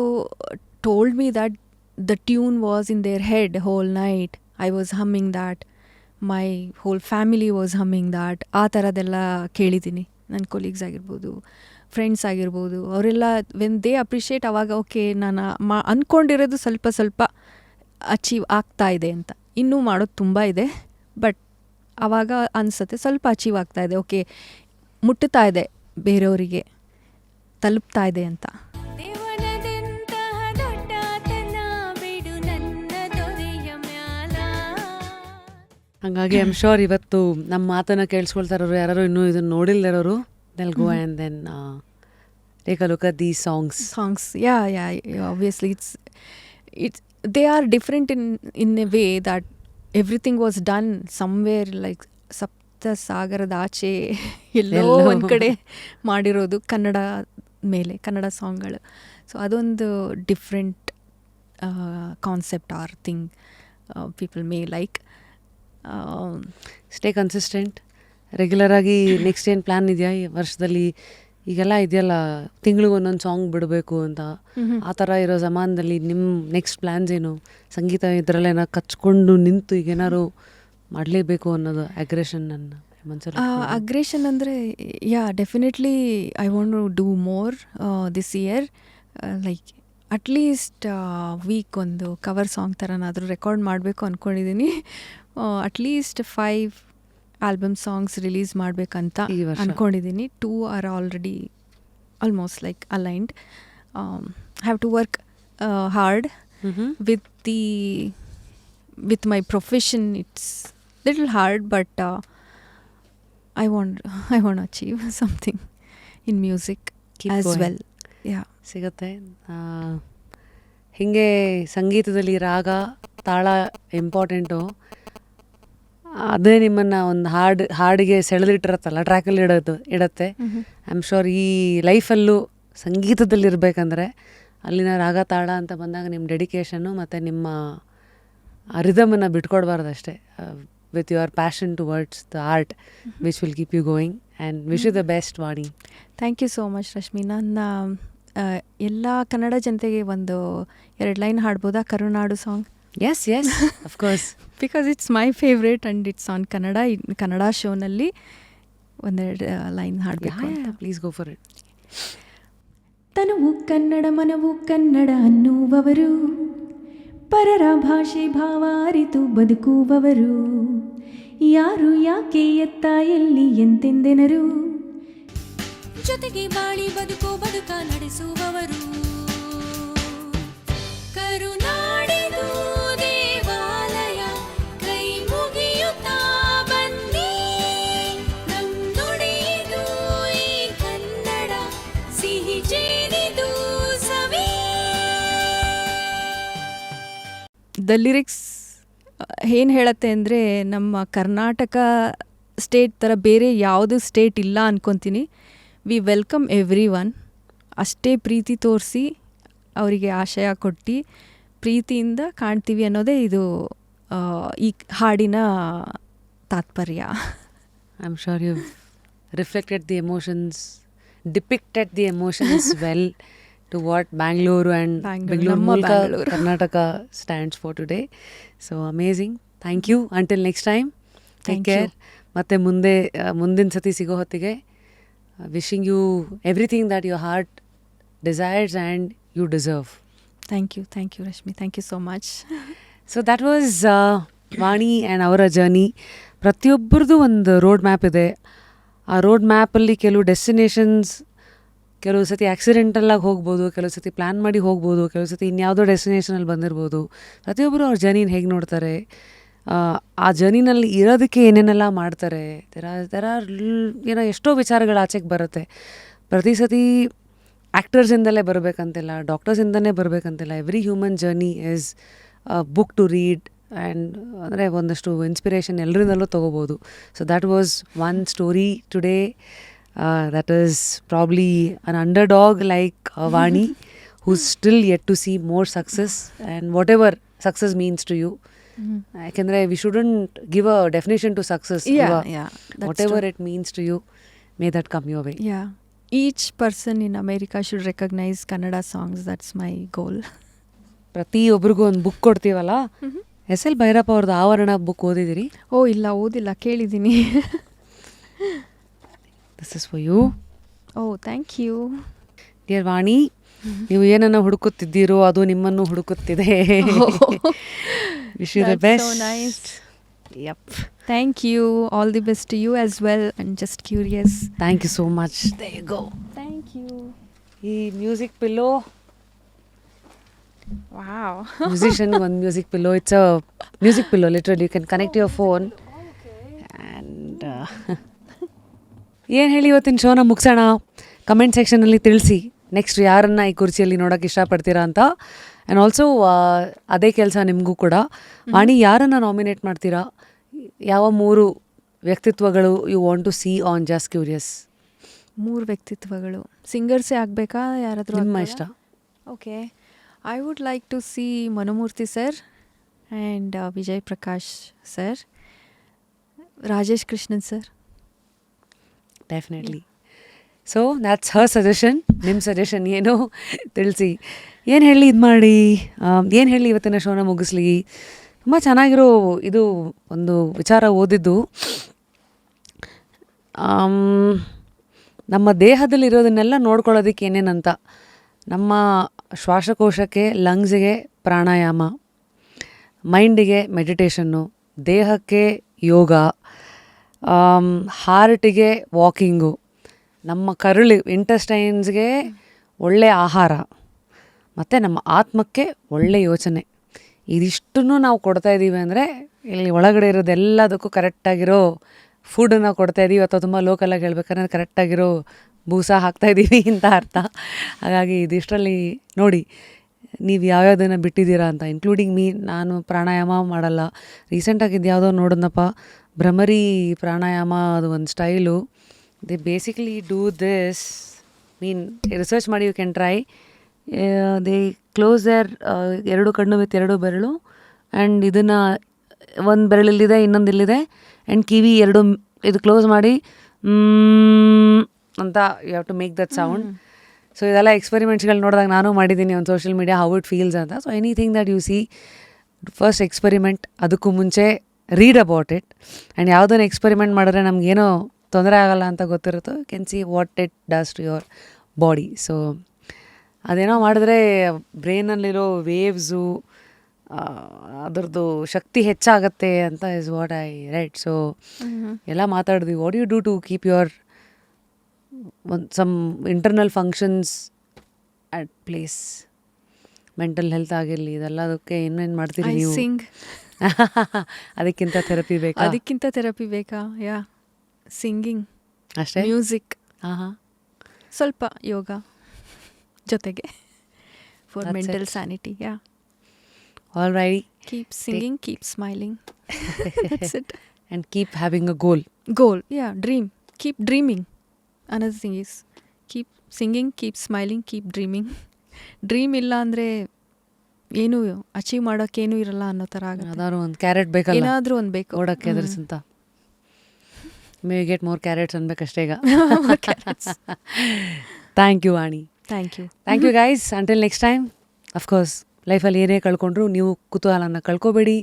told me that the tune was in their head whole night. I was humming that. My whole family was humming that. ಆ ಥರದ್ದೆಲ್ಲ ಕೇಳಿದ್ದೀನಿ. ನನ್ನ colleagues ಆಗಿರ್ಬೋದು, friends ಆಗಿರ್ಬೋದು, ಅವರೆಲ್ಲ when they appreciate, ಆವಾಗ okay, ನಾನು ಅಂದ್ಕೊಂಡಿರೋದು ಸ್ವಲ್ಪ ಅಚೀವ್ ಆಗ್ತಾ ಇದೆ ಅಂತ. ಇನ್ನೂ ಮಾಡೋದು ತುಂಬ ಇದೆ, ಬಟ್ ಆವಾಗ ಅನಿಸುತ್ತೆ ಸ್ವಲ್ಪ ಅಚೀವ್ ಆಗ್ತಾ ಇದೆ, ಓಕೆ, ಮುಟ್ಟುತ್ತಾ ಇದೆ, ಬೇರೆಯವರಿಗೆ ತಲುಪ್ತಾ ಇದೆ ಅಂತ. ಹಾಗಾಗಿ ಐ ಆಮ್ ಶೋರ್ ಇವತ್ತು ನಮ್ಮ ಮಾತನ್ನು ಕೇಳಿಸ್ಕೊಳ್ತಾ ಇರೋರು ಯಾರು ಇನ್ನೂ ಇದನ್ನು ನೋಡಿಲ್ದಿರೋರು, they'll go and then take a look at these songs. Yeah, obviously it's they are different in a way that everything was done somewhere like ಸಪ್ತ ಸಾಗರದ ಆಚೆ ಎಲ್ಲೋ ಒಂದು ಕಡೆ ಮಾಡಿರೋದು ಕನ್ನಡ ಮೇಲೆ, ಕನ್ನಡ ಸಾಂಗ್ಗಳು. ಸೊ ಅದೊಂದು different concept R thing people may like. Stay consistent, ರೆಗ್ಯುಲರಾಗಿ. ನೆಕ್ಸ್ಟ್ ಏನು ಪ್ಲ್ಯಾನ್ ಇದೆಯಾ ಈ ವರ್ಷದಲ್ಲಿ? ಈಗೆಲ್ಲ ಇದೆಯಲ್ಲ, ತಿಂಗಳಿಗೆ ಒಂದೊಂದು ಸಾಂಗ್ ಬಿಡಬೇಕು ಅಂತ, ಆ ಥರ ಇರೋ ಜಮಾನದಲ್ಲಿ ನಿಮ್ಮ ನೆಕ್ಸ್ಟ್ ಪ್ಲ್ಯಾನ್ಸ್ ಏನು? ಸಂಗೀತ ಇದರಲ್ಲೇನೋ ಕಚ್ಕೊಂಡು ನಿಂತು ಈಗೇನಾದ್ರು ಮಾಡಲೇಬೇಕು ಅನ್ನೋದು ಅಗ್ರೆಷನ್ ನನ್ನ ಮನಸ್ಸಲ್ಲಿ? ಅಗ್ರೆಷನ್ ಅಂದರೆ definitely I want to do more this year. Like at least week ಒಂದು ಕವರ್ ಸಾಂಗ್ ಥರನಾದರೂ ರೆಕಾರ್ಡ್ ಮಾಡಬೇಕು ಅಂದ್ಕೊಂಡಿದ್ದೀನಿ. ಅಟ್ಲೀಸ್ಟ್ 5 ಆಲ್ಬಮ್ ಸಾಂಗ್ಸ್ ರಿಲೀಸ್ ಮಾಡಬೇಕಂತ ಈ ವರ್ಷ. ಅಂದ್ಕೊಂಡಿದ್ದೀನಿ. 2 are already almost like aligned. Have to work hard with my profession. It's little hard, but I want to achieve something in music Keep as going. well. Yeah. ಸಿಗುತ್ತೆ. ಹೀಗೆ ಸಂಗೀತದಲ್ಲಿ ರಾಗ ತಾಳ important. ಅದೇ ನಿಮ್ಮನ್ನು ಒಂದು ಹಾಡಿಗೆ ಸೆಳೆದಿಟ್ಟಿರತ್ತಲ್ಲ, ಟ್ರ್ಯಾಕಲ್ಲಿ ಇಡತ್ತೆ. ಐ ಆಮ್ ಶೋರ್ ಈ ಲೈಫಲ್ಲೂ ಸಂಗೀತದಲ್ಲಿರಬೇಕಂದ್ರೆ ಅಲ್ಲಿನ ರಾಗ ತಾಳ ಅಂತ ಬಂದಾಗ ನಿಮ್ಮ ಡೆಡಿಕೇಶನ್ನು ಮತ್ತು ನಿಮ್ಮ ರಿದಮನ್ನು ಬಿಟ್ಕೊಡ್ಬಾರ್ದು ಅಷ್ಟೇ. With your passion towards the art which will keep you going and wish you the best Vani. Thank you so much Rashmi. ನನ್ನ ಎಲ್ಲ ಕನ್ನಡ ಜನತೆಗೆ ಒಂದು 2 ಲೈನ್ ಹಾಡ್ಬೋದಾ Karunadu song? Yes of course. Because it's my favourite and it's on Kannada. Kannada ಶೋನಲ್ಲಿ 1-2 line ಹಾಡಬೇಕು. Please go for it. ತನುವು ಕನ್ನಡ ಮನವು ಕನ್ನಡ ಅನ್ನುವವರು, ಪರರ ಭಾಷೆ ಭಾವ ಅರಿತು ಬದುಕುವವರು, ಯಾರು ಯಾಕೆ ಎತ್ತ ಎಲ್ಲಿ ಎಂತೆಂದೆನರು, ಜೊತೆಗೆ ಬಾಳಿ ಬದುಕ ನಡೆಸುವವರು, ಕರುನಾಡಿದು ದೇವಾಲಯ ಕೈ ಮುಗಿಯುತ್ತಾ ಬನ್ನಿ, ನಮ್ಮೊಡೆಯದು ಈ ಕನ್ನಡ ಸಿಹಿ ಜೇನಿದು ಸವಿ. ದ ಲಿರಿಕ್ಸ್ ಏನು ಹೇಳುತ್ತೆ ಅಂದರೆ, ನಮ್ಮ ಕರ್ನಾಟಕ ಸ್ಟೇಟ್ ಥರ ಬೇರೆ ಯಾವುದು ಸ್ಟೇಟ್ ಇಲ್ಲ ಅಂದ್ಕೊತೀನಿ. We welcome everyone. ಅಷ್ಟೇ ಪ್ರೀತಿ ತೋರಿಸಿ ಅವರಿಗೆ ಆಶಯ ಕೊಟ್ಟು ಪ್ರೀತಿಯಿಂದ ಕಾಣ್ತೀವಿ ಅನ್ನೋದೇ ಇದು ಈ ಹಾಡಿನ ತಾತ್ಪರ್ಯ. I am sure you reflected the emotions, depicted the emotions well to what Bangalore and Bangalore ಮೂಲಕ Karnataka stands for today. So amazing. Thank you. Until next time. Take care. ಮತ್ತೆ ಮುಂದಿನ ಸತಿ ಸಿಗೋ ಹೊತ್ತಿಗೆ wishing you everything that your heart desires and you deserve. Thank you Rashmi. Thank you so much. So that was Vani and ಅವರ journey. ಪ್ರತಿಯೊಬ್ಬರದ್ದು ಒಂದು road map ಇದೆ. ಆ road ಮ್ಯಾಪಲ್ಲಿ ಕೆಲವು ಡೆಸ್ಟಿನೇಷನ್ಸ್ ಕೆಲವು ಸತಿ ಆಕ್ಸಿಡೆಂಟಲ್ಲಾಗಿ ಹೋಗ್ಬೋದು, ಕೆಲವು ಸತಿ ಪ್ಲ್ಯಾನ್ ಮಾಡಿ ಹೋಗ್ಬೋದು, ಕೆಲವು ಸತಿ ಇನ್ಯಾವುದೋ ಡೆಸ್ಟಿನೇಷನಲ್ಲಿ ಬಂದಿರ್ಬೋದು. ಪ್ರತಿಯೊಬ್ಬರು ಅವ್ರ ಜರ್ನಿನ ಹೇಗೆ ನೋಡ್ತಾರೆ, ಆ ಜರ್ನಿನಲ್ಲಿ ಇರೋದಕ್ಕೆ ಏನೇನೆಲ್ಲ ಮಾಡ್ತಾರೆ, ದೆರ್ ಆರ್ ಏನೋ ಎಷ್ಟೋ ವಿಚಾರಗಳು ಆಚೆಗೆ ಬರುತ್ತೆ. ಪ್ರತಿ ಸತಿ ಆ್ಯಕ್ಟರ್ಸಿಂದಲೇ ಬರಬೇಕಂತಿಲ್ಲ, ಡಾಕ್ಟರ್ಸಿಂದನೇ ಬರಬೇಕಂತಿಲ್ಲ. Every human journey is book to read and ಅಂದರೆ ಒಂದಷ್ಟು ಇನ್ಸ್ಪಿರೇಷನ್ ಎಲ್ಲರಿಂದಲೂ ತೊಗೋಬೋದು. So that was one story today. That is probably an underdog like Vani, who's still yet to see more success and whatever success means to you. Yakandre we shouldn't give a definition to success. Whatever true. It means to you, may that come your way. Yeah. Each person in America should recognize Kannada songs. That's my goal. ಪ್ರತಿಯೊಬ್ಬರಿಗೂ ಒಂದು book ಕೊಡ್ತೀವಲ್ಲ, SL Bhyrappa ಅವ್ರದ್ದು ಆವರಣ book ಓದಿದಿರಿ? ಇಲ್ಲ ಓದಿಲ್ಲ, ಕೇಳಿದ್ದೀನಿ. This is for you. Oh, thank you. Dear Vani, ನೀವು ಏನನ್ನ ಹುಡುಕುತ್ತಿದ್ದೀರೋ ಅದು ನಿಮ್ಮನ್ನು ಹುಡುಕುತ್ತಿದೆ. Wish you the best. That's so nice. Yep. Thank you. All the best to you as well. I'm just curious. Thank you so much. There you go. Thank you. ಈ music pillow. Wow. Musician one music pillow. It's a music pillow literally. You can connect your phone. And ಏನು ಹೇಳಿ ಇವತ್ತಿನ ಶೋನ ಮುಗಿಸೋಣ. Comment ಸೆಕ್ಷನಲ್ಲಿ ತಿಳಿಸಿ next ಯಾರನ್ನು ಈ ಕುರ್ಚಿಯಲ್ಲಿ ನೋಡೋಕ್ಕೆ ಇಷ್ಟಪಡ್ತೀರಾ ಅಂತ. ಆ್ಯಂಡ್ ಆಲ್ಸೋ ಅದೇ ಕೆಲಸ ನಿಮಗೂ ಕೂಡ. ವಾಣಿ, ಯಾರನ್ನು ನಾಮಿನೇಟ್ ಮಾಡ್ತೀರಾ? ಯಾವ 3 ವ್ಯಕ್ತಿತ್ವಗಳು you want to see on just curious? 3 ವ್ಯಕ್ತಿತ್ವಗಳು ಸಿಂಗರ್ಸೇ ಆಗಬೇಕಾ, ಯಾರಾದರೂ? ನಿಮ್ಮ ಇಷ್ಟ. Okay, I would like to see Manomurthy sir and Vijay Prakash sir, Rajesh Krishnan sir. Definitely. So that's her suggestion. ನಿಮ್ಮ ಸಜೆಷನ್ ಏನು ತಿಳಿಸಿ. ಏನು ಹೇಳಿ ಇದು ಮಾಡಿ, ಏನು ಹೇಳಿ ಇವತ್ತಿನ ಶೋನ ಮುಗಿಸ್ಲಿ. ತುಂಬ ಚೆನ್ನಾಗಿರೋ ಇದು ಒಂದು ವಿಚಾರ ಓದಿದ್ದು. ನಮ್ಮ ದೇಹದಲ್ಲಿರೋದನ್ನೆಲ್ಲ ನೋಡ್ಕೊಳ್ಳೋದಕ್ಕೆ ಏನೇನಂತ. ನಮ್ಮ ಶ್ವಾಸಕೋಶಕ್ಕೆ, ಲಂಗ್ಸಿಗೆ ಪ್ರಾಣಾಯಾಮ, ಮೈಂಡಿಗೆ ಮೆಡಿಟೇಷನ್ನು, ದೇಹಕ್ಕೆ ಯೋಗ, ಹಾರ್ಟಿಗೆ ವಾಕಿಂಗು, ನಮ್ಮ ಕರುಳು ಇಂಟೆಸ್ಟೈನ್ಸ್ಗೆ ಒಳ್ಳೆಯ ಆಹಾರ, ಮತ್ತು ನಮ್ಮ ಆತ್ಮಕ್ಕೆ ಒಳ್ಳೆ ಯೋಚನೆ. ಇದಿಷ್ಟನ್ನು ನಾವು ಕೊಡ್ತಾ ಇದ್ದೀವಿ ಅಂದರೆ ಇಲ್ಲಿ ಒಳಗಡೆ ಇರೋದೆಲ್ಲದಕ್ಕೂ ಕರೆಕ್ಟಾಗಿರೋ ಫುಡನ್ನು ಕೊಡ್ತಾ ಇದ್ದೀವಿ, ಅಥವಾ ತುಂಬ ಲೋಕಲಾಗಿ ಹೇಳ್ಬೇಕಂದ್ರೆ ಕರೆಕ್ಟಾಗಿರೋ ಬೂಸ ಹಾಕ್ತಾಯಿದ್ದೀವಿ ಅಂತ ಅರ್ಥ. ಹಾಗಾಗಿ ಇದಿಷ್ಟರಲ್ಲಿ ನೋಡಿ ನೀವು ಯಾವ್ಯಾವುದನ್ನು ಬಿಟ್ಟಿದ್ದೀರಾ ಅಂತ, ಇನ್ಕ್ಲೂಡಿಂಗ್ ಮೀ. ನಾನು ಪ್ರಾಣಾಯಾಮ ಮಾಡಲ್ಲ. ರೀಸೆಂಟಾಗಿದ್ದು ಯಾವುದೋ ನೋಡಿದ್ನಪ್ಪ, ಭ್ರಮರಿ ಪ್ರಾಣಾಯಾಮ, ಅದು ಒಂದು style. They basically do this, mean research ಮಾಡಿ, you can try. They close their 2 ಕಣ್ಣು ವಿತ್ 2 ಬೆರಳು, ಆ್ಯಂಡ್ ಇದನ್ನು ಒಂದು ಬೆರಳಿಲ್ಲಿದೆ, ಇನ್ನೊಂದು ಇಲ್ಲಿದೆ, ಆ್ಯಂಡ್ ಕಿವಿ 2 ಇದು ಕ್ಲೋಸ್ ಮಾಡಿ ಅಂತ you have to make that sound. So ಇದೆಲ್ಲ ಎಕ್ಸ್ಪೆರಿಮೆಂಟ್ಸ್ಗಳು ನೋಡಿದಾಗ ನಾನು ಮಾಡಿದ್ದೀನಿ ಒಂದು social media, how it feels ಅಂತ. So anything that you see, first experiment. ಅದಕ್ಕೂ ಮುಂಚೆ ರೀಡ್ ಅಬೌಟ್ ಇಟ್, ಆ್ಯಂಡ್ ಯಾವುದನ್ನು ಎಕ್ಸ್ಪೆರಿಮೆಂಟ್ ಮಾಡಿದ್ರೆ ನಮಗೇನೋ ತೊಂದರೆ ಆಗಲ್ಲ ಅಂತ ಗೊತ್ತಿರುತ್ತೋ, you can see what it does to your body. So ಅದೇನೋ ಮಾಡಿದ್ರೆ ಬ್ರೈನಲ್ಲಿರೋ ವೇವ್ಸು ಅದರದ್ದು ಶಕ್ತಿ ಹೆಚ್ಚಾಗತ್ತೆ ಅಂತ is what I write. So ಎಲ್ಲ ಮಾತಾಡಿದ್ವಿ. What you do to keep your some internal functions at place, mental health ಆಗಿರಲಿ, ಇದೆಲ್ಲದಕ್ಕೆ ಏನೇನು ಮಾಡ್ತೀರಿ ನೀವು? ಸಿಂಗ್. ಅದಕ್ಕಿಂತ ಥೆರಪಿ ಬೇಕಾ? ಅದಕ್ಕಿಂತ ಥೆರಪಿ ಬೇಕಾ? ಯಾ, ಸಿಂಗಿಂಗ್ ಅಷ್ಟೇ. ಮ್ಯೂಸಿಕ್, ಹಾಂ, ಸ್ವಲ್ಪ ಯೋಗ ಜೊತೆಗೆ for That's mental it. Sanity. Yeah, all right. Keep singing, keep smiling. That's it. And keep having a goal. Goal, yeah, dream. Keep dreaming. Another thing is keep singing, keep smiling, keep dreaming. Dream ಇಲ್ಲ ಅಂದರೆ ಏನು achieve ಮಾಡೋಕ್ಕೇನು ಇರಲ್ಲ ಅನ್ನೋ ಥರ ಆಗುತ್ತೆ. ಯಾವ್ದಾದ್ರು ಒಂದು carrot ಬೇಕಲ್ಲ, ಏನಾದರೂ ಒಂದು ಬೇಕು ಓಡೋಕ್ಕೆ ಅದ್ರಸಂತ. ಮೇ ಗೆಟ್ ಮೋರ್ ಕ್ಯಾರೆಟ್ಸ್ ಅನ್ಬೇಕಷ್ಟೇ ಈಗ. Thank you Vani. Thank you. Thank you guys. Until next time. Of course ಲೈಫಲ್ಲಿ ಏನೇ ಕಳ್ಕೊಂಡ್ರು ನೀವು ಕುತೂಹಲನ ಕಳ್ಕೊಬೇಡಿ.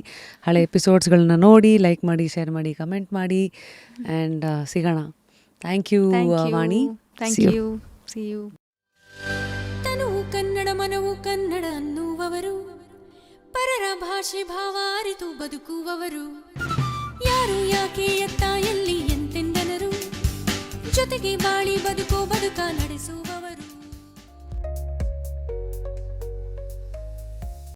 ಹಳೆ ಎಪಿಸೋಡ್ಸ್ಗಳನ್ನ ನೋಡಿ, ಲೈಕ್ ಮಾಡಿ, ಶೇರ್ ಮಾಡಿ, ಕಮೆಂಟ್ ಮಾಡಿ, ಆ್ಯಂಡ್ ಸಿಗೋಣ. Thank you Vani. Thank you. See you. ತನುವು ಕನ್ನಡ, ಮನವು ಕನ್ನಡ ಅನ್ನುವವರು, ಪರರ ಭಾಷೆ ಭಾವ ಅರಿತು ಬದುಕುವವರು, ಯಾರು ಯಾಕೆ ಎತ್ತ ಎಲ್ಲಿ ಎಂತೆಂದನರು, ಜೊತೆಗೆ ಬಾಳಿ ಬದುಕೋ ಬದುಕ ನಡೆಸುವ